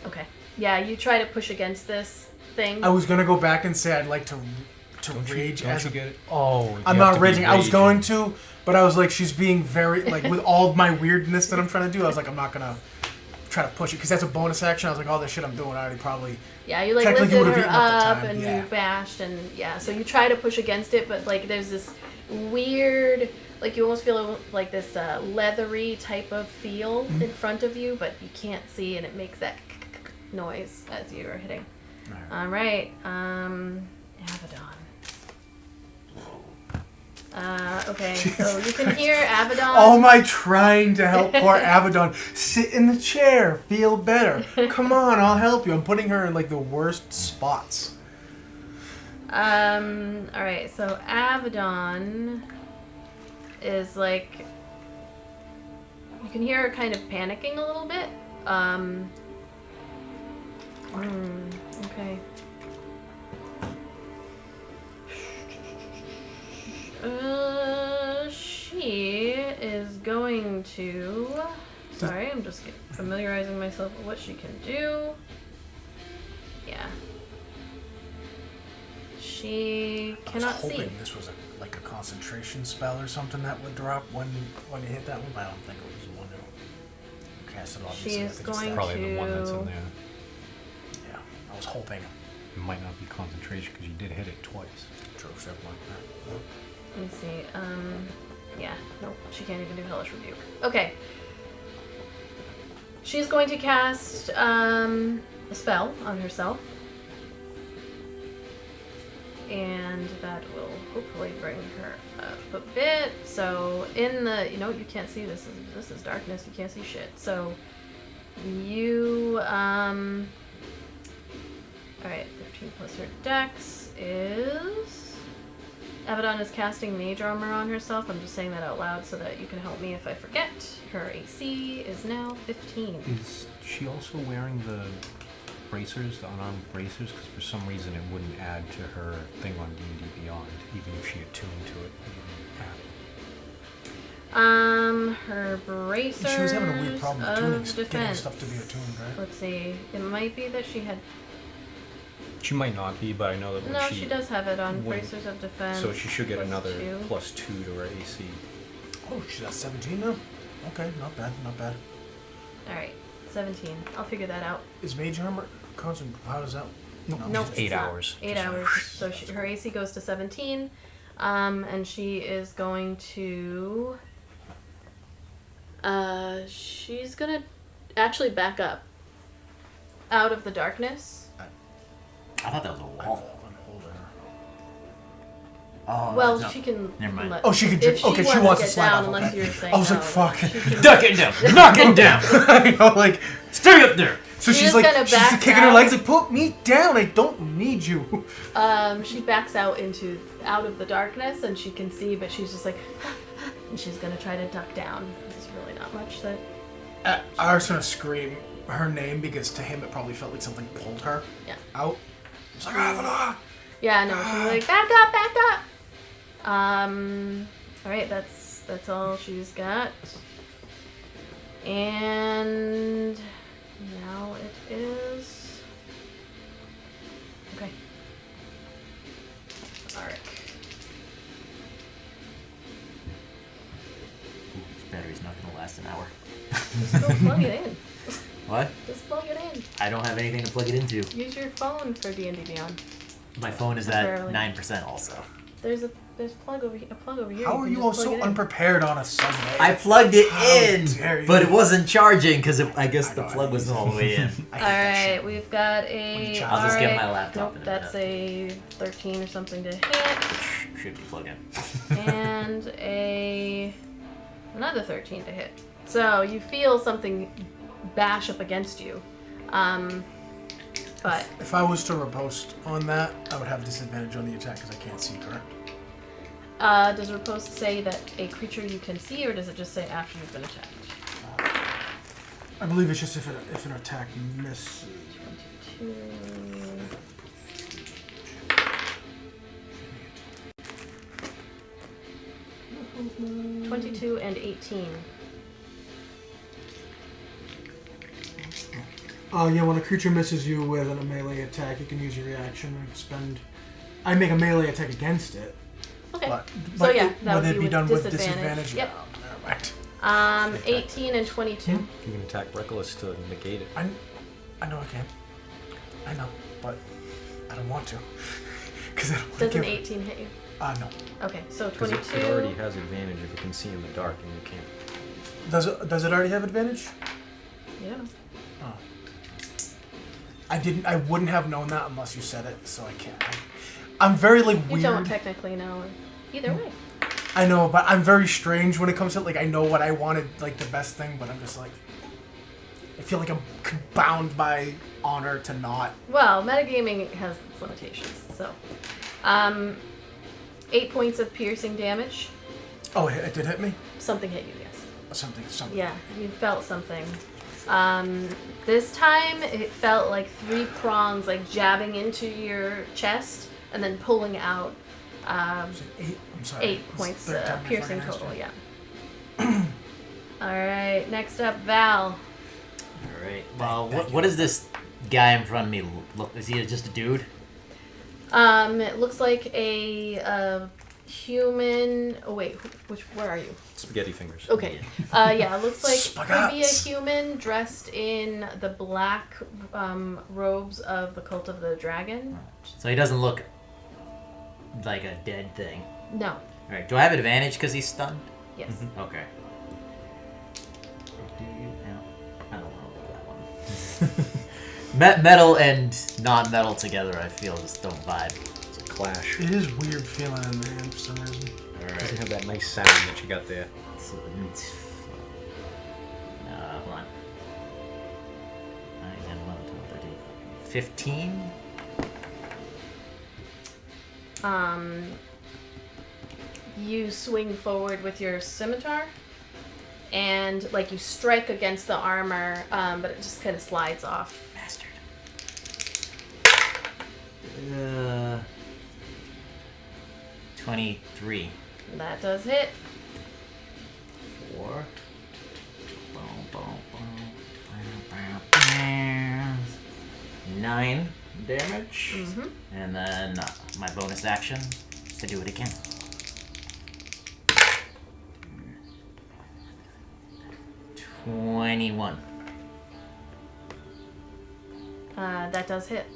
A: Okay. Yeah, you try to push against this thing.
B: I was gonna go back and say I'd like to rage
E: Don't
B: as
E: you
B: a.
E: get it? Oh,
B: I'm
E: you have
B: not
E: to be
B: raging. I was
E: raging.
B: going to, but I was like, she's being very like with all of my weirdness that I'm trying to do. I was like, I'm not gonna try to push it because that's a bonus action. I was like, all this shit I'm doing, I already probably.
A: Yeah, you like
B: Technically
A: lifted
B: would've
A: her
B: eaten up the
A: up
B: time,
A: and
B: yeah.
A: you bashed and yeah, so you try to push against it, but like there's this weird, like you almost feel like this leathery type of feel in front of you, but you can't see, and it makes that noise as you are hitting. All right, Avadon. Okay, so you can hear Avadon.
B: All my trying to help poor Avadon sit in the chair, feel better. Come on, I'll help you. I'm putting her in like the worst spots.
A: All right, so Avadon is like, you can hear her kind of panicking a little bit. Okay. She is going to. Sorry, I'm just familiarizing myself with what she can do. Yeah. She cannot
B: I was hoping
A: see.
B: this was like a concentration spell or something that would drop when you hit that one, but I don't think it was the one who cast it obviously.
A: She
B: I
A: is
B: think it's
A: going
B: that.
E: Probably the one that's in
A: to-
E: there.
B: Yeah, I was hoping.
E: It might not be concentration because you did hit it twice.
B: True, fair point.
A: Let me see. Yeah, nope, she can't even do Hellish Rebuke. Okay. She's going to cast a spell on herself. And that will hopefully bring her up a bit. So in the, you can't see this. This is darkness. You can't see shit. So you, all right, 13 plus her dex is. Avadon is casting Mage Armor on herself. I'm just saying that out loud so that you can help me if I forget. Her AC is now 15.
E: Is she also wearing the bracers, the unarmed bracers? Because for some reason it wouldn't add to her thing on D&D Beyond, even if she attuned to it. It wouldn't add.
A: Her bracers.
B: She was having a weird problem
A: of
B: tuning, getting
A: defense.
B: stuff to be attuned, right?
A: Let's see. It might be that she had.
E: She might not be, but I know that when
A: No, she does have it on
E: when-
A: bracers of defense.
E: So she should get
A: plus
E: another
A: 2.
E: +2 to her AC.
B: Oh, she's at 17 now? Okay, not bad, not bad.
A: All right, 17. I'll figure that out.
B: Is Mage Armor constant? How does that?
A: Nope,
B: just-
E: 8
A: it's not.
E: hours.
A: 8 hours. So her AC goes to 17, and she is going to. She's gonna actually back up out of the darkness.
C: I thought that was a
B: I'm
C: wall.
B: holding her.
C: Oh,
A: Well,
C: no.
A: she can.
C: Never mind.
A: let-
B: Oh, she can.
A: If
B: Okay, she
A: to
B: wants to
A: get
B: slide
A: down,
B: off.
A: unless
B: Okay.
A: you're saying
B: I was like,
A: no,
B: fuck.
A: she can-
C: Duck it down! Knock him down!
B: I know, like.
C: Stay up there!
B: So
A: She
B: she's
A: is
B: like,
A: gonna
B: she's
A: back
B: kicking her
A: out.
B: legs, like, put me down. I don't need you.
A: She backs out of the darkness, and she can see, but she's just like, and she's gonna try to duck down. There's really not much that.
B: I was gonna scream her name because to him it probably felt like something pulled her out. It's like, Avadon!
A: Yeah, no, she's like, back up, back up. All right, that's all she's got. And now it is. Okay. Alric.
C: This battery's not gonna last an hour.
A: Just go plug it in.
C: What?
A: Just plug it in.
C: I don't have anything to plug it into.
A: Use your phone for D&D Beyond.
C: My phone is at
A: Temporarily.
C: 9% also.
A: There's a There's a plug over here.
B: How are you all so unprepared on a Sunday?
C: I plugged it
B: How
C: in,
B: dare you.
C: but it wasn't charging because I guess the
B: know,
C: plug
B: I
C: wasn't
B: hate
C: all the way in.
B: I hate that
A: Alright,
B: shit.
A: we've got a.
C: I'll just get my
A: alright,
C: laptop
A: Nope,
C: in a
A: that's a 13 or something to hit.
C: Should be plugged in.
A: And another 13 to hit. So you feel something bash up against you. But
B: If I was to riposte on that, I would have disadvantage on the attack because I can't see, correct?
A: does riposte say that a creature you can see, or does it just say after you've been attacked?
B: I believe it's just if an attack misses.
A: 22 and 18.
B: Yeah, when a creature misses you with a melee attack, you can use your reaction and expend. I make a melee attack against it.
A: Okay.
B: But
A: yeah, that
B: would
A: would
B: it
A: be
B: be
A: with
B: done with
A: disadvantage.
B: disadvantage?
A: Yep.
B: Oh, never mind.
A: 18 and 22.
E: You can attack Reckless to negate it.
B: I know I can. I know, but I don't want to. Because I don't want
A: Does
B: to
A: an
B: give
A: 18 hit you?
B: No.
A: Okay, so
E: Because
A: 22.
E: it already has advantage if it can see in the dark, and you can't.
B: Does it already have advantage?
A: Yeah.
B: I wouldn't have known that unless you said it, so I can't. I'm very
A: You
B: weird.
A: don't technically know either way.
B: I know, but I'm very strange when it comes to I know what I wanted, the best thing, but I'm just I feel like I'm bound by honor to not.
A: Well, metagaming has its limitations. So, 8 points of piercing damage.
B: Oh, it did hit me.
A: Something hit you, yes.
B: Something.
A: Yeah, you felt something. This time it felt like 3 prongs jabbing into your chest and then pulling out.
B: Was it 8? I'm sorry.
A: 8
B: It's
A: points
B: third time I
A: piercing
B: fucking asked
A: total,
B: you.
A: yeah. Alright, next up, Val.
C: Alright. Well, what does this guy in front of me look? Is he just a dude?
A: It looks like a human. Oh, wait, where are you?
E: Spaghetti fingers.
A: Okay. Yeah, it looks like maybe a
B: Spagats.
A: human dressed in the black robes of the Cult of the Dragon.
C: So he doesn't look like a dead thing.
A: No.
C: Alright, do I have advantage because he's stunned?
A: Yes.
C: Okay. Do you? No. I don't want to roll that one. Metal and non-metal together, I feel, just don't vibe.
E: It's a clash.
B: It is weird feeling in there for some reason.
E: It
C: Alright.
E: doesn't have that nice sound that you got there.
C: So it's, hold on. 9, 10, 11, 12, 13, 15?
A: You swing forward with your scimitar, and you strike against the armor, but it just kind of slides off.
C: Bastard. 23.
A: That does hit.
C: 4. 9 damage.
A: Mm-hmm.
C: And then my bonus action is to do it again. 21.
A: That does hit.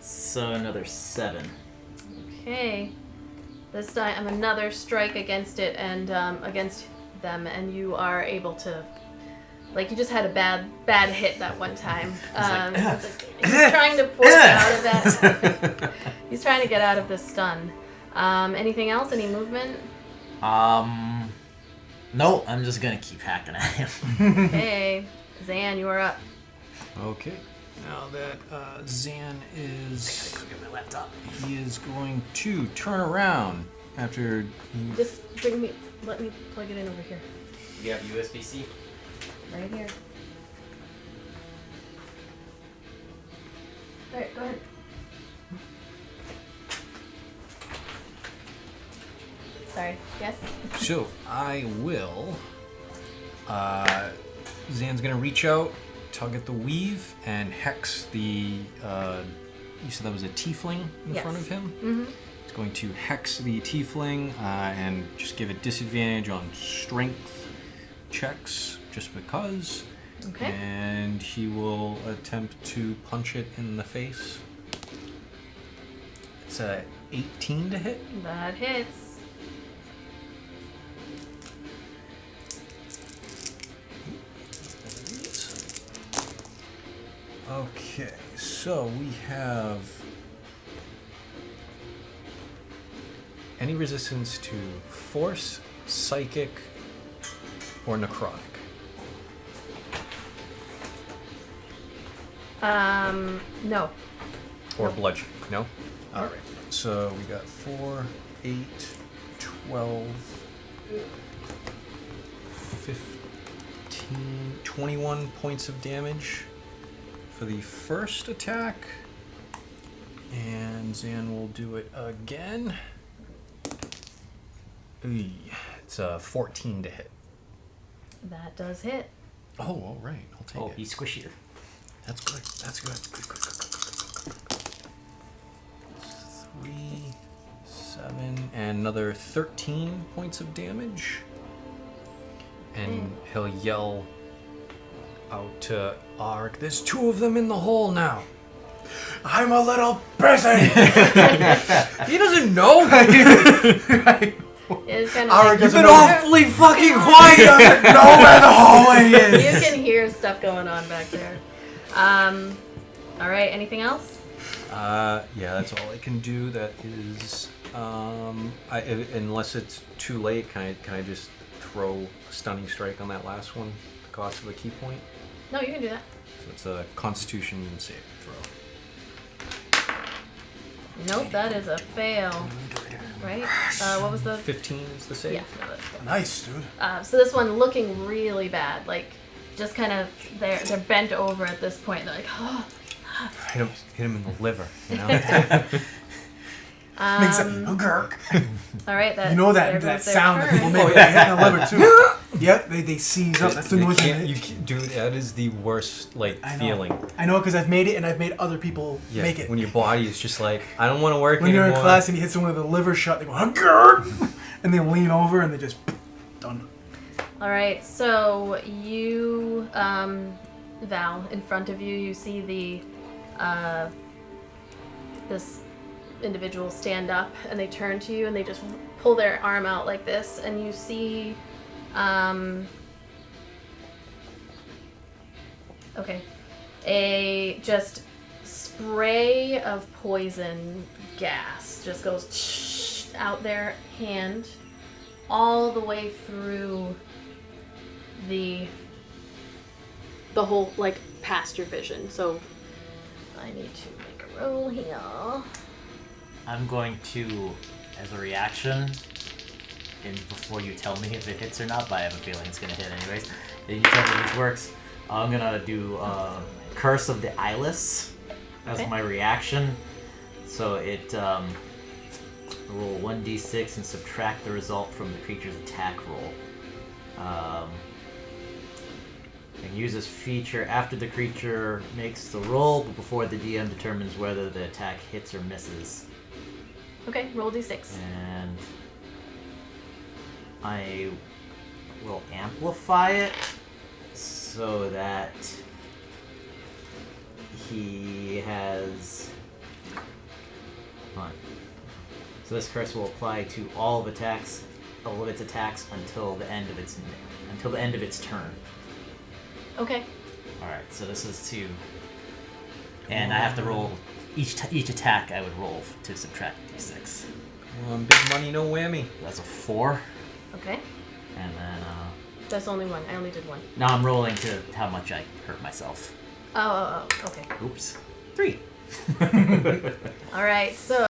C: So another 7.
A: Okay. This time, another strike against it and against them, and you are able to, you just had a bad hit that one time. He's trying to force out of that. He's trying to get out of this stun. Anything else? Any movement?
C: No, I'm just gonna keep hacking at him.
A: Okay, Zan, you are up.
E: Okay. Now that Zan is...
C: Go get my laptop.
E: He is going to turn around after he...
A: Just let me plug it in over here.
C: You have USB-C?
A: Right here. Alright, go ahead. Sorry, yes?
E: So, I will... Zan's going to reach out, tug at the weave, and hex the... you said that was a tiefling in
A: Yes.
E: front of him?
A: Mm-hmm.
E: He's going to hex the tiefling and just give it disadvantage on strength checks, just because.
A: Okay.
E: And he will attempt to punch it in the face. It's a 18 to hit.
A: That hits.
E: Okay, so we have any resistance to force, psychic, or necrotic.
A: No.
E: Or bludgeon. No? Alright. So we got 4, 8, 12, 15, 21 points of damage for the first attack. And Zan will do it again. It's a 14 to hit.
A: That does hit.
E: Oh, all right. I'll take it.
C: He's squishier.
E: That's good. That's good. Good. 3, 7, and another 13 points of damage. And he'll yell out to Arik, "There's 2 of them in the hole now."
B: I'm a little busy.
E: He doesn't know.
A: It's kind
B: Arik
A: of
B: doesn't
E: You've been
B: know.
E: awfully fucking quiet.
B: He doesn't know where the hallway
A: you
B: is.
A: can hear stuff going on back there. All right. Anything else?
E: Yeah, that's all I can do. That is, unless it's too late, can I just throw a stunning strike on that last one? The cost of a key point.
A: No, you can do that.
E: So it's a Constitution saving throw.
A: Nope, that is a fail. Right? What was the?
E: 15 is the save.
A: Yeah. No, that's fail.
B: Nice, dude.
A: So this one looking really bad, like just kind of they're bent over at this point. They're like, oh.
E: Hit him in the liver. You know.
B: Makes a gurk.
A: All right, that
B: You know
A: there
B: that
A: goes their
B: sound that
A: turn.
B: people make when they hit the liver too. Yep, they seize up. That's the noise.
E: Dude, that is the worst
B: I know.
E: feeling.
B: I know because I've made it and I've made other people make it.
E: When your body is just like, I don't want to work
B: When
E: anymore.
B: you're in class and you hit someone with the liver shut, they go gurk, and they lean over and they just done.
A: All right, so you, Val, in front of you, you see the this individual stand up, and they turn to you, and they just pull their arm out like this, and you see, a just spray of poison gas just goes out their hand all the way through the whole, like, past your vision. So I need to make a roll here.
C: I'm going to, as a reaction, and before you tell me if it hits or not, but I have a feeling it's going to hit anyways, and you tell me which works, I'm going to do Curse of the Ilis as my reaction. So it roll 1d6 and subtract the result from the creature's attack roll. And use this feature after the creature makes the roll, but before the DM determines whether the attack hits or misses.
A: Okay, roll d6.
C: And I will amplify it so that he has... Hold on. So this curse will apply to all of its attacks until the end of its turn.
A: Okay.
C: All right, so this is 2, and I have to roll each attack. I would roll to subtract d6.
E: Big money, no whammy.
C: That's a 4,
A: Okay.
C: and then
A: That's only one. I only did one.
C: now I'm rolling to how much I hurt myself.
A: Oh, okay.
C: Oops, 3.
A: All right, so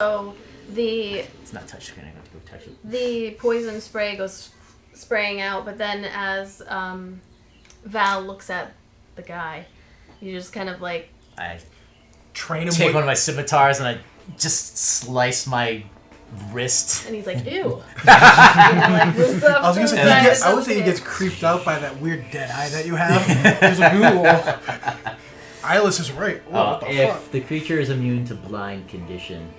A: the
C: It's not touchscreen. I have to go touch it.
A: the poison spray goes spraying out, but then as Val looks at the guy, you just kind of like...
C: I
B: Train him.
C: take one of my scimitars and I just slice my wrist.
A: And he's like, ew. I
B: I was gonna say, I would say he gets creeped out by that weird dead eye that you have. He's like, ooh. Ilis is right. Ooh, what the
C: If
B: fuck?
C: the creature is immune to blind condition,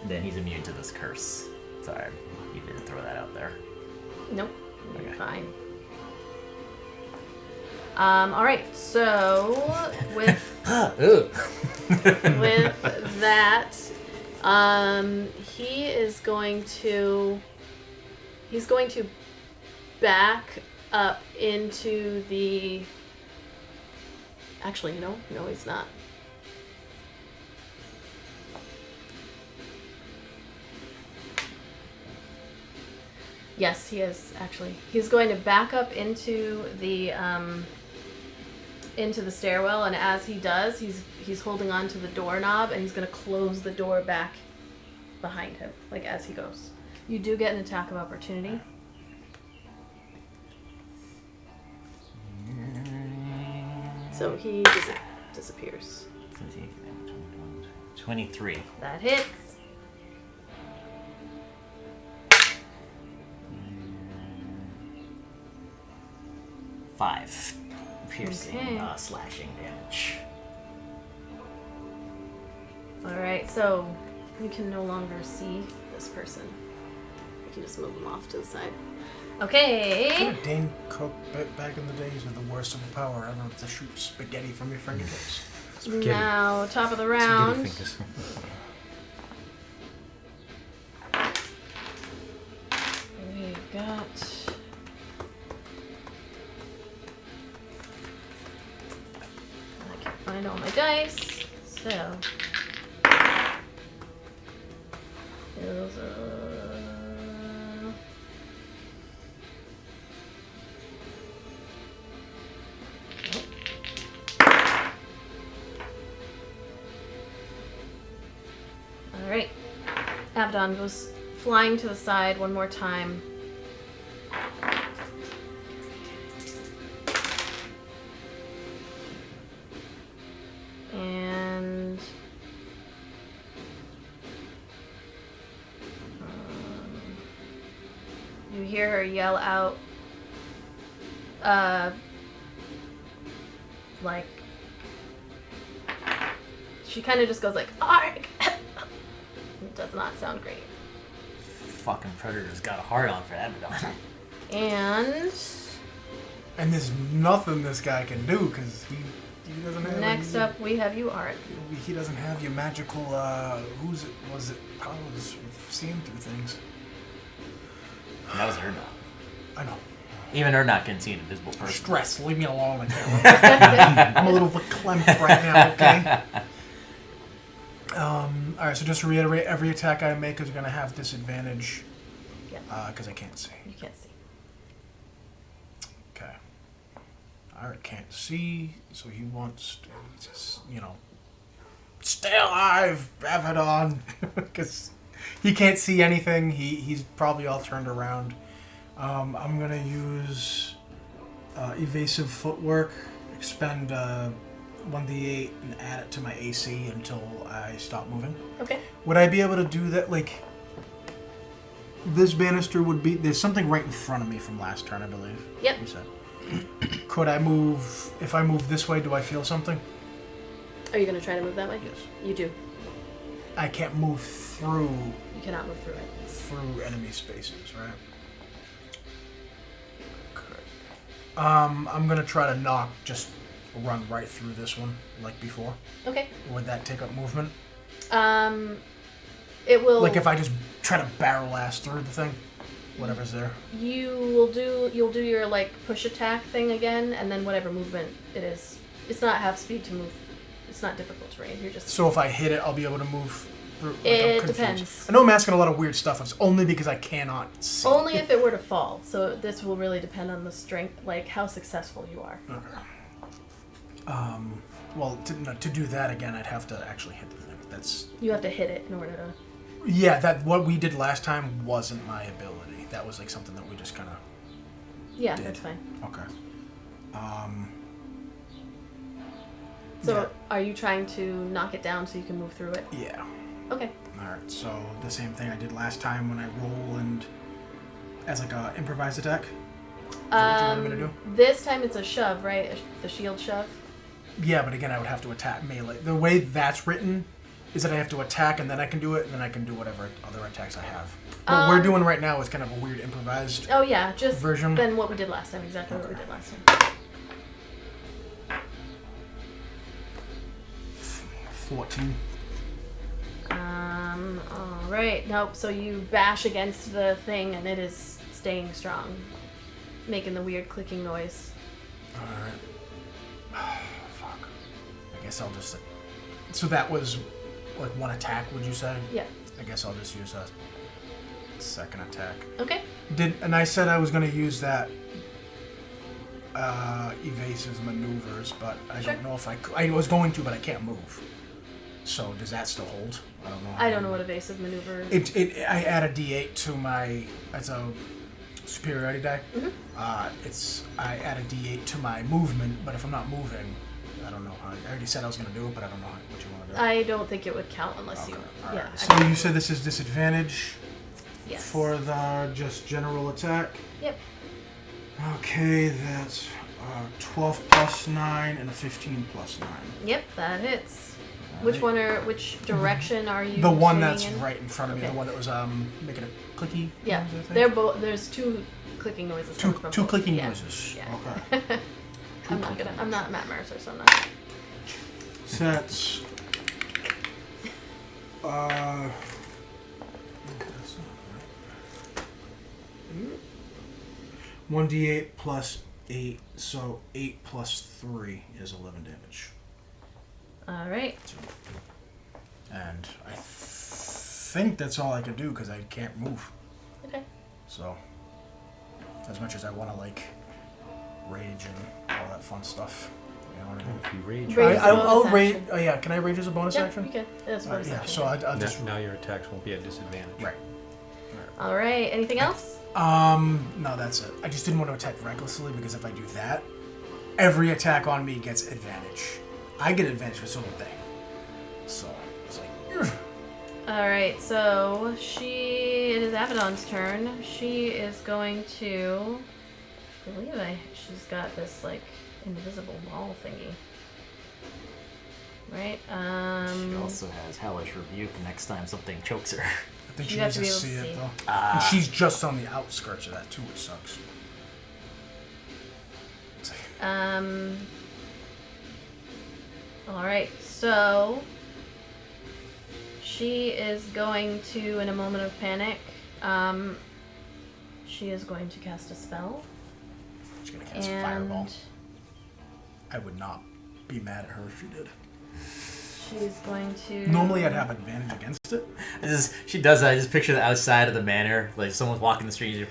C: then he's immune to this curse. Sorry, you didn't throw that out there.
A: Nope.
C: Okay.
A: Fine. All right. So with
C: Ooh.
A: with that, He is going to. He's going to back up into the. Actually, no, he's not. Yes, he is actually. He's going to back up into the stairwell, and as he does, he's holding on to the doorknob, and he's going to close the door back behind him, like as he goes. You do get an attack of opportunity. So he disappears.
C: 23.
A: That hits.
C: Five. Piercing,
A: Okay.
C: slashing damage.
A: Alright, so you can no longer see this person. You can just move them off to the side. Okay.
B: Couldn't Dane Cook back in the days with the worst superpower ever to shoot spaghetti from your fingertips?
E: Spaghetti.
A: Now, top of the
E: Spaghetti
A: round.
E: fingers.
A: We've got. I can't find all my dice, so. Those, Alright. Avadon goes flying to the side one more time. And you hear her yell out, like, she kind of just goes like, "Arg!" It does not sound great.
C: Fucking Predator's got a hard on for Avadon.
A: And
B: there's nothing this guy can do because he doesn't have.
A: next up, we have you, Art.
B: He doesn't have your magical. Was it powers with seeing through things?
C: That was Erdnot.
B: I know.
C: Even Erdnot can see an invisible person.
B: Stress. Leave me alone. I'm a little verklempt right now. Okay. All right. So just to reiterate, every attack I make is going to have disadvantage.
A: Yeah.
B: Because I can't see.
A: You can't see.
B: Okay. Art can't see, so he wants to just, stay alive, Avadon, because he can't see anything. He's probably all turned around. I'm gonna use evasive footwork, expend 1d8 and add it to my AC until I stop moving.
A: Okay.
B: Would I be able to do that? Like, this banister would be. There's something right in front of me from last turn, I believe.
A: Yep.
B: You said. Could I move? If I move this way, do I feel something?
A: Are you going to try to move that way?
B: Yes.
A: You do.
B: I can't move through
A: You cannot move through it.
B: enemy spaces, right? Okay. I'm gonna try to run right through this one, like before.
A: Okay.
B: Would that take up movement?
A: It will.
B: Like if I just try to barrel ass through the thing, whatever's there.
A: You'll do your like push attack thing again, and then whatever movement it is. It's not half speed to move. It's not difficult terrain. You're just.
B: So if I hit it, I'll be able to move through. Like,
A: It
B: I'm confused.
A: depends.
B: I know I'm asking a lot of weird stuff. It's only because I cannot see.
A: Only if it were to fall. So this will really depend on the strength, like how successful you are.
B: Okay. Well, to do that again, I'd have to actually hit the thing. That's.
A: You have to hit it in order to.
B: Yeah, what we did last time wasn't my ability. That was like something that we just kind of.
A: Yeah,
B: Did.
A: that's fine.
B: Okay.
A: So
B: Yeah.
A: are you trying to knock it down so you can move through it?
B: Yeah.
A: Okay.
B: All right. So the same thing I did last time when I roll and as like a improvised attack. Is that what you wanted me to do?
A: This time it's a shove, right? The shield shove.
B: Yeah, but again, I would have to attack melee. The way that's written is that I have to attack and then I can do it, and then I can do whatever other attacks I have. What we're doing right now is kind of a weird improvised.
A: Oh yeah, just
B: Version?
A: Then what we did last time. Exactly what we
B: Okay.
A: did last time.
B: 14.
A: All right. Nope. So you bash against the thing, and it is staying strong, making the weird clicking noise.
B: Alright. Fuck. I guess I'll just... So that was, like, one attack, would you say?
A: Yeah.
B: I guess I'll just use a second attack.
A: Okay.
B: And I said I was going to use that evasive maneuvers, but I
A: Sure.
B: don't know if I was going to, but I can't move. So does that still hold? I don't know.
A: I don't know what evasive maneuver is.
B: I add a D8 to my as a superiority die.
A: Mhm.
B: I add a D8 to my movement, but if I'm not moving, I don't know how. I already said I was going to do it, but I don't know what you want to do.
A: I don't think it would count unless
B: Okay,
A: you.
B: all
A: Yeah.
B: right. So you said this is disadvantage
A: Yes.
B: for the just general attack.
A: Yep.
B: Okay, that's 12 plus 9 and a 15 plus 9.
A: Yep, that hits. Which direction are you?
B: The one
A: swinging
B: that's
A: in?
B: right in front of me,
A: Okay.
B: the one that was making a clicky.
A: Yeah,
B: noise, I think?
A: they're both. There's two clicking noises.
B: two
A: coming from
B: two
A: both.
B: clicking
A: Yeah.
B: noises.
A: Yeah.
B: Okay.
A: I'm not Matt Mercer, so I'm not.
B: So that's that's not right. 1d8 plus 8, so 8 plus 3 is 11 damage.
A: All right.
B: And I think that's all I can do because I can't move.
A: Okay.
B: So, as much as I want to like rage and all that fun stuff, you know what I mean?
E: If you rage,
A: Rage is a
B: I'll
A: bonus
B: rage.
A: action.
B: Oh yeah, can I rage as a bonus
A: Yeah,
B: action?
A: you can. That's a bonus
B: Yeah.
A: action.
B: So I'll
E: now,
B: just
E: now your attacks won't be at disadvantage.
B: right.
A: All right. Anything else?
B: No, that's it. I just didn't want to attack recklessly because if I do that, every attack on me gets advantage. I get advantage for the thing. So it's like. Ugh.
A: All right. So it is Avadon's turn. She is going to. I believe she's got this like invisible wall thingy. Right.
C: She also has hellish rebuke next time something chokes her.
B: I think
A: You
B: she
A: have
B: needs
A: to
B: to
A: be able
B: see
A: to
B: it
A: see.
B: though. And she's just on the outskirts of that too, which sucks.
A: All right. So she is going to, in a moment of panic, she is going to cast a spell.
B: She's gonna cast
A: And
B: Fireball. I would not be mad at her if she did.
A: she's going to.
B: Normally I'd have advantage against it.
C: She does that. I just picture the outside of the manor, like someone's walking the street.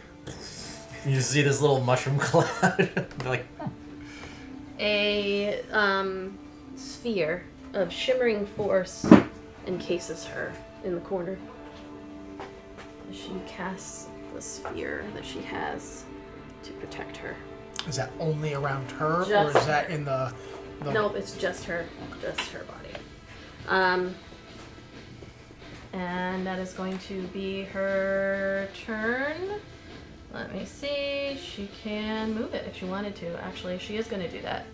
C: You just see this little mushroom cloud. They're like,
A: A sphere of shimmering force encases her in the corner. She casts the sphere that she has to protect her.
B: Is that only around her, or
A: Just
B: is that in the?
A: Nope, it's just her body. And that is going to be her turn. Let me see. She can move it if she wanted to. Actually, she is going to do that.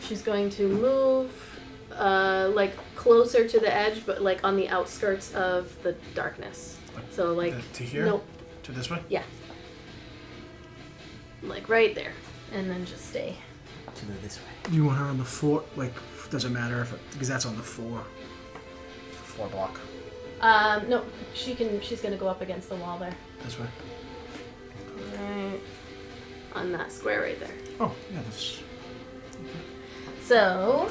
A: She's going to move, like closer to the edge, but like on the outskirts of the darkness. So like
B: To here?
A: nope,
B: To this way?
A: yeah, like right there, and then just stay.
C: to go this way.
B: You want her on the 4? Like, doesn't matter if because that's on the 4. 4 block.
A: No, she can. She's gonna go up against the wall there.
B: This way.
A: Right on that square right there.
B: Oh, yeah, that's.
A: So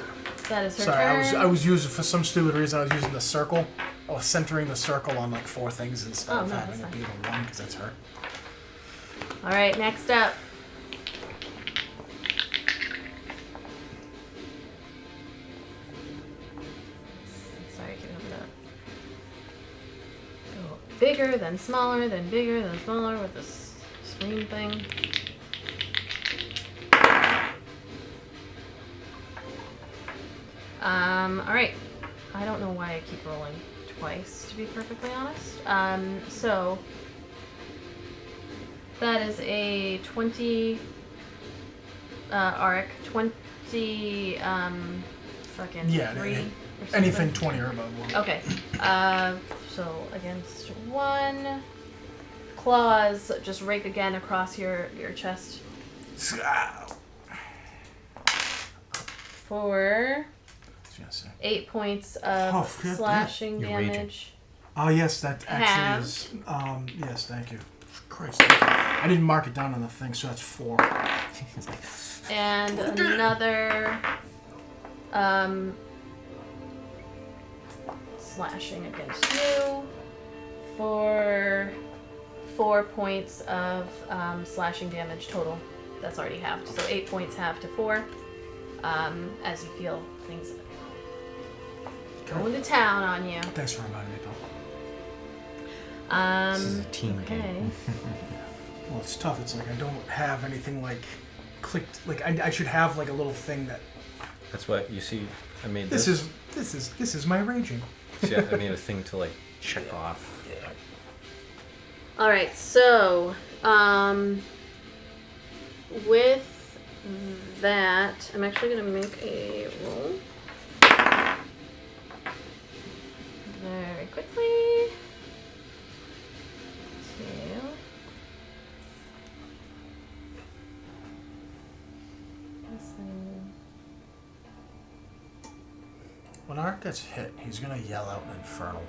A: that is her
B: Sorry,
A: turn.
B: I was using for some stupid reason. I was using the circle. I was centering the circle on like 4 things instead
A: Oh,
B: of
A: no,
B: having
A: that's
B: it be the one because that's her.
A: All right, next up. Sorry, keep it up. Go bigger, then smaller, then bigger, then smaller with this screen thing. All right. I don't know why I keep rolling twice, to be perfectly honest. So that is a 20 Auric, 20 fucking
B: Yeah,
A: 3 or something.
B: Anything 20 or above. Will.
A: Okay. So against 1, claws just rake again across your chest for 8 points of
B: Oh, forget that.
A: slashing
E: You're
A: damage.
E: raging.
B: Oh yes, that actually
A: Have.
B: is. Yes, thank you. Christ, I didn't mark it down on the thing, so that's 4.
A: And another slashing against you for 4 points of slashing damage total. That's already halved. So 8 points halved to 4 as you feel things going to town on you.
B: Thanks for reminding me, Bill.
E: This is a team
A: okay.
E: game.
B: Well, it's tough. It's like I don't have anything like clicked. Like I should have like a little thing that.
E: That's what you see. I made
B: This is my raging.
E: See, I made a thing to like check off.
B: Yeah.
A: All right, so with that, I'm actually gonna make a roll very quickly. 2.
B: When Art gets hit, he's gonna yell out an infernal.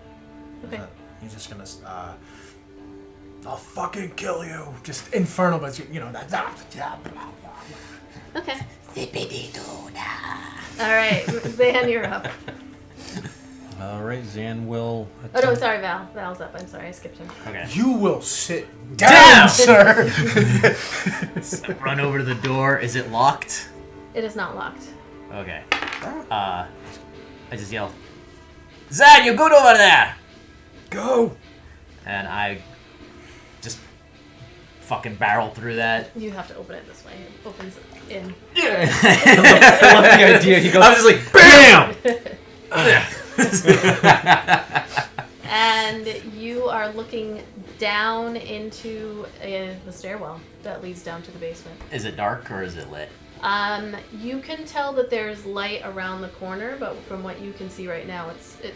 A: Okay.
B: He's just gonna. I'll fucking kill you. Just infernal, but you know that.
A: Okay. All right, Zan, you're up.
E: All right, Zan will.
A: Oh no, sorry, Val. Val's up. I'm sorry, I skipped him.
C: Okay.
B: You will sit down, sir.
C: Run over to the door. Is it locked?
A: It is not locked.
C: Okay. I just yell, Zan, you good over there?
B: Go.
C: And I just fucking barrel through that.
A: You have to open it this way. It opens in.
C: Yeah.
E: I love the idea. He goes.
C: I was just like, BAM!
A: And you are looking down into the stairwell that leads down to the basement.
C: Is it dark or is it lit?
A: You can tell that there's light around the corner, but from what you can see right now,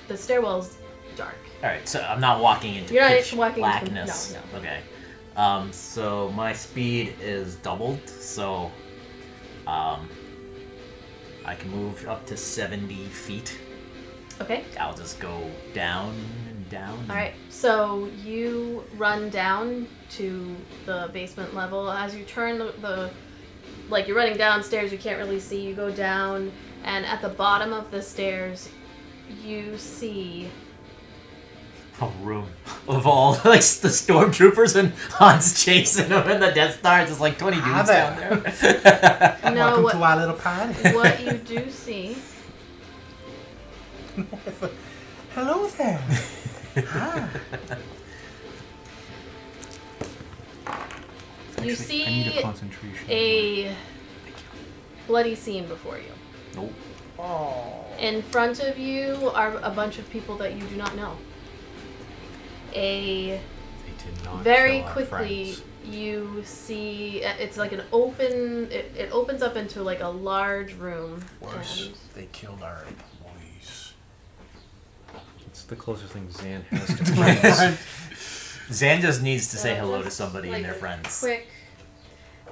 A: the stairwell's dark.
C: All right, so I'm not walking into
A: You're not
C: pitch
A: walking into-
C: blackness.
A: no.
C: Okay. So my speed is doubled, so I can move up to 70 feet.
A: Okay.
C: I'll just go down and down.
A: All right. So you run down to the basement level. As you turn like you're running downstairs, you can't really see. You go down, and at the bottom of the stairs, you see.
C: A room of all like the stormtroopers and Han's chasing them, and the Death Star. There's like 20 dudes down there.
A: No,
B: Welcome to our little party.
A: what you do see.
B: Hello there. Hi.
A: You
E: Actually, I need a
A: see
E: concentration.
A: a bloody scene before you.
C: Nope.
B: Oh.
A: In front of you are a bunch of people that you do not know.
E: They did not
A: Very
E: kill our
A: quickly,
E: friends.
A: you see it's like an open. It opens up into like a large room.
B: Worse,
A: and-
B: they killed our employees.
E: It's the closest thing Zan has to friends.
C: Zan just needs to say
A: So
C: hello to
A: just
C: somebody
A: like
C: and their
A: a
C: friends.
A: Quick.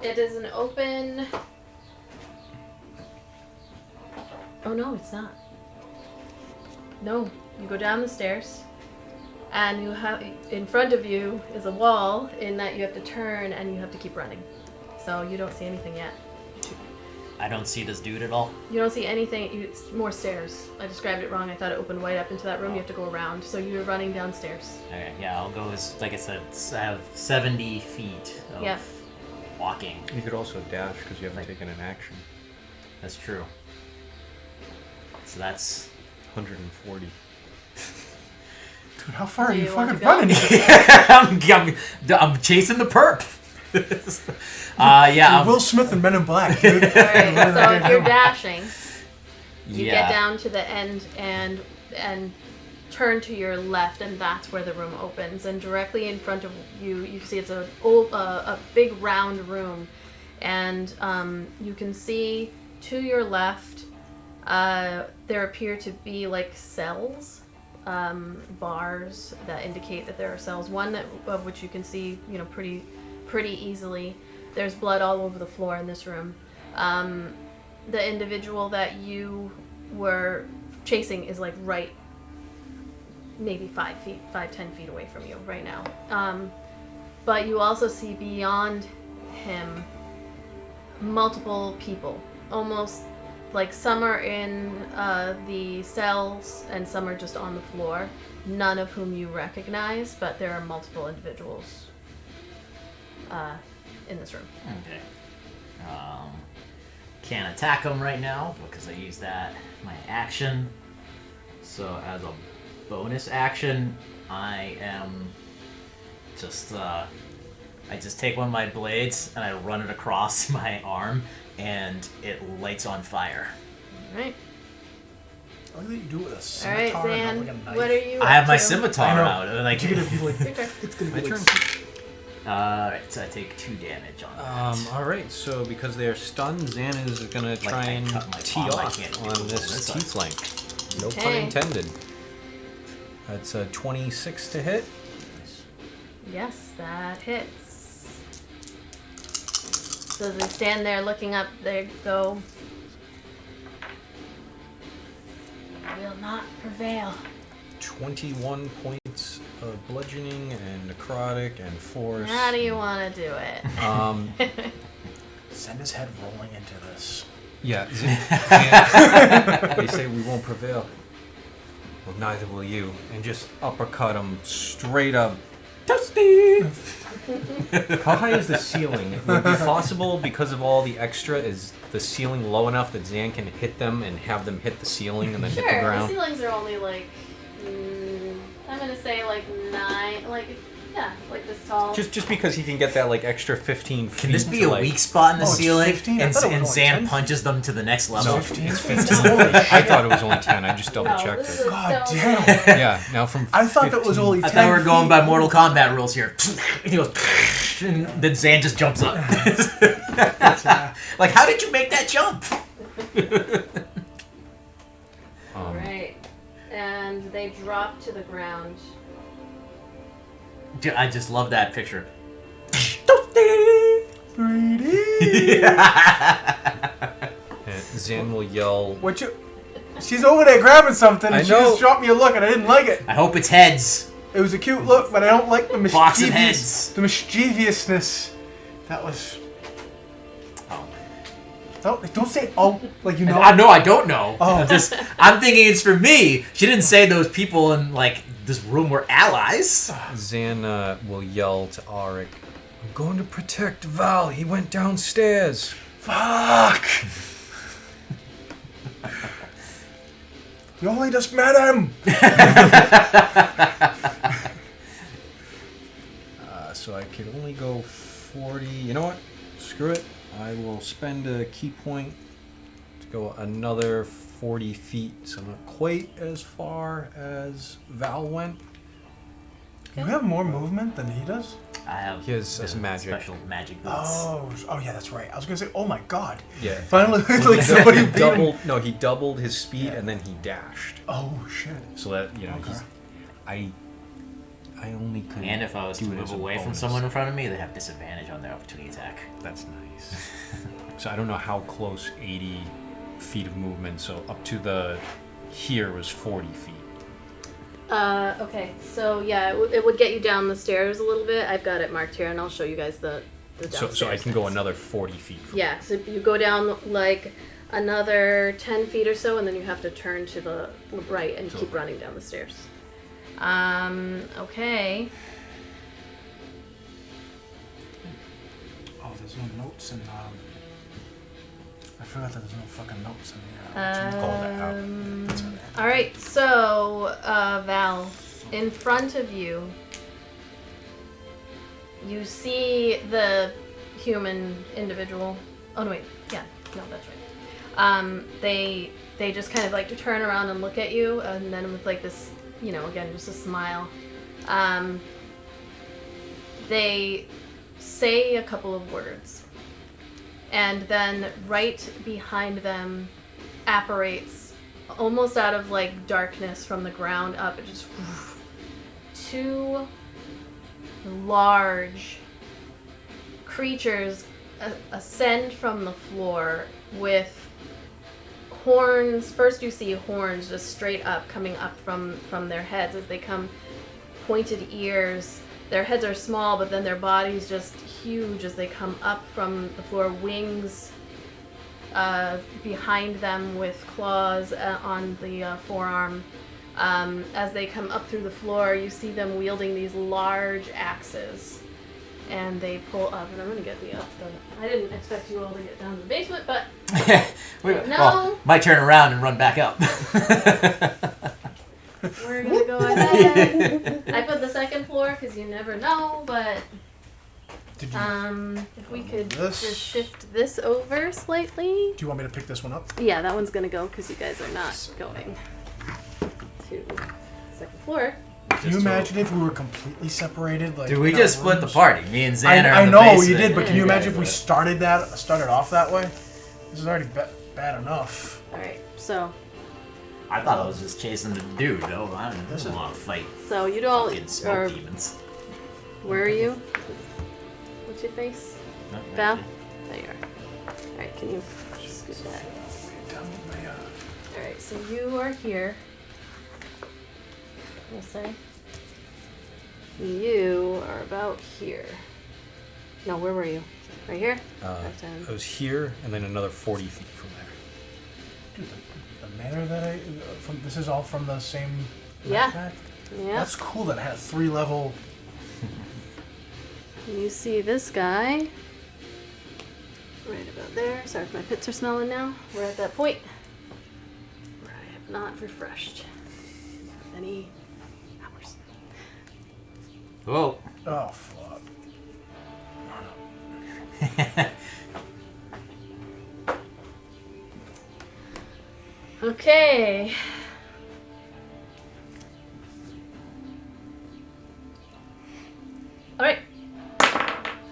A: It is an open. Oh no, it's not. No, you go down the stairs, and you have in front of you is a wall. In that you have to turn and you have to keep running, so you don't see anything yet.
C: I don't see this dude at all.
A: You don't see anything. It's more stairs. I described it wrong. I thought it opened right up into that room. You have to go around. So you're running downstairs.
C: Okay, yeah, I'll go as, like I said, I have 70 feet of
A: Yep.
C: walking.
E: You could also dash because you haven't taken an action.
C: That's true. So that's
E: 140.
B: Dude, how far are
A: Do
B: you
A: you want
B: fucking
A: to go?
B: running?
C: I'm chasing the perp. Yeah.
B: Will Smith and Men in Black, dude.
A: All right. So if you're dashing, you
C: yeah.
A: get down to the end and turn to your left, and that's where the room opens. And directly in front of you, you can see it's a big round room, and you can see to your left, there appear to be like cells, bars that indicate that there are cells. One of which you can see, pretty easily. There's blood all over the floor in this room. The individual that you were chasing is like right maybe 10 feet away from you right now. But you also see beyond him multiple people, almost like some are in the cells and some are just on the floor, none of whom you recognize, but there are multiple individuals in this room.
C: Okay. Can't attack them right now because I used my action. So as a bonus action, I am just I just take one of my blades and I run it across my arm, and it lights on fire.
A: All right.
B: I like that you do it with a
A: All
B: scimitar
A: right,
B: and
A: Zan.
B: not like a knife.
A: What are you?
C: I have
A: up
C: my
A: to?
C: scimitar
B: I know.
C: out. Like,
B: You're gonna be like,
A: Okay.
B: it's gonna be
E: My
B: like,
E: turn.
C: Alright, so I take 2 damage on that.
E: Alright, so because they're stunned, Zan is gonna try
C: I
E: and
C: cut my
E: tee
C: palm, I
E: off
C: can't do
E: on
C: it
E: this
C: this
E: T
C: side.
E: flank. No pun
A: Okay.
E: intended. That's a 26 to hit.
A: Yes, that hits. So as they stand there looking up, they go, "Will not prevail."
E: 21 points of bludgeoning and necrotic and force.
A: How do you want to do it?
B: send his head rolling into this.
E: Yeah, they say we won't prevail. Well, neither will you. And just uppercut him straight up. Toasty! How high is the ceiling? Would it be possible, because of all the extra, is the ceiling low enough that Zan can hit them and have them hit the ceiling and then hit the
A: Sure, the
E: ground?
A: ceilings are only like, I'm gonna say like 9, like, yeah, like this tall.
E: Just because he can get that like extra 15 feet.
C: Can this be
E: to,
C: a
E: like,
C: weak spot in the
B: Oh, it's
C: ceiling?
B: 15? I
C: And,
B: thought it was
C: and
B: only
C: Zan
B: 10
C: punches them to the next level?
E: No,
B: It's 15.
E: it's
B: It's
E: 15.
B: holy
E: I
B: shit.
E: thought it was only 10. I just double
A: No,
E: checked
A: this
E: it.
A: is
B: God
A: stone
B: damn.
A: wall.
E: Yeah, now from
B: I thought that was
E: 15.
B: only
C: I
B: 10
C: thought we were going by
B: feet.
C: Mortal Kombat rules here. And he goes, and then Zan just jumps up. Like, how did you make that jump?
A: Alright. And they drop to the ground.
C: Dude, I just love that picture.
B: 3D.
E: Zan will yell.
B: What you? She's over there grabbing something, and
E: I
B: she
E: know.
B: just dropped me a look, and I didn't like it.
C: I hope it's heads.
B: It was a cute look, but I don't like the
C: Box of heads.
B: the mischievousness. That was.
C: Oh.
B: Don't say oh like you know.
C: I know I don't know.
B: Oh.
C: I'm thinking it's for me. She didn't say those people in like this room were allies.
E: Zan will yell to Auric, "I'm going to protect Val. He went downstairs."
B: Fuck. You only just met him.
E: So I could only go 40. You know what? Screw it. I will spend a key point to go another 40 feet. So not quite as far as Val went.
B: You have more movement than he does.
C: I have
E: He has magic.
C: special magic boots.
B: Oh yeah, that's right. I was gonna say, oh my god.
E: Yeah.
B: Finally, like somebody beat him.
E: doubled. No, he doubled his speed and then he dashed.
B: Oh shit.
E: So that
B: Okay.
E: I only could.
C: And if I was to
E: do it
C: move
E: as a
C: away from
E: bonus.
C: someone in front of me, they have disadvantage on their opportunity attack.
E: That's nice. So I don't know how close 80 feet of movement. So up to the here was 40 feet.
A: Okay, so yeah, it would get you down the stairs a little bit. I've got it marked here, and I'll show you guys the downstairs.
E: So I can go
A: things.
E: another 40 feet. From
A: Yeah, so you go down like another 10 feet or so, and then you have to turn to the right and keep running down the stairs. Okay.
B: Oh, there's no notes in. I forgot that there's no fucking notes in the. What you call that? That's all right.
A: All right, so Val, in front of you, you see the human individual. Oh no, wait, yeah, no, that's right. They just kind of like to turn around and look at you, and then with like this, you know, again, just a smile. They say a couple of words, and then right behind them apparates, almost out of like darkness from the ground up, it just two large creatures ascend from the floor with horns. First you see horns just straight up coming up from their heads as they come, pointed ears. Their heads are small, but then their bodies just huge as they come up from the floor. Wings behind them with claws on the forearm. As they come up through the floor, you see them wielding these large axes. And they pull up, and I'm going to get the I didn't expect you all to get down to the basement, but no.
C: Well, might turn around and run back up.
A: We're going to go ahead. I put the second floor because you never know, but
B: Did you,
A: if we could
B: this?
A: just shift this over slightly.
B: Do you want me to pick this one up?
A: Yeah, that one's going to go because you guys are not going to the second floor.
B: Can you imagine if we were completely separated? Like,
C: Dude, we
B: in our
C: just split the
B: rooms?
C: party. Me and Xander.
B: I
C: in the
B: know
C: basement.
B: you did, but can you
A: Yeah.
B: imagine if we started off that way? This is already bad enough.
A: Alright, so
C: I thought I was just chasing the dude, though. I don't want to fight
A: you don't.
C: fucking smoke demons.
A: Where are you? What's your face?
C: No,
A: Val? There you are. Alright, can you scoot that?
B: Down with my,
A: Alright, so you are here. We'll say. You are about here. No, where were you? Right here? Back down.
E: I was here, and then another 40 feet from there.
B: Dude, the manor that this is all from the same
A: Yeah.
B: backpack?
A: Yeah.
B: That's cool that it had a 3-level.
A: You see this guy. Right about there. Sorry if my pits are smelling now. We're at that point where I have not refreshed any hours.
C: Whoa.
B: Oh, fuck.
A: Okay. Alright.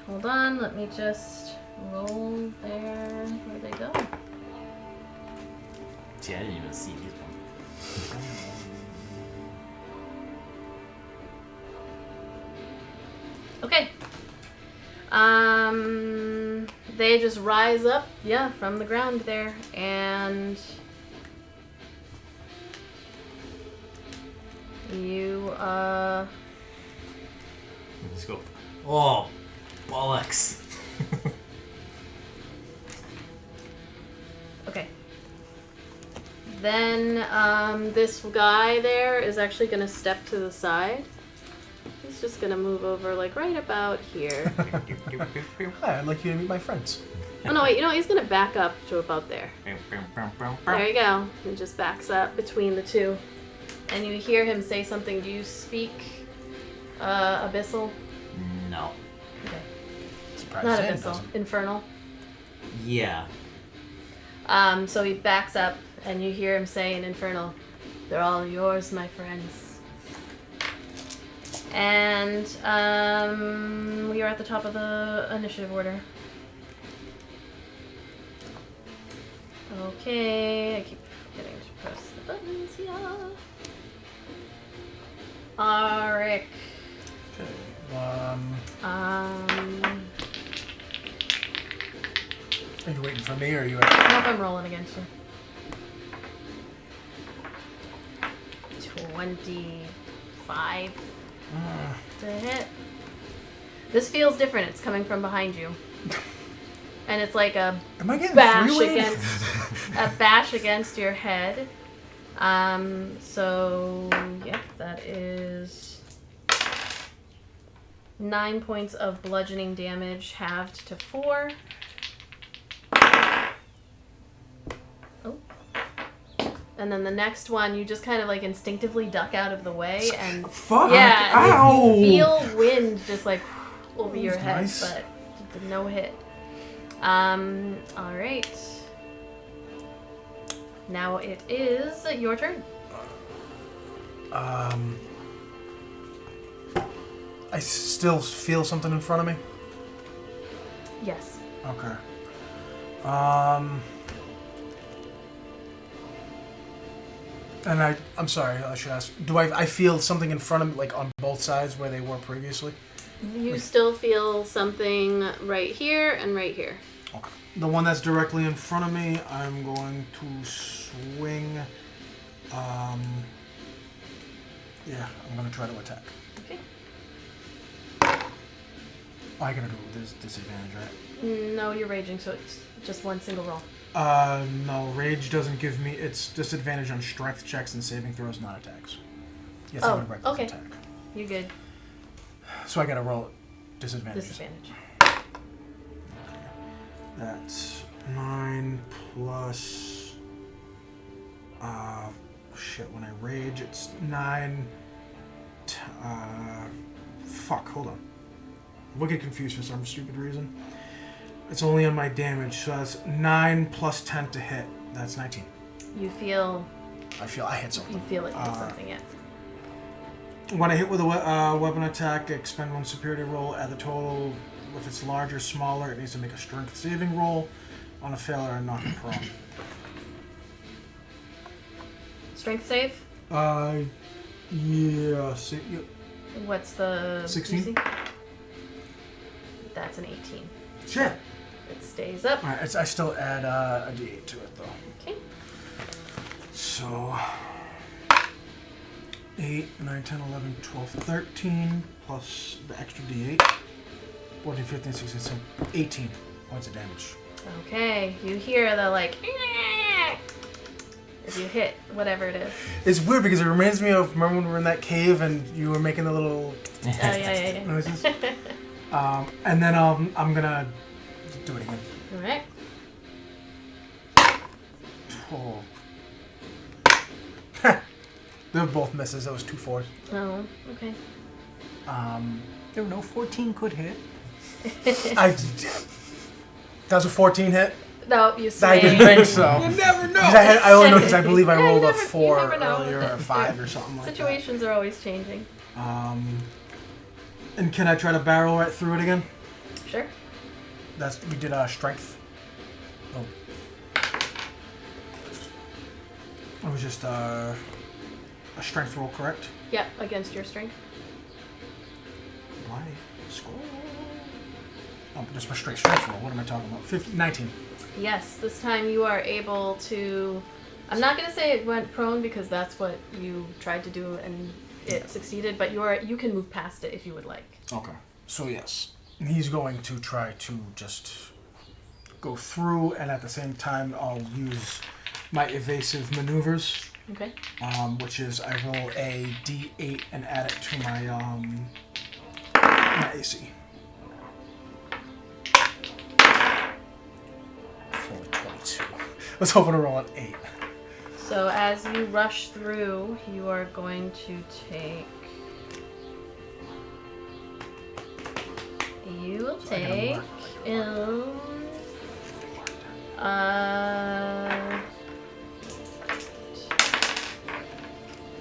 A: Hold on, let me just roll there. Where'd they go?
C: See, I didn't even see these ones.
A: Okay. They just rise up, from the ground there, and you,
C: Let's go. Oh, bollocks.
A: okay. Then, this guy there is actually gonna step to the side. He's just gonna move over, like, right about here.
B: Hi, I'd like you to meet my friends.
A: Oh, no, wait, he's gonna back up to about there. There you go. And just backs up between the two. And you hear him say something. Do you speak Abyssal?
C: No.
A: Okay.
B: Surprised
A: Not
B: Sam
A: Abyssal.
B: doesn't.
A: Infernal.
C: Yeah.
A: So he backs up and you hear him say in Infernal, "They're all yours, my friends." And we are at the top of the initiative order. Okay, I keep forgetting to press the buttons here. Arik.
B: Okay.
A: Um,
B: Are you waiting for me, or are you?
A: I hope I'm rolling against you. 25 to hit. This feels different. It's coming from behind you. And it's like a
B: Am I getting
A: bash
B: three-way?
A: against your head. So yep, that is 9 points of bludgeoning damage halved to 4. Oh. And then the next one, you just kind of like instinctively duck out of the way, and
B: Fuck!
A: yeah,
B: Ow!
A: you feel wind just like over your
B: That was
A: head,
B: nice.
A: but no hit. All right. Now it is your turn.
B: I still feel something in front of me.
A: Yes.
B: Okay. And I'm sorry, I should ask. Do I feel something in front of me, like on both sides where they were previously?
A: You still feel something right here and right here.
B: Okay. The one that's directly in front of me, I'm going to swing. Yeah, I'm going to try to attack.
A: Okay.
B: Oh, I gotta do this disadvantage, right?
A: No, you're raging, so it's just one single roll.
B: No, rage doesn't give me. It's disadvantage on strength checks and saving throws, not attacks. Yes, I would reckless
A: okay.
B: attack.
A: You good?
B: So I gotta roll disadvantage.
A: Disadvantage.
B: That's 9 plus. Shit. When I rage, it's 9. Fuck. Hold on. I'm looking confused for some stupid reason. It's only on my damage, so that's 9 plus 10 to hit. That's 19.
A: You feel.
B: I feel I hit something.
A: You feel it hit something, yeah.
B: When I hit with a weapon attack, expend one superiority roll. Add the total. If it's larger, smaller, it needs to make a strength saving roll. On a failure, and knock it prone.
A: Strength save?
B: Yeah.
A: What's the
B: 16?
A: DC? That's an 18.
B: Shit.
A: It stays up.
B: Alright, I still add a d8 to it, though.
A: Okay.
B: So... 8, 9, 10, 11, 12, 13, plus the extra d8. 14, 15, 16, 17, 18 points of damage.
A: Okay, you hear the like... If you hit whatever it is.
B: It's weird because it reminds me of, remember when we were in that cave and you were making the little
A: Yeah.
B: noises? And then I'm gonna do it again.
A: Alright.
B: Oh. They're both misses. That was 2 4s.
A: Oh, okay.
E: There were no 14 could hit.
B: That was a 14 hit.
A: No, you
B: I
A: swing.
B: didn't think so.
E: You never know.
B: I only know because I believe I
A: Yeah, you
B: rolled a
A: never- you
B: 4
A: never know.
B: earlier, or a 5 or something like
A: Situations are always changing.
B: that. And can I try to barrel right through it again?
A: Sure.
B: We did strength. Oh. It was just a strength roll, correct?
A: Yep, against your strength.
B: Why? Scroll. Oh, just a straight strength roll. What am I talking about? 19.
A: Yes, this time you are able to... I'm not going to say it went prone because that's what you tried to do and it succeeded, but you can move past it if you would like.
B: Okay. So yes, he's going to try to just go through, and at the same time, I'll use my evasive maneuvers,
A: Okay.
B: which is I roll a d8 and add it to my AC. It's only 22. I was hoping to roll an 8.
A: So as you rush through, you are going to take... You will
B: So I gotta
A: take...
B: mark.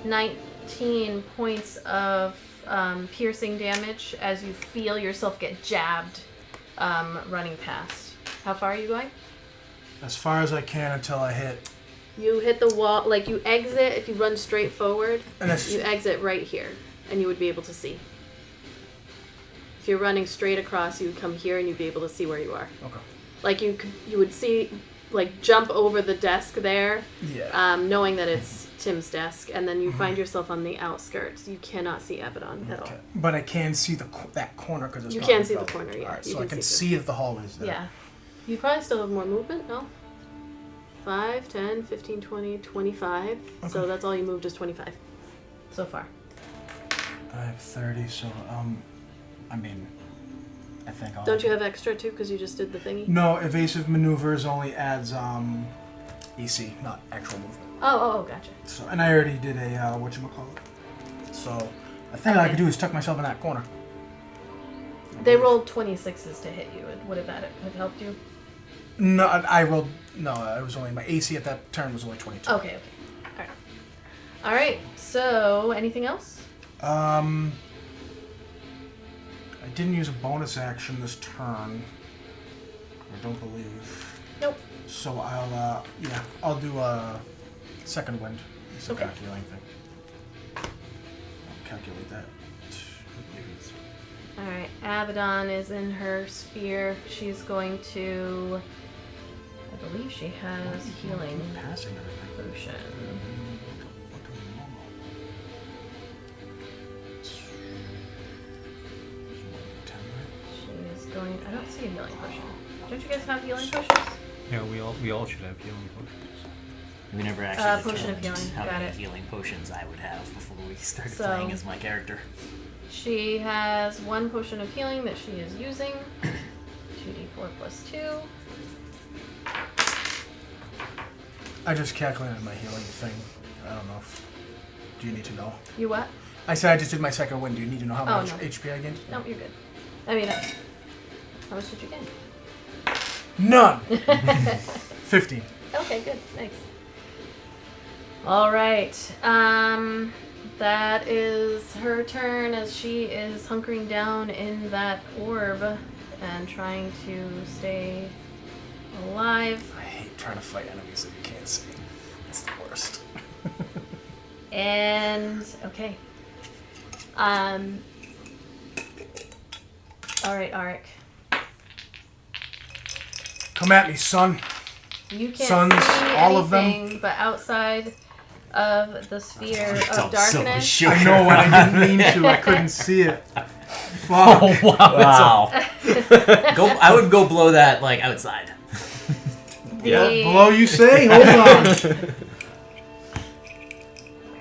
A: 19 points of piercing damage as you feel yourself get jabbed running past. How far are you going?
B: As far as I can until I hit.
A: You hit the wall, like you exit, if you run straight forward,
B: And
A: you exit right here, and you would be able to see. If you're running straight across, you would come here and you'd be able to see where you are.
B: Okay.
A: Like you would see, like jump over the desk there,
B: Yeah.
A: knowing that it's Tim's desk, and then you find yourself on the outskirts. You cannot see Avadon at all.
B: Okay. But I can see that corner because it's
A: You
B: not
A: can see the
B: enveloped.
A: corner, yeah.
B: Alright,
A: You
B: so I can
A: see
B: see that the hallway's there.
A: Yeah. You probably still have more movement, no? 5, 10, 15, 20, 25. So
B: Okay.
A: that's all you moved is 25 so far.
B: I have 30, so I mean, I think I'll.
A: Don't you have extra too because you just did the thingy?
B: No, evasive maneuvers only adds AC, not actual movement.
A: Oh, gotcha.
B: So, and I already did a whatchamacallit. So, I think all I could do is tuck myself in that corner.
A: They rolled 26s to hit you. Would have that have helped you?
B: No, I rolled. No, it was only my AC at that turn was only 22.
A: Okay. All right. So, anything else?
B: I didn't use a bonus action this turn. I don't believe.
A: Nope.
B: So I'll do a second wind. It's a
A: Okay.
B: calculating thing. I'll calculate that.
A: All right. Avadon is in her sphere. She's going to believe she has healing
B: Passing everything.
A: potion. She's going. I don't see a healing potion. Don't you guys have healing potions?
E: Yeah, we all should have healing potions.
C: We never actually
A: Potion of
C: determined
A: healing.
C: how
A: Got
C: many
A: it.
C: healing potions I would have before we started
A: So-
C: playing as my character.
A: She has 1 potion of healing that she is using. 2d4 plus 2.
B: I just calculated my healing thing. I don't know if... Do you need to know?
A: You what?
B: I said I just did my second win. Do you need to know how
A: Oh,
B: much
A: no.
B: HP I gained?
A: No, you're good. I mean, how much did you gain?
B: None! 15.
A: Okay, good. Thanks. All right. That is her turn as she is hunkering down in that orb and trying to stay alive.
B: I hate trying to fight enemies that you can't see. It's the worst.
A: And okay. All right, Arik.
B: Come at me, son.
A: You can't
B: Suns,
A: see
B: all of them?
A: anything, but outside of the sphere of darkness.
C: Sure.
B: I know what I didn't mean to. I couldn't see it. Fuck.
E: Oh wow!
C: Wow. I would go blow that like outside.
B: Below you say? Hold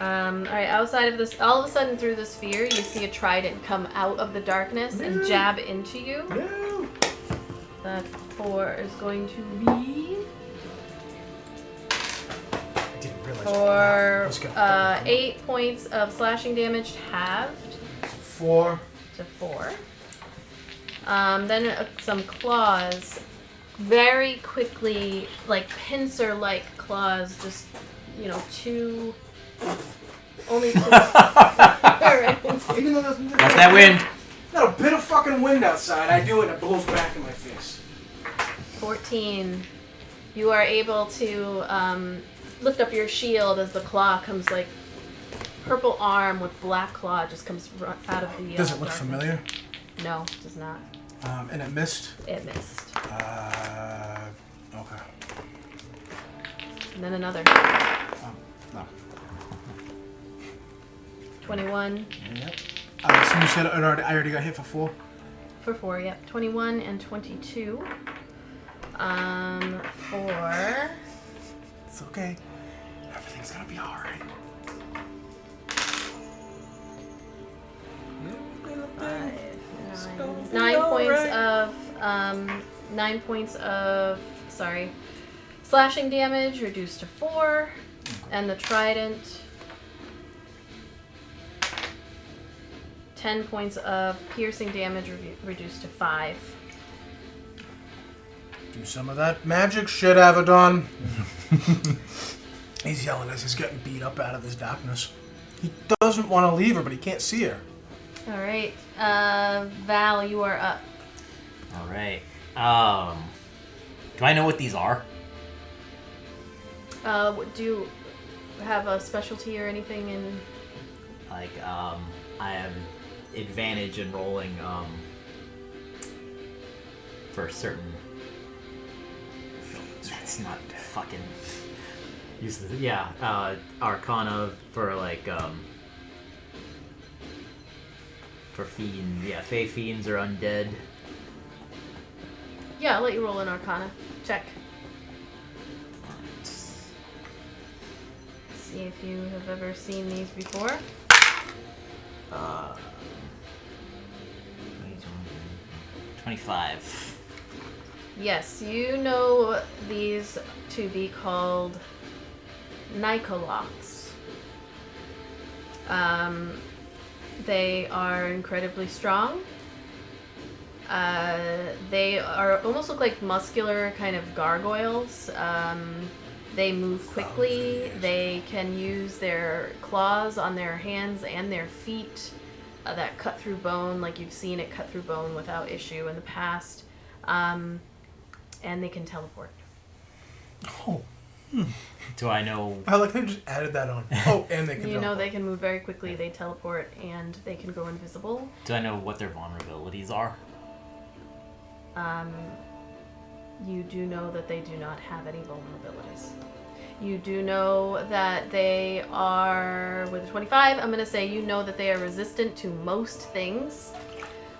B: on.
A: Alright, outside of this, all of a sudden through the sphere, you see a trident come out of the darkness and jab into you.
B: No.
A: That 4 is going to be
B: I didn't realize
A: for
B: Let's go.
A: 8 points of slashing damage halved
B: 4.
A: to 4. Then some claws, very quickly, like pincer-like claws, just, only 2.
B: Even though there's
C: Watch that wind.
B: not a bit of fucking wind outside, I do it and it blows back in my face.
A: 14. You are able to lift up your shield as the claw comes, like, purple arm with black claw just comes out of the
B: Does it look
A: darkness.
B: familiar?
A: No, it does not.
B: And it missed?
A: It missed.
B: Okay.
A: And then another.
B: No.
A: 21
B: Yep. So you said I already got hit for 4?
A: for 4, yep. 21 and 22. For...
B: It's okay. Everything's gonna be alright.
A: 9 points of slashing damage reduced to 4, and the trident 10 points of piercing damage reduced to 5.
B: Do some of that magic shit, Avadon. He's yelling as he's getting beat up out of this darkness. He doesn't want to leave her, but he can't see her.
A: All right, Val, you are up.
C: All right. Do I know what these are?
A: Do you have a specialty or anything in?
C: Like, I have advantage in rolling for certain. That's not fucking. Arcana for like for fiend. Yeah, Fey fiends are undead.
A: Yeah, I'll let you roll an Arcana check. See if you have ever seen these before.
C: 25.
A: Yes, you know these to be called Nikoloths. They are incredibly strong. They almost look like muscular kind of gargoyles. They move quickly. They can use their claws on their hands and their feet that cut through bone, like you've seen it cut through bone without issue in the past. And they can teleport.
B: Oh.
C: Do I know?
B: I like they just added that on. Oh, and they can
A: You know
B: teleport.
A: they can move very quickly. They teleport and they can go invisible.
C: Do I know what their vulnerabilities are?
A: you do know that they do not have any vulnerabilities. You do know that they are, with a 25, I'm going to say you know that they are resistant to most things.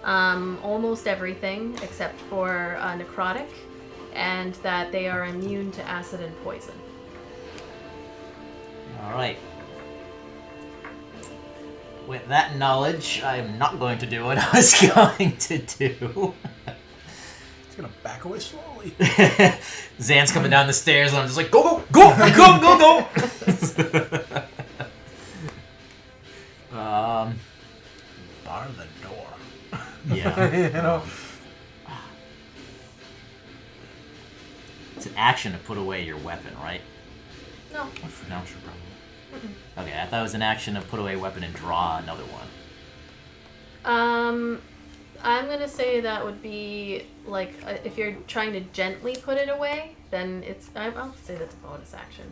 A: Almost everything except for necrotic, and that they are immune to acid and poison.
C: Alright. With that knowledge, I'm not going to do what I was going to do.
B: It's gonna back away slowly.
C: Zan's coming down the stairs, and I'm just like, go, go, go, go, go, go!
B: Bar the door.
C: Yeah.
B: You know?
C: It's an action to put away your weapon, right?
A: No.
C: No? Okay, I thought it was an action to put away a weapon and draw another one.
A: I'm gonna say that would be like if you're trying to gently put it away, then I'll say that's a bonus action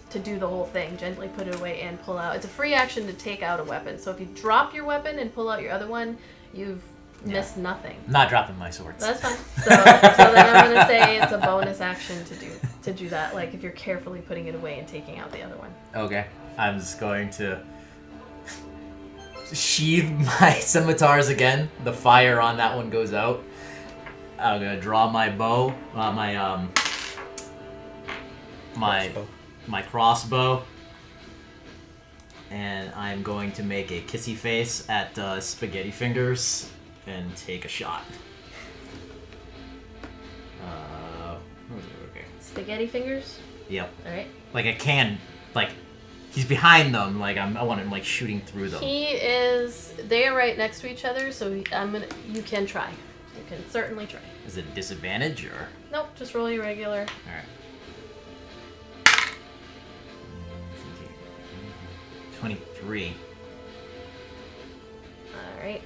A: to do the whole thing. Gently put it away and pull out. It's a free action to take out a weapon. So if you drop your weapon and pull out your other one, you've missed nothing.
C: I'm not dropping my swords.
A: That's fine. So then I'm gonna say it's a bonus action to do that. Like if you're carefully putting it away and taking out the other one.
C: Okay, I'm just going to sheathe my scimitars again. The fire on that one goes out. I'm gonna draw my bow, my crossbow, and I'm going to make a kissy face at Spaghetti Fingers and take a shot. Okay.
A: Spaghetti fingers.
C: Yep.
A: All right.
C: Like I can, like he's behind them. Like I want him like shooting through them.
A: They are right next to each other, so you can try. You can certainly try.
C: Is it disadvantage or?
A: Nope, just roll your regular.
C: All right. 23.
A: All right.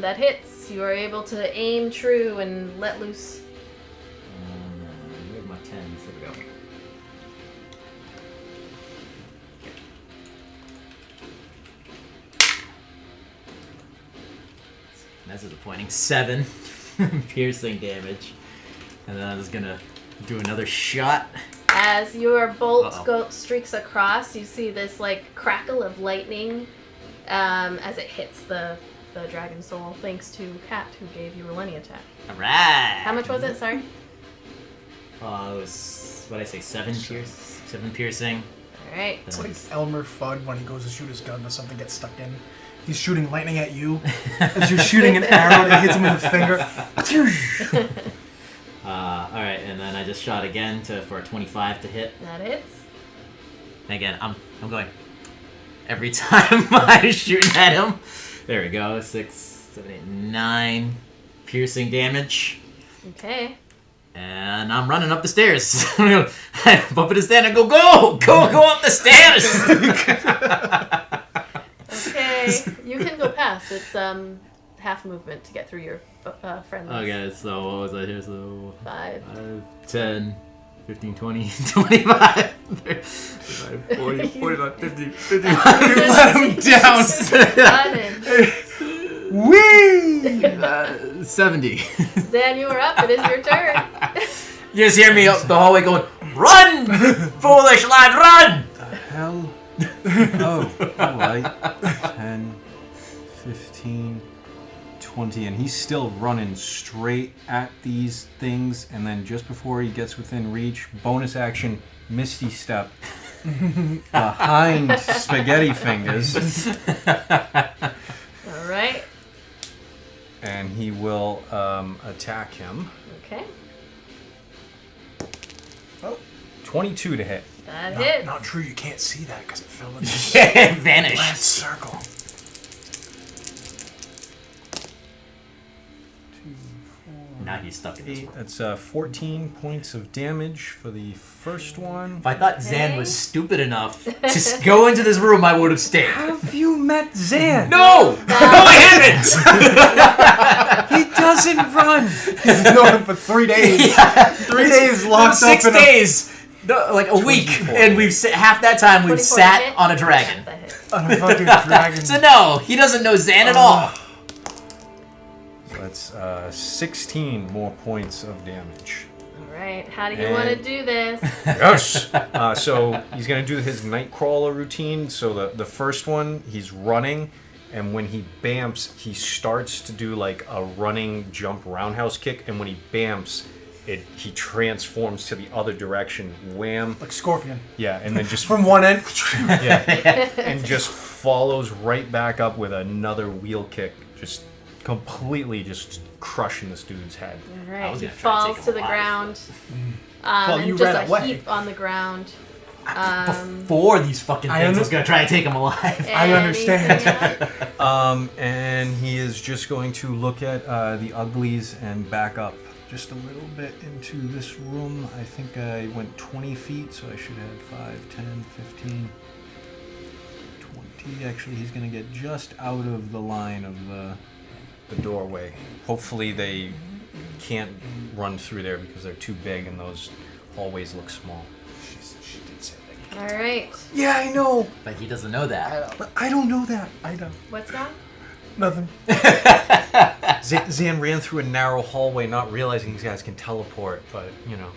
A: That hits. You are able to aim true and let loose.
C: Where's my 10s? There we go. That's disappointing. 7 piercing damage. And then I'm just gonna do another shot.
A: As your bolt streaks across, you see this like crackle of lightning as it hits the dragon soul, thanks to Kat, who gave you a Lenny attack.
C: Alright!
A: How much was it? Sorry?
C: It was, what did I say, 7 piercing.
A: Alright.
B: It's like Elmer Fudd when he goes to shoot his gun and something gets stuck in. He's shooting lightning at you as you're shooting an arrow that hits him in the finger.
C: Alright, and then I just shot again for a 25 to hit.
A: That hits.
C: And again, I'm going every time I'm shooting at him. There we go. 6, 7, 8, 9 piercing damage.
A: Okay.
C: And I'm running up the stairs. I bump into the stand and go up the stairs!
A: Okay. You can go past. It's half movement to get through your friendlies.
C: Okay, so what was I here? So
A: 5.
C: 10, 15, 20, 25, 35, 40, 45, 50, 55.
B: Let him down. Whee!
C: 70.
A: Zan, you are up. It is your turn.
C: You just hear me up the hallway going, "Run, foolish lad, run!"
E: The hell? Oh, alright. 10, 15, 20, and he's still running straight at these things, and then just before he gets within reach, bonus action, Misty Step behind Spaghetti Fingers.
A: Alright.
E: And he will attack him.
A: Okay.
B: Oh.
E: 22 to hit.
A: That hits.
B: Not true, you can't see that because it fell in this
C: Vanish.
B: last circle. 2, 4,
C: Now he's stuck in this
E: 8.
C: one.
E: That's 14 points of damage for the first one.
C: If I thought Zan was stupid enough to go into this room, I would have stayed.
E: Have you met Zan?
C: No! No, I haven't!
E: He doesn't run!
B: He's known him for 3 days.
C: Yeah.
B: 3 days locked
C: 6
B: up in
C: days! No, like a week,
E: 24.
C: and half that time we've
A: 24
C: sat
A: hit?
C: on a dragon.
A: That hits.
B: on a fucking dragon.
C: So no, he doesn't know Zan at all.
E: So it's 16 more points of damage.
A: All right. How do you want to do this?
E: Yes! So he's going to do his Nightcrawler routine. So the first one, he's running, and when he bamps, he starts to do like a running jump roundhouse kick, and when he bamps, he transforms to the other direction. Wham!
B: Like Scorpion.
E: Yeah, and then just
B: From one end.
E: yeah, and just follows right back up with another wheel kick, just completely just crushing this dude's head.
A: All
C: I
A: right.
C: was
A: He
C: gonna try to
A: falls
C: take
A: to
C: him
A: the
C: alive.
A: ground.
B: Well,
A: And
B: you
A: just
B: ran
A: a
B: away.
A: heap on the ground.
C: Before these fucking things, I was gonna try to take him alive.
B: I understand.
A: Anything else?
E: And he is just going to look at the uglies and back up just a little bit into this room. I think I went 20 feet, so I should have 5, 10, 15, 20. Actually, he's going to get just out of the line of the doorway. Hopefully they can't run through there because they're too big and those hallways look small.
B: She did say that.
A: All right.
E: Yeah, I know.
C: But he doesn't know that.
E: But I don't know that. I don't.
A: What's gone?
B: Nothing.
E: Zan ran through a narrow hallway, not realizing these guys can teleport, but, you know.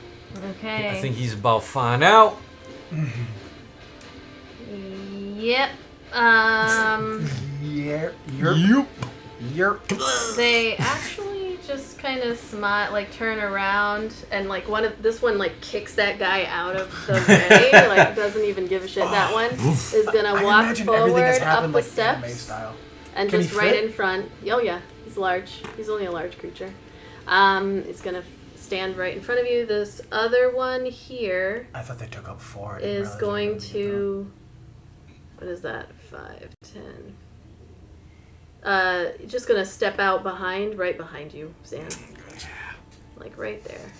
A: Okay.
E: I think he's about to find out.
A: Yep.
B: Yeah.
E: Yep.
A: They actually just kind of turn around, and like this one like kicks that guy out of the way, like doesn't even give a shit. That one is gonna
B: I
A: walk
B: imagine everything has
A: forward up
B: happened
A: the
B: like anime
A: steps
B: style.
A: and
B: Can
A: just
B: he
A: right
B: fit?
A: in front. Oh yeah, he's large. He's only a large creature. It's gonna stand right in front of you. This other one here
B: I thought they took up 4. I didn't
A: is
B: realize they
A: going
B: were gonna
A: to. What is that? 5, 10. Just gonna step out right behind you, Zan. Like right there.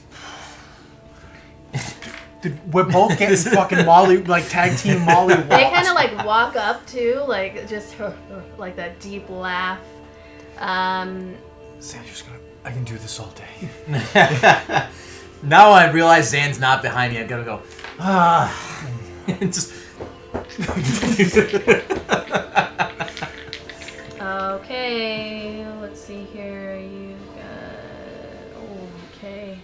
B: Dude, we're both getting fucking Molly, like tag team Molly walks.
A: They kind of like walk up too, like just like that deep laugh.
B: Sam's just gonna. I can do this all day.
C: Now I realize Zan's not behind me. I'm gonna go. Just
A: Okay, let's see here. You got. Okay.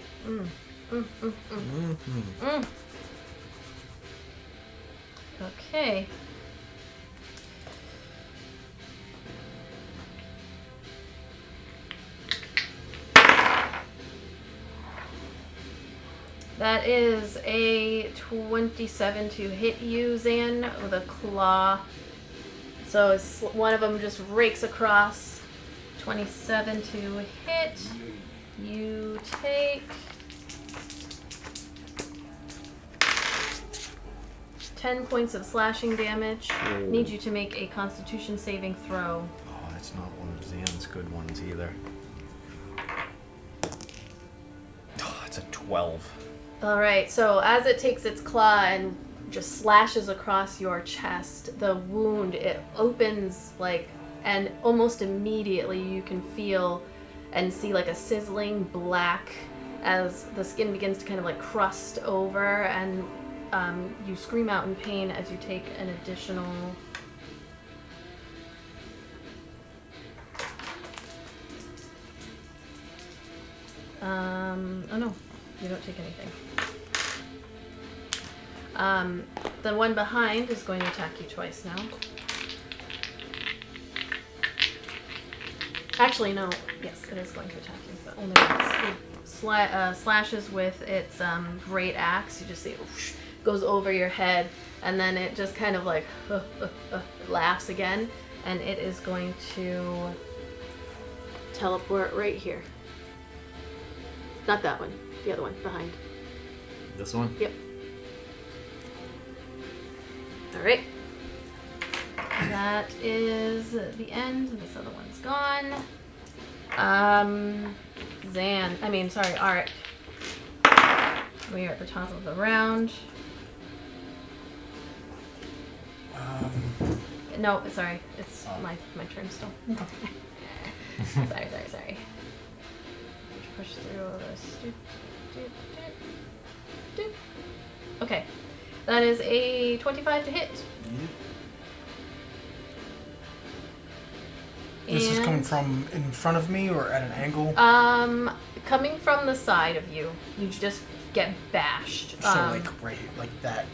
A: Okay. That is a 27 to hit you, Zan, with a claw. So one of them just rakes across. 27 to hit. You take 10 points of slashing damage. Need you to make a Constitution saving throw.
E: Oh, that's not one of Zan's good ones either. Oh, it's a 12.
A: Alright, so as it takes its claw and just slashes across your chest, the wound, it opens and almost immediately you can feel and see like a sizzling black as the skin begins to kind of like crust over, and you scream out in pain as you take an additional... oh no, you don't take anything. The one behind is going to attack you twice now. Actually, no. Yes, it is going to attack you, but only once. It slashes with its great axe. You just see it whoosh, goes over your head, and then it just kind of like laughs again, and it is going to teleport right here. Not that one. The other one behind.
C: this one.
A: Yep. All right. That is the end. This other one's gone. Arik. We are at the top of the round. No, sorry. It's my turn still. Sorry. Push through all this. Okay. That is a 25 to hit.
B: This is coming
A: And,
B: from in front of me or at an angle?
A: coming from the side of you, you just get bashed.
B: So like right here, like that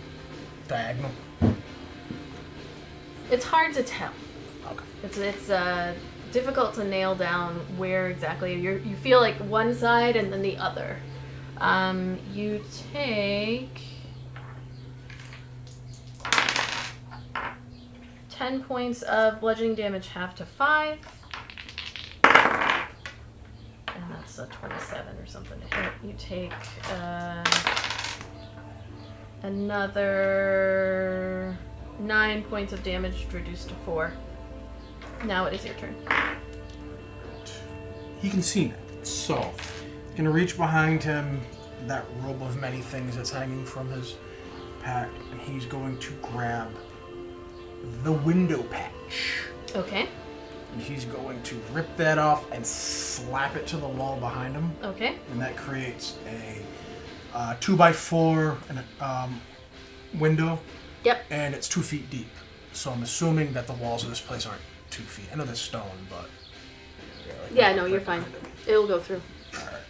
B: diagonal.
A: It's hard to tell.
B: Okay.
A: It's difficult to nail down where exactly you feel like one side and then the other. You take 10 points of bludgeoning damage, half to 5. And that's a 27 or something to hit. You take another 9 points of damage, reduced to 4. Now it is your turn.
B: He can see it. So, he's gonna reach behind him, that robe of many things that's hanging from his pack, and he's going to grab the window patch.
A: Okay.
B: And he's going to rip that off and slap it to the wall behind him.
A: Okay.
B: And that creates a 2x4 window.
A: Yep.
B: And it's 2 feet deep. So I'm assuming that the walls of this place aren't 2 feet. I know they're stone, but...
A: Yeah, no, you're fine. It'll go through.
B: Alright.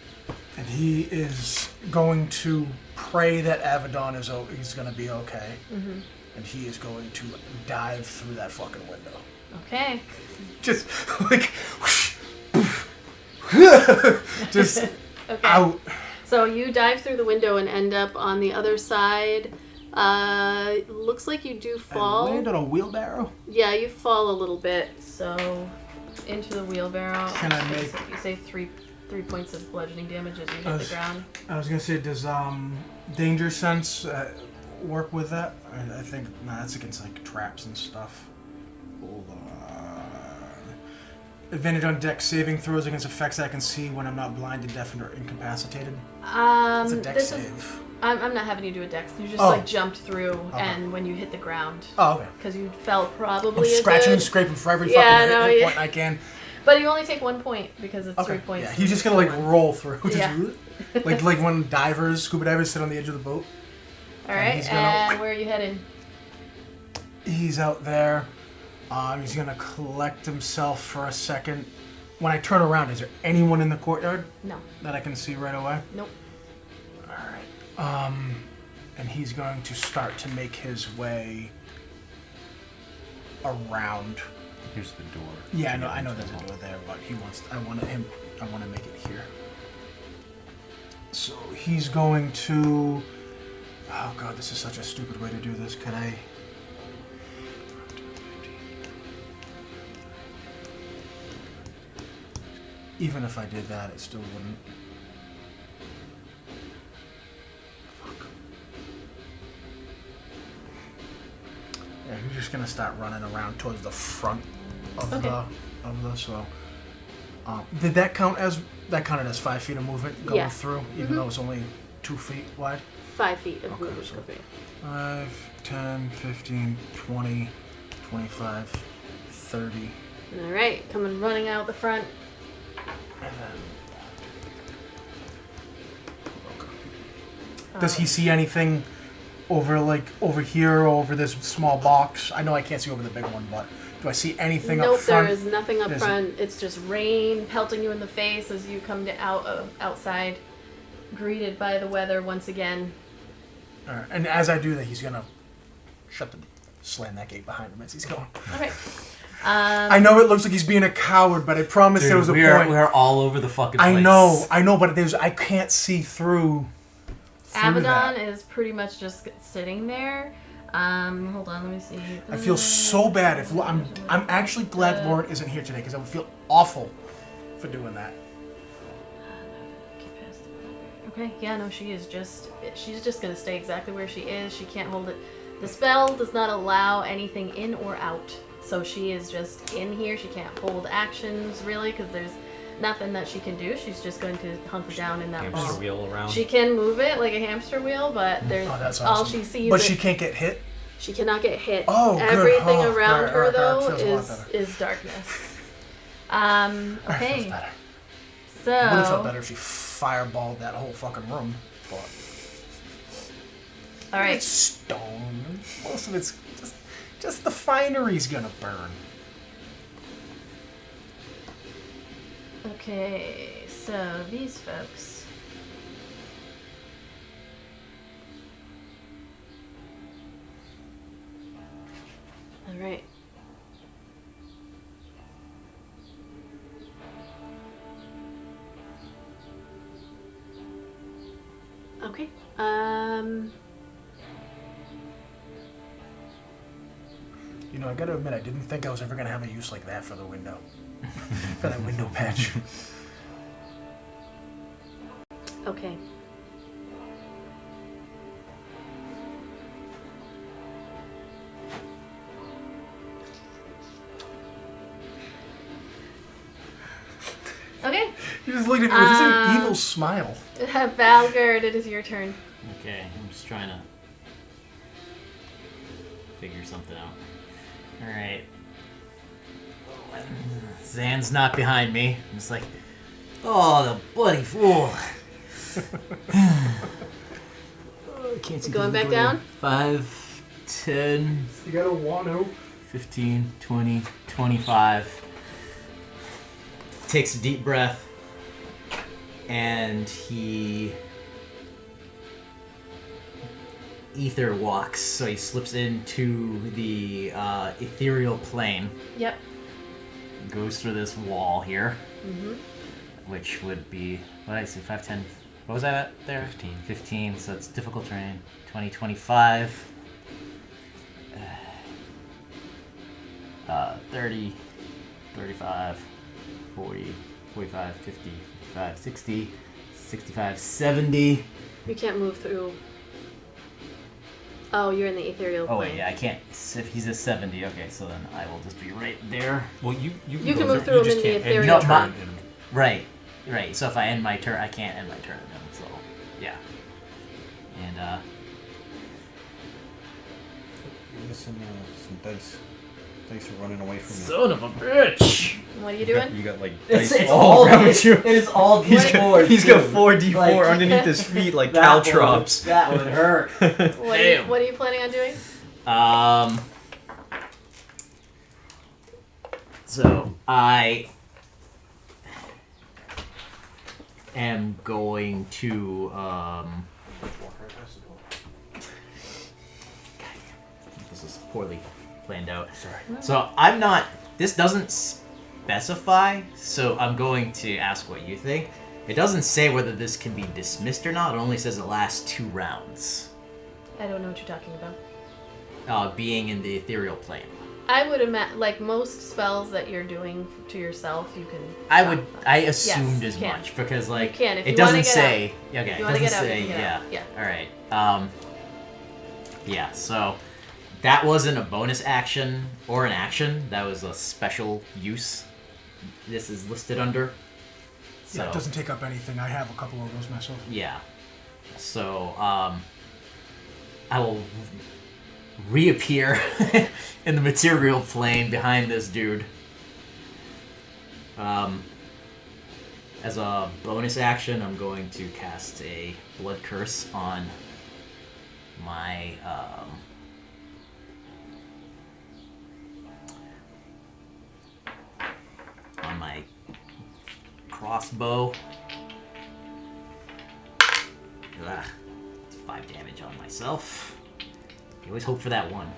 B: And he is going to pray that Avadon he's going to be okay.
A: Mm-hmm.
B: And he is going to dive through that fucking window.
A: Okay.
B: Just like... just
A: Okay.
B: out.
A: So you dive through the window and end up on the other side. Looks like you do fall.
B: And land on a wheelbarrow?
A: Yeah, you fall a little bit. So into the wheelbarrow.
B: Can I make...
A: You say three points of bludgeoning damage as you hit the ground.
B: I was gonna say, does danger sense work with that? I think that's against like traps and stuff. Hold on. Advantage on dex saving throws against effects that I can see when I'm not blinded, deafened, or incapacitated. It's a dex save.
A: I'm not having you do a dex. You just
B: Oh.
A: jumped through,
B: Okay.
A: and when you hit the ground,
B: Oh, okay.
A: because you fell probably.
B: I'm
A: a
B: scratching
A: good-
B: and scraping for every
A: Yeah,
B: fucking
A: no,
B: hit
A: yeah.
B: point I can.
A: But you only take 1 point because it's
B: Okay.
A: 3 points.
B: Yeah, he's just gonna like roll through. Just
A: Yeah.
B: like when scuba divers sit on the edge of the boat.
A: All
B: and
A: right,
B: he's gonna-
A: and where are you heading?
B: He's out there. He's gonna collect himself for a second. When I turn around, is there anyone in the courtyard
A: No.
B: that I can see right away?
A: Nope.
B: All right. And he's going to start to make his way around.
D: Here's the door.
B: Yeah, I know there's a door there, but I want to make it here. So he's going to. Oh god, this is such a stupid way to do this. Could I? Even if I did that, it still wouldn't. Fuck. Yeah, he's just gonna start running around towards the front of
A: Okay.
B: so. Did that count as counted as 5 feet of movement going
A: Yeah.
B: through, even though it's only 2 feet wide?
A: 5 feet of
B: Okay,
A: movement.
B: so-
A: Okay.
B: 5, 10, 15, 20, 25, 30,
A: All right, coming running out the front.
B: and then. Does he see anything over here, over this small box? I know I can't see over the big one, but do I see anything
A: Nope,
B: up front?
A: there is nothing up
B: There's-
A: front. It's just rain pelting you in the face as you come to outside, greeted by the weather once again.
B: Alright, and as I do that, he's gonna slam that gate behind him as he's going.
A: All right.
B: I know it looks like he's being a coward, but I promise there was a
C: we
B: point.
C: are all over the fucking place.
B: I know, but I can't see through.
A: Avadon
B: that.
A: is pretty much just sitting there. Hold on, let me see.
B: I feel so bad. I'm actually glad Lauren isn't here today because I would feel awful for doing that.
A: Okay, yeah, no, she's just gonna stay exactly where she is. She can't hold it. The spell does not allow anything in or out, so she is just in here. She can't hold actions really because there's nothing that she can do. She's just going to hunker down in that
E: Hamster
A: ball.
E: wheel around.
A: She can move it like a hamster wheel, but there's
B: Oh, that's
A: all
B: awesome.
A: she sees.
B: But
A: is-
B: she can't get hit.
A: She cannot get hit.
B: Oh, good.
A: Everything
B: Oh,
A: around
B: alright,
A: her
B: alright,
A: though
B: alright. Feels a lot better.
A: is darkness.
B: Feels
A: Okay,
B: better.
A: so
B: It would have felt better if she fireballed that whole fucking room. But
A: all right.
B: it's stone. Most of it's just the finery's gonna burn.
A: Okay, so these folks. All right. Okay.
B: You know, I gotta admit, I didn't think I was ever gonna have a use like that for the window. For that window patch.
A: Okay. Okay.
B: You just looked at me with this an evil smile.
A: Valgard, it is your turn.
C: Okay, I'm just trying to figure something out. Alright. Zan's not behind me. I'm just like, oh, the bloody fool. I can't see.
A: Going back down?
C: 5, 10,
B: You gotta want to.
C: 15, 20, 25. Takes a deep breath. And he ether walks, so he slips into the ethereal plane.
A: Yep.
C: Goes through this wall here,
A: Mm-hmm.
C: which would be, what did I say, 5, 10, what was that at there?
D: 15.
C: 15, so it's difficult terrain. 20, 25. 30, 35, 40, 45, 50, 55, 60, 65, 70.
A: You can't move through. Oh, you're in the ethereal plane.
C: Oh wait, yeah, I can't. If he's a 70, okay, so then I will just be right there.
D: Well, you
A: You can
D: go
A: move
D: there,
A: through
D: you
A: them
D: just
A: in the
D: can't end
A: ethereal
D: your
C: No,
D: turn
C: my- Right, right. So if I end my turn, I can't end my turn then. So yeah, and
D: You're missing some dice. Dice are running away from you.
C: son of a bitch.
A: What are you doing?
D: You got like
C: It's,
D: dice
C: it's
D: all
C: all
D: around
C: it,
D: you.
C: it is all
D: He's
C: D4.
D: got
C: too.
D: 4d4
C: Like-
D: underneath his feet like
C: That
D: caltrops.
C: That would hurt. Damn.
A: What are you planning on doing?
C: So I am going to this is poorly planned out.
B: Sorry.
C: So I'm not. This doesn't specify. So I'm going to ask what you think. It doesn't say whether this can be dismissed or not. It only says it lasts 2 rounds.
A: I don't know what you're talking about.
C: Being in the ethereal plane.
A: I would imagine, like most spells that you're doing to yourself, you can.
C: I assumed
A: you
C: as
A: can.
C: much because like
A: You can, if
C: it
A: you wanna
C: doesn't
A: get
C: say. Okay,
A: If
C: it
A: you want to
C: doesn't
A: get out,
C: say.
A: you can get
C: Yeah.
A: out. Yeah.
C: All right. Yeah. So that wasn't a bonus action or an action. That was a special use. This is listed under. So
B: Yeah, it doesn't take up anything. I have a couple of those myself.
C: yeah. So I will reappear in the material plane behind this dude. As a bonus action, I'm going to cast a blood curse on my crossbow. Ugh. It's 5 damage on myself. You always hope for that one.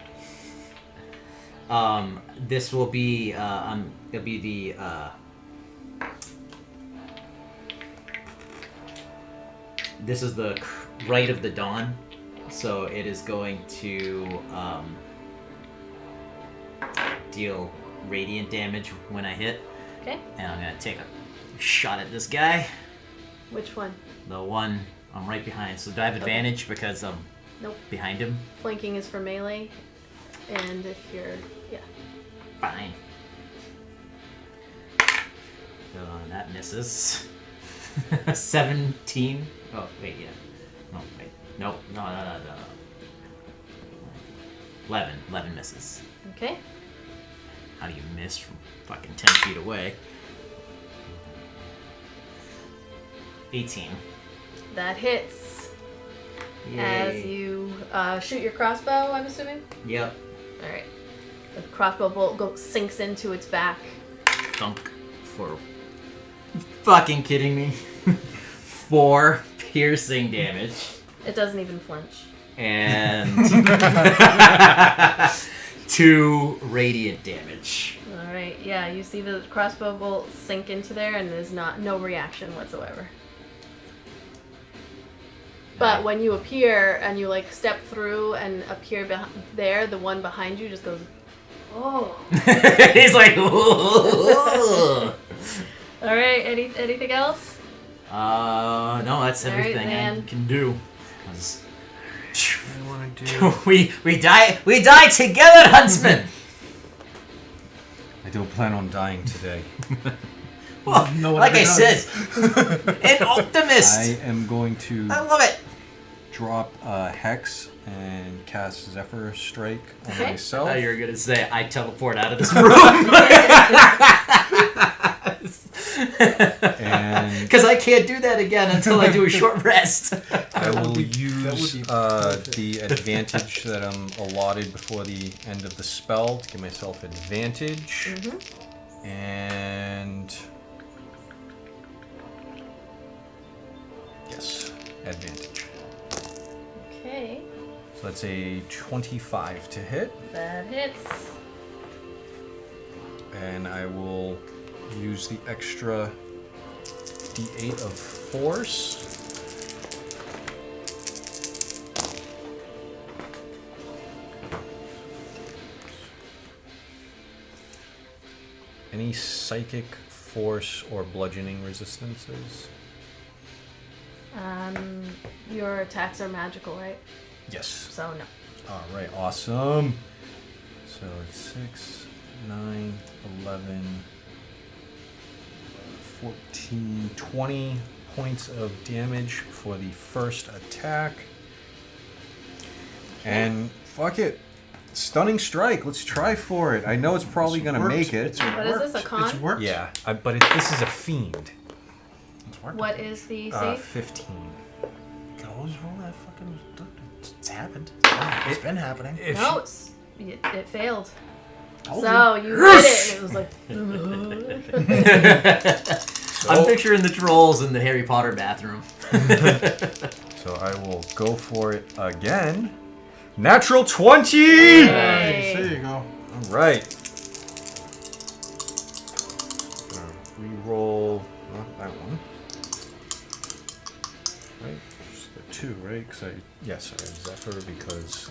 C: This will be it'll be the this is the right of the dawn, so it is going to deal radiant damage when I hit.
A: Okay.
C: And I'm gonna take a shot at this guy,
A: Which one?
C: the one I'm right behind. So do I have advantage because I'm
A: Nope.
C: behind him?
A: Flanking is for melee, and if you're
C: Fine. That misses. 17. Oh, wait, yeah. No, wait. Nope. No. 11 misses.
A: okay.
C: How do you miss from fucking 10 feet away? 18.
A: That hits as you shoot your crossbow. I'm assuming.
C: Yep.
A: All right. The crossbow bolt sinks into its back.
C: Thunk for fucking kidding me? 4 piercing damage.
A: It doesn't even flinch.
C: And 2 radiant damage.
A: All right. Yeah, you see the crossbow bolt sink into there, and there's no reaction whatsoever. But when you appear and you like step through and appear there, the one behind you just goes, oh.
C: He's like, ooh.
A: All right. Anything else?
C: No, that's
A: All right,
C: everything I
A: man.
C: can do.
D: I want to do.
C: we die together, Huntsman.
D: I don't plan on dying today.
C: Well,
B: No one
C: like I
B: ever
C: said,
B: does.
C: an optimist.
D: I am going to
C: I love it.
D: drop Hex and cast Zephyr Strike on
A: Okay.
C: I
D: myself.
C: thought you were gonna say I teleport out of this room.
D: And
C: Because I can't do that again until I do a short rest.
D: I will
B: be
D: use
B: perfect.
D: the advantage that I'm allotted before the end of the spell to give myself advantage.
A: Mm-hmm.
D: And yes, advantage.
A: Okay.
D: So that's a 25 to hit,
A: That hits.
D: and I will use the extra D8 of force. Any psychic, force, or bludgeoning resistances?
A: Your attacks are magical, right?
D: Yes.
A: So no.
D: All right, awesome. So it's 6, 9, 11, 14, 20 points of damage for the first attack. And fuck it. Stunning strike. Let's try for it. I know it's probably going to make it.
A: What is this, a con?
B: It's worked.
D: Yeah, but this is a fiend.
B: It's worked.
A: What is the save?
D: 15.
B: You can always roll that fucking. It's happened. It's been happening.
D: If
A: No, it failed.
B: Told
A: So
B: you.
A: you did it, and it was like.
C: I'm picturing the trolls in the Harry Potter bathroom.
D: So I will go for it again. Natural 20!
A: Hey.
B: Nice. There you go.
D: All right. Reroll not that one. Right, just the 2, right? Because yes, I have Zephyr because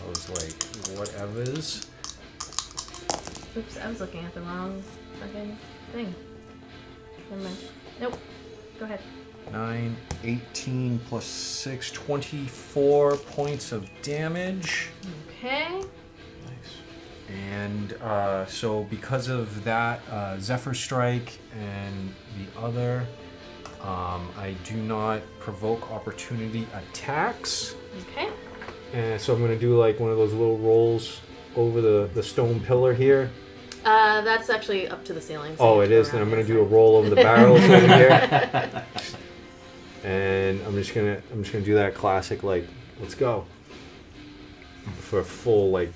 D: I was like, whatever's.
A: Oops, I was looking at the wrong fucking thing. Never mind. Nope. Go ahead.
D: 9, 18 plus 6, 24 points of damage.
A: Okay.
D: Nice. And so because of that, Zephyr Strike and the other, I do not provoke opportunity attacks.
A: Okay.
E: And so I'm going to do like one of those little rolls over the stone pillar here.
A: That's actually up to the ceiling. so
E: Oh,
A: you
E: it
A: have to
E: is.
A: go
E: Then I'm
A: around
E: going to
A: the
E: do a roll over the barrels over here. And I'm just gonna do that classic like, let's go. For a full like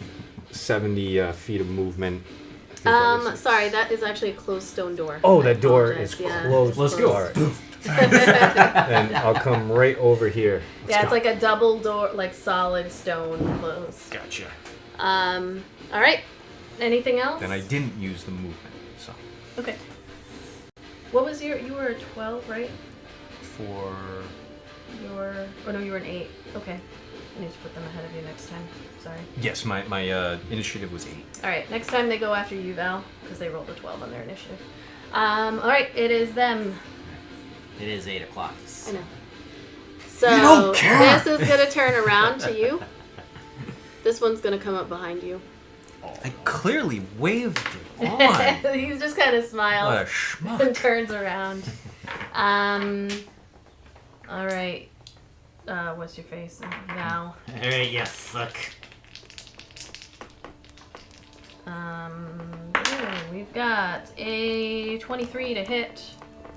E: 70 feet of movement. I think that is it.
A: Sorry, that is actually a closed stone door.
E: Oh,
A: I
E: that door
A: apologize.
E: is
A: Yeah,
E: closed.
A: it's
C: Let's go.
A: closed.
E: All right. And I'll come right over here.
A: Yeah, it's like a double door, like solid stone closed.
D: Gotcha.
A: All right. Anything else?
D: Then I didn't use the movement, so
A: Okay. What was you were a 12, right?
D: for
A: Oh no, you were an 8. Okay. I need to put them ahead of you next time. Sorry.
D: yes, my initiative was 8.
A: Alright, next time they go after you, Val, because they rolled a 12 on their initiative. Alright, it is them.
C: It is 8 o'clock.
A: I know. So,
D: You don't care.
A: this is going to turn around to you. This one's going to come up behind you.
D: I clearly waved it on.
A: He just kind of
D: What a
A: smiles and
D: schmuck.
A: turns around. Alright. What's your face? Now.
C: Alright, you fuck.
A: We've got a 23 to hit.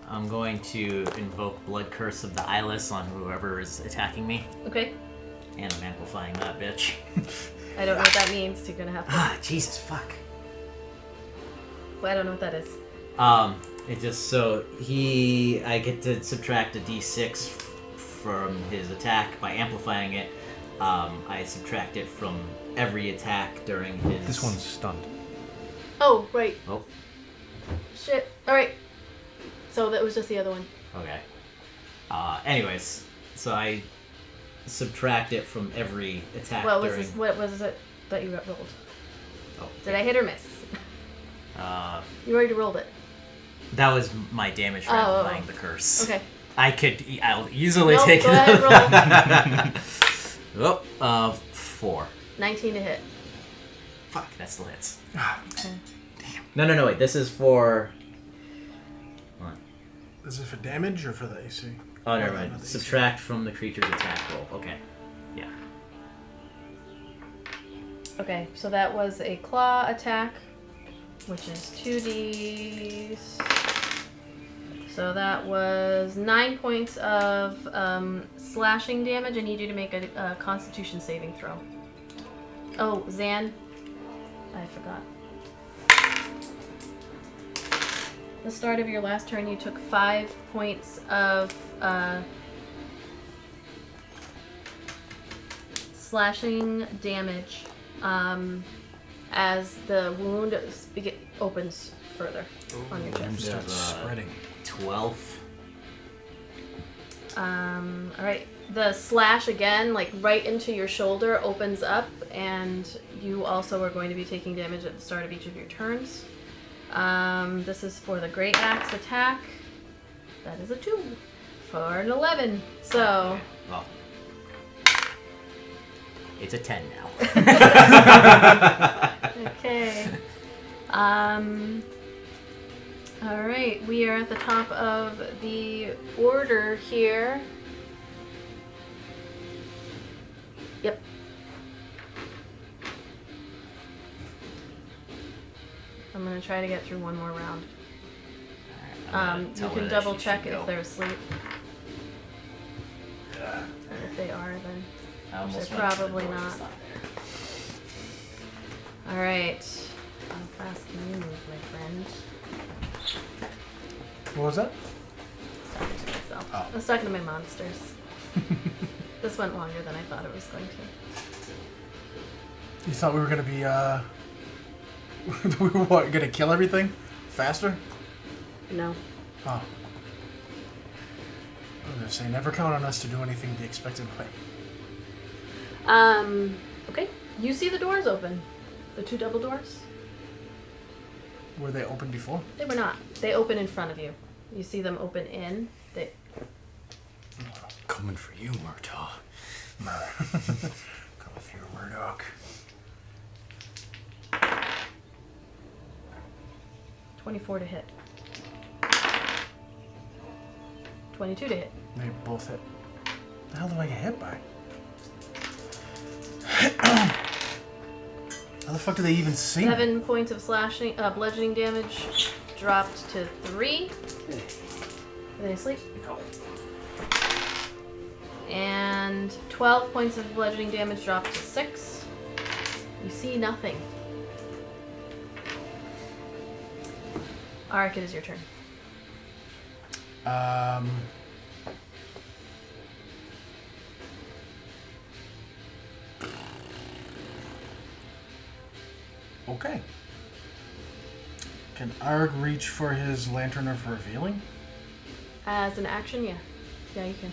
C: I'm going to invoke Blood Curse of the Ilis on whoever is attacking me.
A: Okay.
C: And I'm amplifying that bitch.
A: I don't know what that means, so you're gonna have to.
C: Ah, Jesus, fuck.
A: Well, I don't know what that is.
C: It just I get to subtract a d6 from his attack by amplifying it. I subtract it from every attack during his.
D: This one's stunned.
A: Oh, right.
C: Oh.
A: Shit. Alright. So that was just the other one.
C: Okay. Anyways, so I subtract it from every attack
A: What was
C: during.
A: this? What was it that you rolled?
C: Oh,
A: Did I hit or miss? You already rolled it.
C: That was my damage for amplifying the curse.
A: Okay.
C: I'll easily
A: Nope,
C: take
A: go
C: it.
A: ahead,
C: roll. 4.
A: 19 to hit.
C: Fuck, that still hits.
A: Okay.
C: No, wait. This is for.
B: Is it for damage or for the AC?
C: Oh, never mind. Subtract from the creature's attack roll. Okay. Yeah.
A: Okay, so that was a claw attack, which is 2d. So that was 9 points of slashing damage. I need you to make a Constitution saving throw. Oh, Zan, I forgot. The start of your last turn, you took 5 points of slashing damage as the wound opens further on your chest.
D: Starts spreading.
C: 12.
A: Alright. The slash again, like right into your shoulder, opens up, and you also are going to be taking damage at the start of each of your turns. This is for the Great Axe attack. That is a 2 for an 11. So.
C: Well, it's a 10 now.
A: Okay. Alright, we are at the top of the order here. Yep. I'm gonna try to get through one more round. You can double check if they're asleep. If they are, then they're probably not. Alright. How fast can you move, my friend?
B: What was that?
A: Talking to myself.
B: Oh.
A: I was talking to my monsters. This went longer than I thought it was going to.
B: You thought we were gonna be we were what, gonna kill everything faster?
A: No.
B: Oh. I was gonna say, never count on us to do anything the expected way.
A: Okay. You see the doors open. The 2 double doors?
B: Were they open before?
A: They were not. They open in front of you. You see them open in. They.
D: Coming for you, Murtaugh.
B: Come with your Murdoch.
A: 24 to hit. 22 to hit.
B: They both hit. The hell do I get hit by? How the fuck do they even see me?
A: 7 points of bludgeoning damage dropped to 3. Are they asleep? And 12 points of bludgeoning damage dropped to 6. You see nothing. Arik, it is your turn.
B: Okay. Can Arg reach for his lantern of revealing?
A: As an action, yeah. Yeah, you can.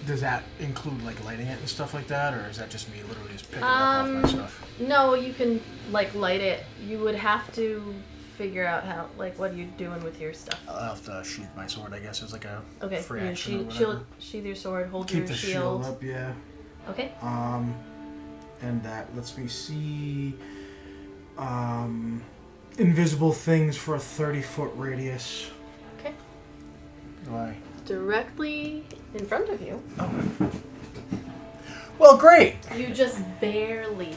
B: Does that include like lighting it and stuff like that, or is that just me literally just picking it up off my stuff?
A: No, you can like light it. You would have to figure out how, like, what are you doing with your stuff?
B: I'll have to sheath my sword, I guess, as like a
A: Okay,
B: free
A: you
B: action or
A: sheath
B: whatever.
A: your sword, hold
B: Keep
A: your
B: the
A: shield.
B: shield up, yeah.
A: Okay.
B: And that lets me see invisible things for a 30-foot radius.
A: Okay.
B: Why?
A: Directly in front of you.
B: Oh. Well, great.
A: You just barely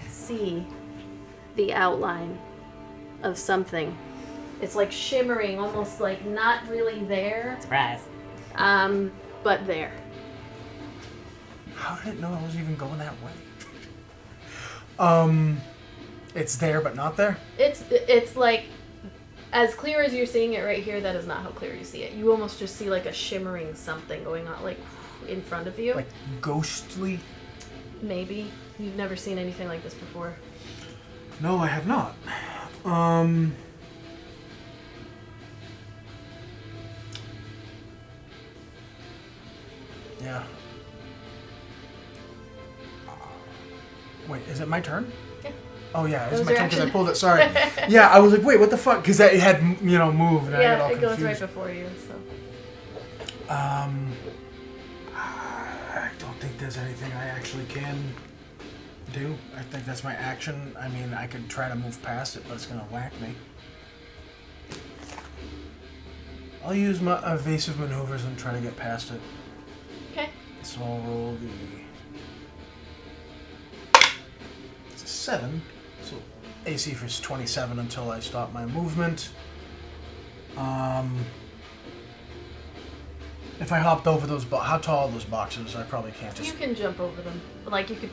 A: see the outline of something. It's like shimmering, almost like not really there.
C: Surprise.
A: But there.
B: How did it know I was even going that way? It's there but not there?
A: It's like as clear as you're seeing it right here, that is not how clear you see it. You almost just see like a shimmering something going on, like in front of you.
B: Like ghostly?
A: Maybe. You've never seen anything like this before.
B: No, I have not. Yeah. Wait, is it my turn?
A: Yeah.
B: Oh yeah,
A: That
B: it's
A: was
B: my
A: your
B: turn because I
A: action.
B: pulled it. Sorry. Yeah, I was like, wait, what the fuck? Because it had, moved and I got
A: Yeah,
B: all
A: it goes
B: confused.
A: right before you, so.
B: I don't think there's anything I actually can do. I think that's my action. I mean, I could try to move past it, but it's gonna whack me. I'll use my evasive maneuvers and try to get past it.
A: Okay.
B: So I'll roll the... It's a 7. So AC for 27 until I stop my movement. If I hopped over those how tall are those boxes? I probably can't just...
A: You can jump over them. Like, you could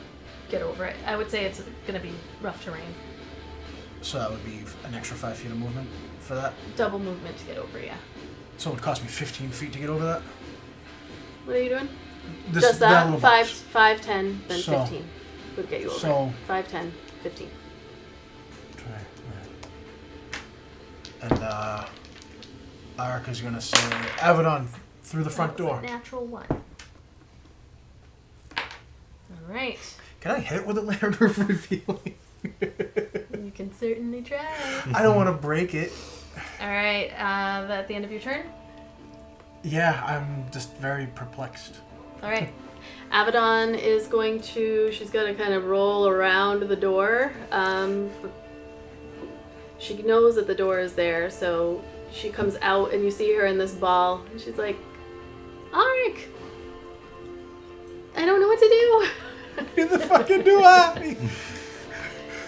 A: get over it. I would say it's going to be rough terrain.
B: So that would be an extra 5 feet of movement for that.
A: Double movement to get over, yeah.
B: So it would cost me 15 feet to get over that?
A: What are you doing?
B: This,
A: Just that?
B: little
A: 5,
B: box.
A: 5, 10, then
B: So-
A: 15 would get you over.
B: So...
A: 5, 10, 15.
B: And Ark is gonna say, Avadon, through the front
A: That was
B: door.
A: a natural 1. Alright.
B: Can I hit it with a lantern of revealing?
A: You can certainly try.
B: I don't want to break it.
A: Alright, at the end of your turn?
B: Yeah, I'm just very perplexed.
A: Alright. Avadon is going to, she's going to kind of roll around the door. She knows that the door is there, so she comes out and you see her in this ball. And she's like, Ark! I don't know what to do.
B: Get the fucking do at me.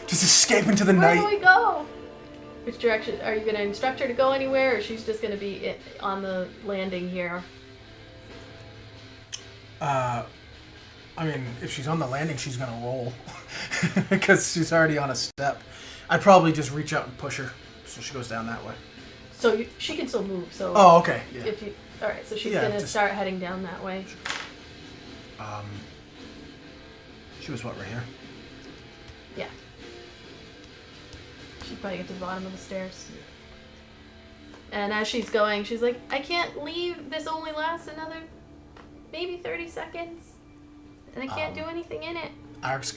B: Just escape into the
A: Where
B: night.
A: do we go? Which direction? Are you going to instruct her to go anywhere, or she's just going to be on the landing here?
B: I mean, if she's on the landing, she's gonna roll. Because she's already on a step. I'd probably just reach out and push her so she goes down that way.
A: So she can still move, so...
B: Oh, okay. Yeah.
A: If you... Alright, so she's
B: Yeah,
A: going to
B: just-
A: start heading down that way.
B: She was what, right here?
A: Yeah. She'd probably get to the bottom of the stairs. And as she's going, she's like, I can't leave. This only lasts another maybe 30 seconds. And I can't do anything in it.
B: Ark's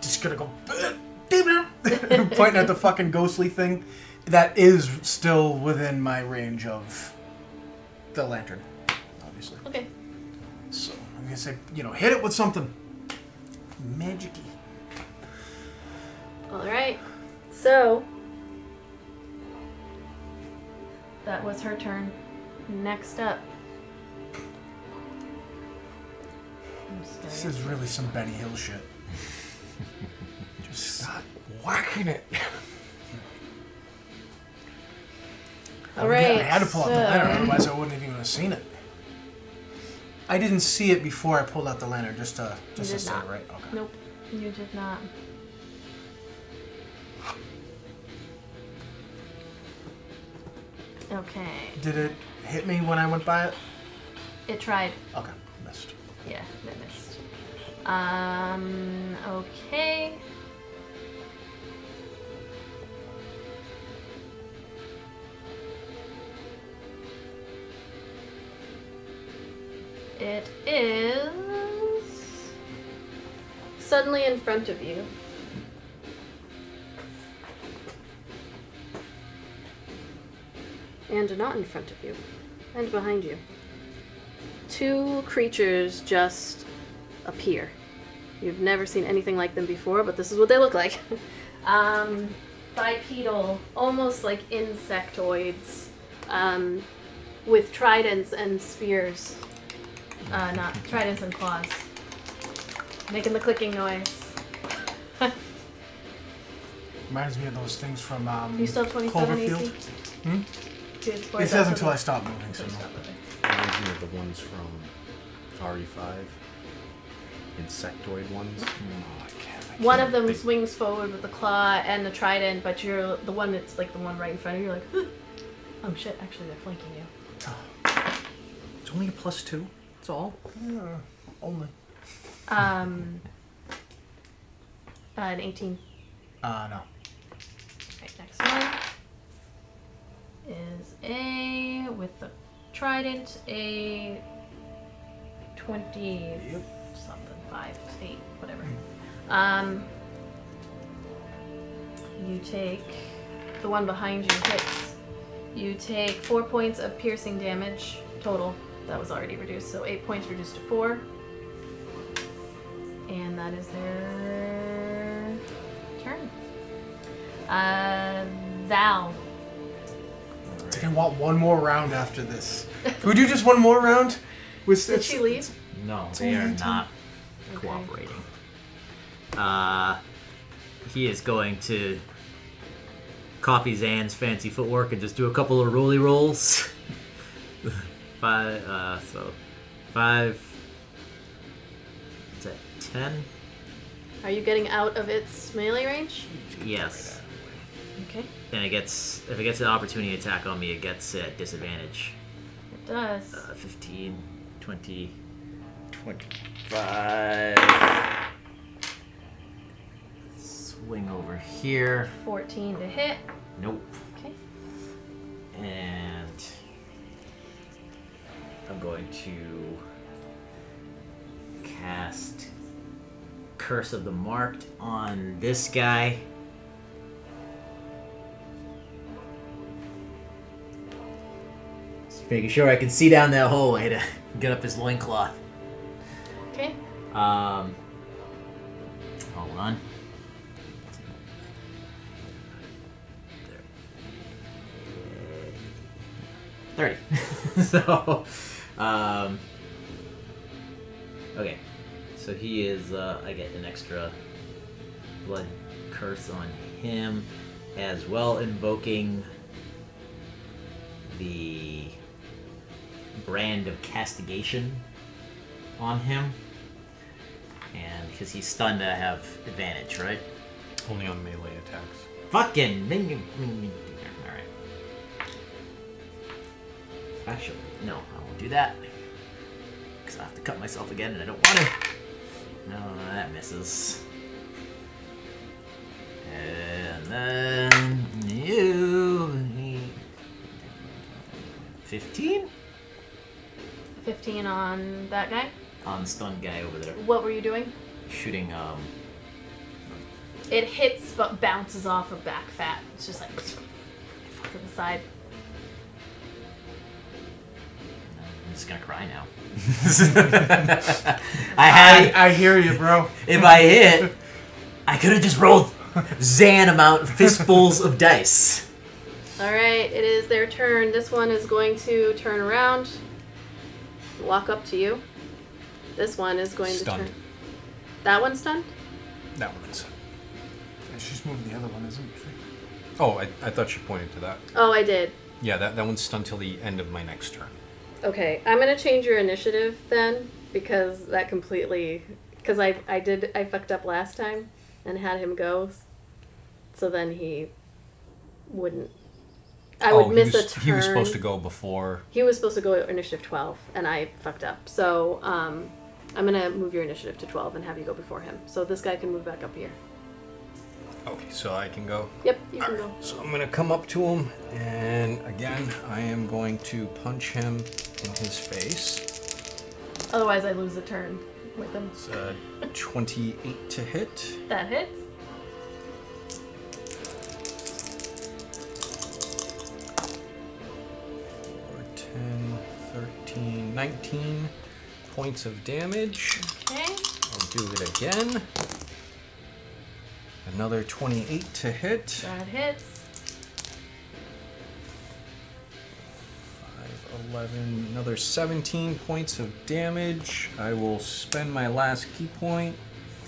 B: just gonna go pointing at the fucking ghostly thing that is still within my range of the lantern, obviously.
A: Okay.
B: So I'm gonna say, hit it with something magic-y.
A: Alright. So, that was her turn. Next up.
B: This is really some Benny Hill shit. Just start whacking it.
A: Alright.
B: I had to pull out the lantern, otherwise I wouldn't have even have seen it. I didn't see it before I pulled out the lantern, just to
A: did
B: say
A: not.
B: it right. Okay.
A: Nope, you did not. Okay.
B: Did it hit me when I went by it?
A: It tried.
B: Okay, missed.
A: Yeah, that missed. Okay. It is suddenly in front of you. And not in front of you. And behind you. Two creatures just appear. You've never seen anything like them before, but this is what they look like. Bipedal, almost like insectoids, with tridents and spears. Not tridents and claws. Making the clicking noise.
B: Reminds me of those things from
A: You still have 27 AC?
B: Cloverfield.
A: Good.
B: It says until I stop moving, so
A: Until you
B: no.
A: stop moving.
E: Reminds me of the ones from RE5. Insectoid ones.
A: One of them swings forward with the claw and the trident, but you're the one that's like the one right in front of you. You're like, Oh shit! Actually, they're flanking you.
E: It's only a +2. That's all.
B: Only.
A: An 18.
B: No.
A: Right, next one is a with the trident a 20 something 5, 8, whatever. You take the one behind you hits. You take 4 points of piercing damage total. That was already reduced, so 8 points reduced to 4. And that is their turn. Val.
B: I want one more round after this. Can we do just one more round?
A: Did she leave?
C: No, they are not
A: Okay.
C: cooperating. He is going to copy Zan's fancy footwork and just do a couple of rolly rolls. 5, so 5. Is that 10?
A: Are you getting out of its melee range?
C: Yes.
A: Okay.
C: And if it gets an opportunity attack on me, it gets at disadvantage.
A: It does.
C: 15, 20, 25. Swing over here.
A: 14 to hit.
C: Nope.
A: Okay.
C: And I'm going to cast Curse of the Marked on this guy. Just making sure I can see down that hallway to get up his loincloth.
A: Okay.
C: Hold on. There. 30. So, okay. So he is, I get an extra blood curse on him, as well invoking the brand of castigation on him. And because he's stunned, I have advantage, right?
E: Only on melee attacks.
C: Fucking. Alright. Actually, no, I won't do that. Because I have to cut myself again and I don't want to. No, that misses. And then you. 15?
A: 15 on that guy.
C: On the stunned guy over there.
A: What were you doing?
C: Shooting,
A: It hits but bounces off of back fat. It's just like to the side.
C: I'm just gonna cry now.
B: I hear you, bro.
C: If I hit, I could have just rolled Zan amount fistfuls of dice.
A: Alright, it is their turn. This one is going to turn around, walk up to you. This one is going
E: Stunned.
A: to turn. That one's stunned?
E: That one is.
B: Yeah, she's moving the other one, isn't she?
E: Oh, I thought she pointed to that.
A: Oh, I did.
E: Yeah, that one's stunned till the end of my next turn.
A: Okay, I'm gonna change your initiative then, because that completely. Because I fucked up last time and had him go. So then he wouldn't. I would miss a turn.
E: He was supposed to go before.
A: He was supposed to go initiative 12, and I fucked up. So I'm gonna move your initiative to 12 and have you go before him. So this guy can move back up here.
E: Okay, so I can go.
A: Yep, you can go.
E: So I'm gonna come up to him, and again, I am going to punch him in his face.
A: Otherwise, I lose a turn with him.
E: It's 28 to hit.
A: That hits.
E: Or 10, 13, 19 points of damage.
A: Okay.
E: I'll do it again. Another 28 to hit.
A: That hits.
E: 5, 11, another 17 points of damage. I will spend my last key point,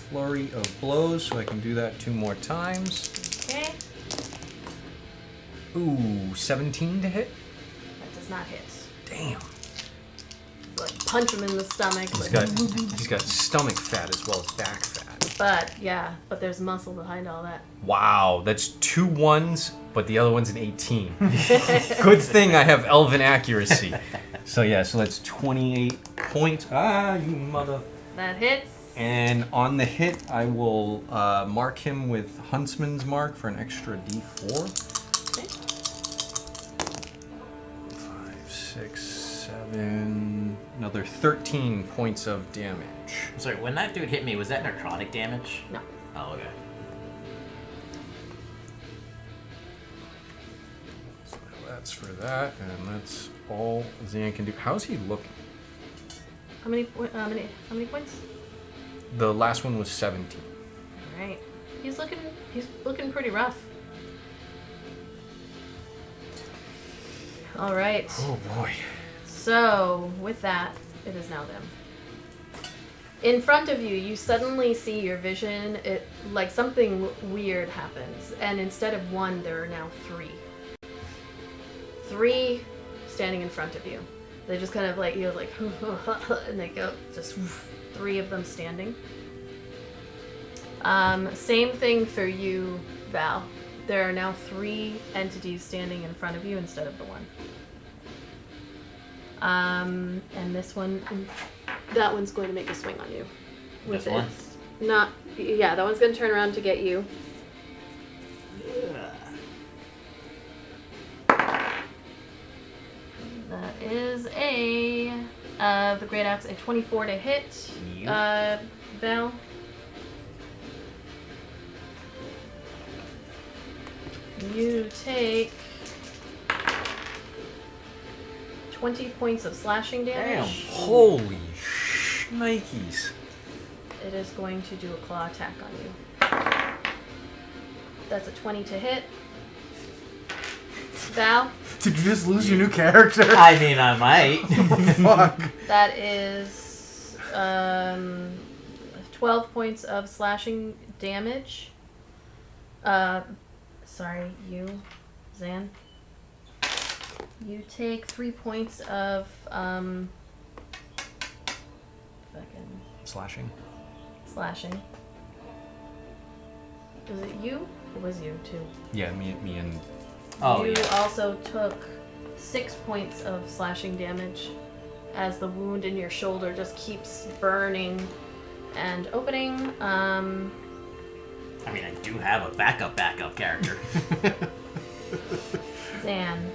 E: Flurry of Blows, so I can do that 2 more times.
A: Okay.
E: Ooh, 17 to hit?
A: That does not hit.
E: Damn.
A: Like punch him in the stomach.
E: He's got stomach fat as well as back fat.
A: But yeah, but there's muscle behind all that.
E: Wow, that's 2 1s but the other one's an 18. Good thing I have elven accuracy. So yeah, so that's 28 points. Ah, you mother.
A: That hits.
E: And on the hit, I will mark him with Huntsman's Mark for an extra D4.
A: Okay.
E: 5, 6, 7. Another 13 points of damage.
C: Sorry, when that dude hit me, was that necrotic damage?
A: No.
C: Oh, okay.
E: So that's for that, and that's all Zan can do. How's he looking?
A: How many points?
E: The last one was 17.
A: All right. He's looking pretty rough. All right.
E: Oh boy.
A: So, with that, it is now them. In front of you, you suddenly see your vision, like something weird happens, and instead of one, there are now 3. 3 standing in front of you. They just kind of like, you're like, and they go, just 3 of them standing. Same thing for you, Val. There are now 3 entities standing in front of you instead of the one. And this one, that one's going to make a swing on you. With
C: This one?
A: its- Not, yeah, that one's going to turn around to get you. That is the Great Axe, a 24 to hit.
C: Yep.
A: Val. You take 20 points of slashing damage.
E: Holy shnikes.
A: It is going to do a claw attack on you. That's a 20 to hit. Val,
B: Did you just lose your new character?
C: I mean, I might.
B: Fuck.
A: that is 12 points of slashing damage. Sorry, you, Zan. You take 3 points of fucking
E: Slashing.
A: slashing. Was it you? It was you too.
E: Yeah, me and
C: Oh,
A: you
C: yeah.
A: also took 6 points of slashing damage as the wound in your shoulder just keeps burning and opening.
C: I mean, I do have a backup character.
A: Zan.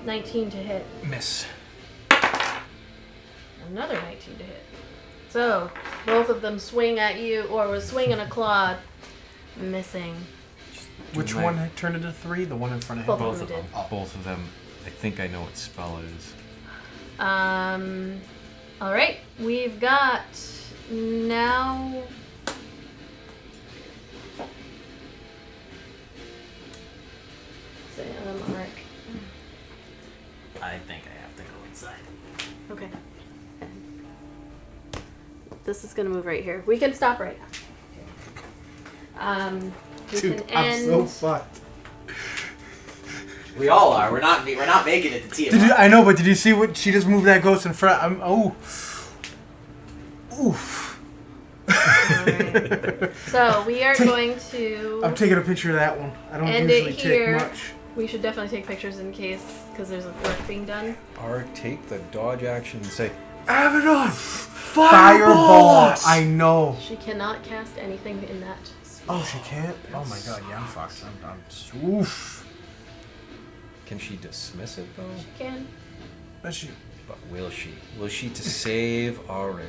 A: 19 to hit.
E: miss.
A: Another 19 to hit. So, both of them swing at you, or was swinging a claw, missing.
B: Which one had turned into 3? The one in front of him?
A: Both
E: Both
A: of
E: of
A: them
E: them.
A: did.
E: Both of them. I think I know what spell it is.
A: Alright, we've got now. Sam, Mark.
C: I think I have to go inside.
A: Okay. This is gonna move right here. We can stop right now. We
B: Dude,
A: can
B: I'm
A: end.
B: so fucked.
C: We all are. We're not making it to
B: Did you, I know, but did you see what she just moved that ghost in front? Oof.
A: Alright. So we are going to
B: I'm taking a picture of that one. I don't
A: end
B: usually
A: it here.
B: take much.
A: We should definitely take pictures in case, because there's work being done.
E: Or take the dodge action and say,
B: Avadon!
E: Fireball!
B: I know.
A: She cannot cast anything in that.
B: Oh, she can't? Oh my god, yeah, I'm fucked. I'm oof.
E: Can she dismiss it though?
A: She can.
B: Does she?
E: But will she? Will she to save Auric?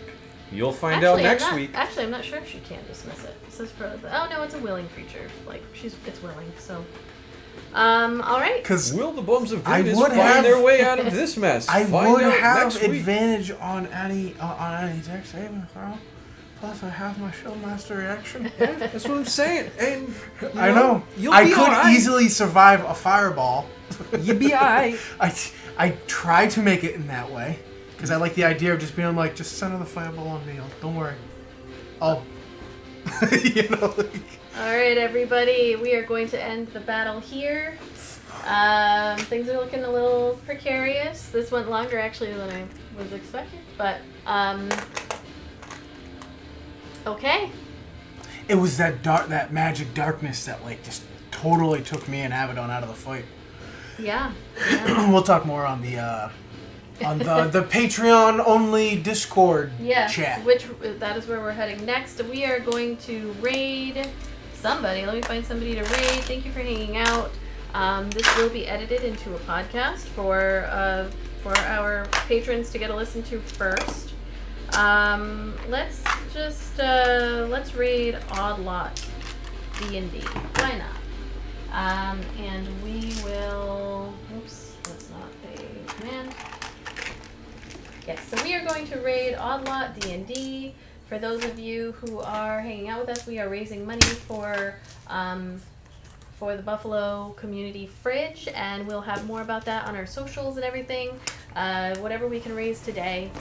E: You'll find out next week.
A: Actually, I'm not sure if she can dismiss it. It says for the. Oh no, it's a willing creature. Like it's willing. So, all right.
B: Because
E: Will the bums of
B: I
E: goodness
B: would
E: find
B: have-
E: their way out of this mess?
B: I
E: Find
B: would
E: out
B: have
E: next week.
B: advantage on any deck saving throw. Plus, I have my Showmaster reaction.
E: That's what I'm saying. And you
B: I know.
E: You'll
B: I
E: be
B: could
E: alright.
B: easily survive a fireball.
E: You'll be alright.
B: I try to make it in that way because I like the idea of just being like, just center the fireball on me. Don't worry. I'll, you know. Like,
A: All right, everybody. We are going to end the battle here. Things are looking a little precarious. This went longer actually than I was expecting, but okay.
B: It was that magic darkness that like just totally took me and Avadon out of the fight.
A: Yeah.
B: We'll talk more on the Patreon only Discord
A: Yes,
B: chat.
A: that is where we're heading next. We are going to raid somebody. Let me find somebody to raid. Thank you for hanging out. This will be edited into a podcast for our patrons to get a listen to first. Let's raid Odd Lot D&D. Why not? And we will. Oops, that's not a command. Yes, so we are going to raid Odd Lot D&D. For those of you who are hanging out with us, we are raising money for the Buffalo Community Fridge, and we'll have more about that on our socials and everything. Whatever we can raise today,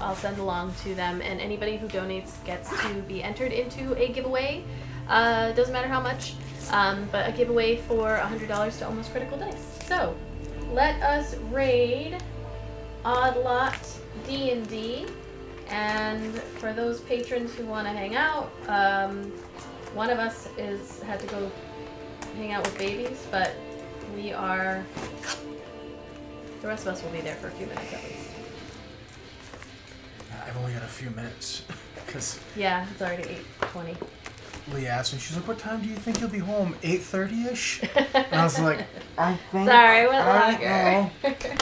A: I'll send along to them, and anybody who donates gets to be entered into a giveaway. Doesn't matter how much, but a giveaway for $100 to Almost Critical Dice. So, let us raid Odd Lot D&D, and for those patrons who want to hang out, one of us had to go hang out with babies, but the rest of us will be there for a few minutes at least.
B: I've only got a few minutes because
A: Yeah, it's already 8:20.
B: Leah asked me, she's like, "What time do you think you'll be home? 8:30ish?" And I was like, "I think."
A: Sorry, I went
B: I
A: longer.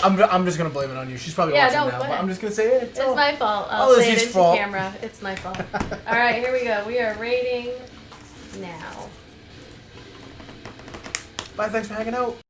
B: don't know. I'm just gonna blame it on you. She's probably watching now,
A: go
B: but
A: ahead.
B: I'm just gonna say it.
A: It's my fault. I'll say it
B: Lizzie's
A: into
B: fault.
A: camera. It's my fault. All right, here we go. We are rating now.
B: Bye. Thanks for hanging out.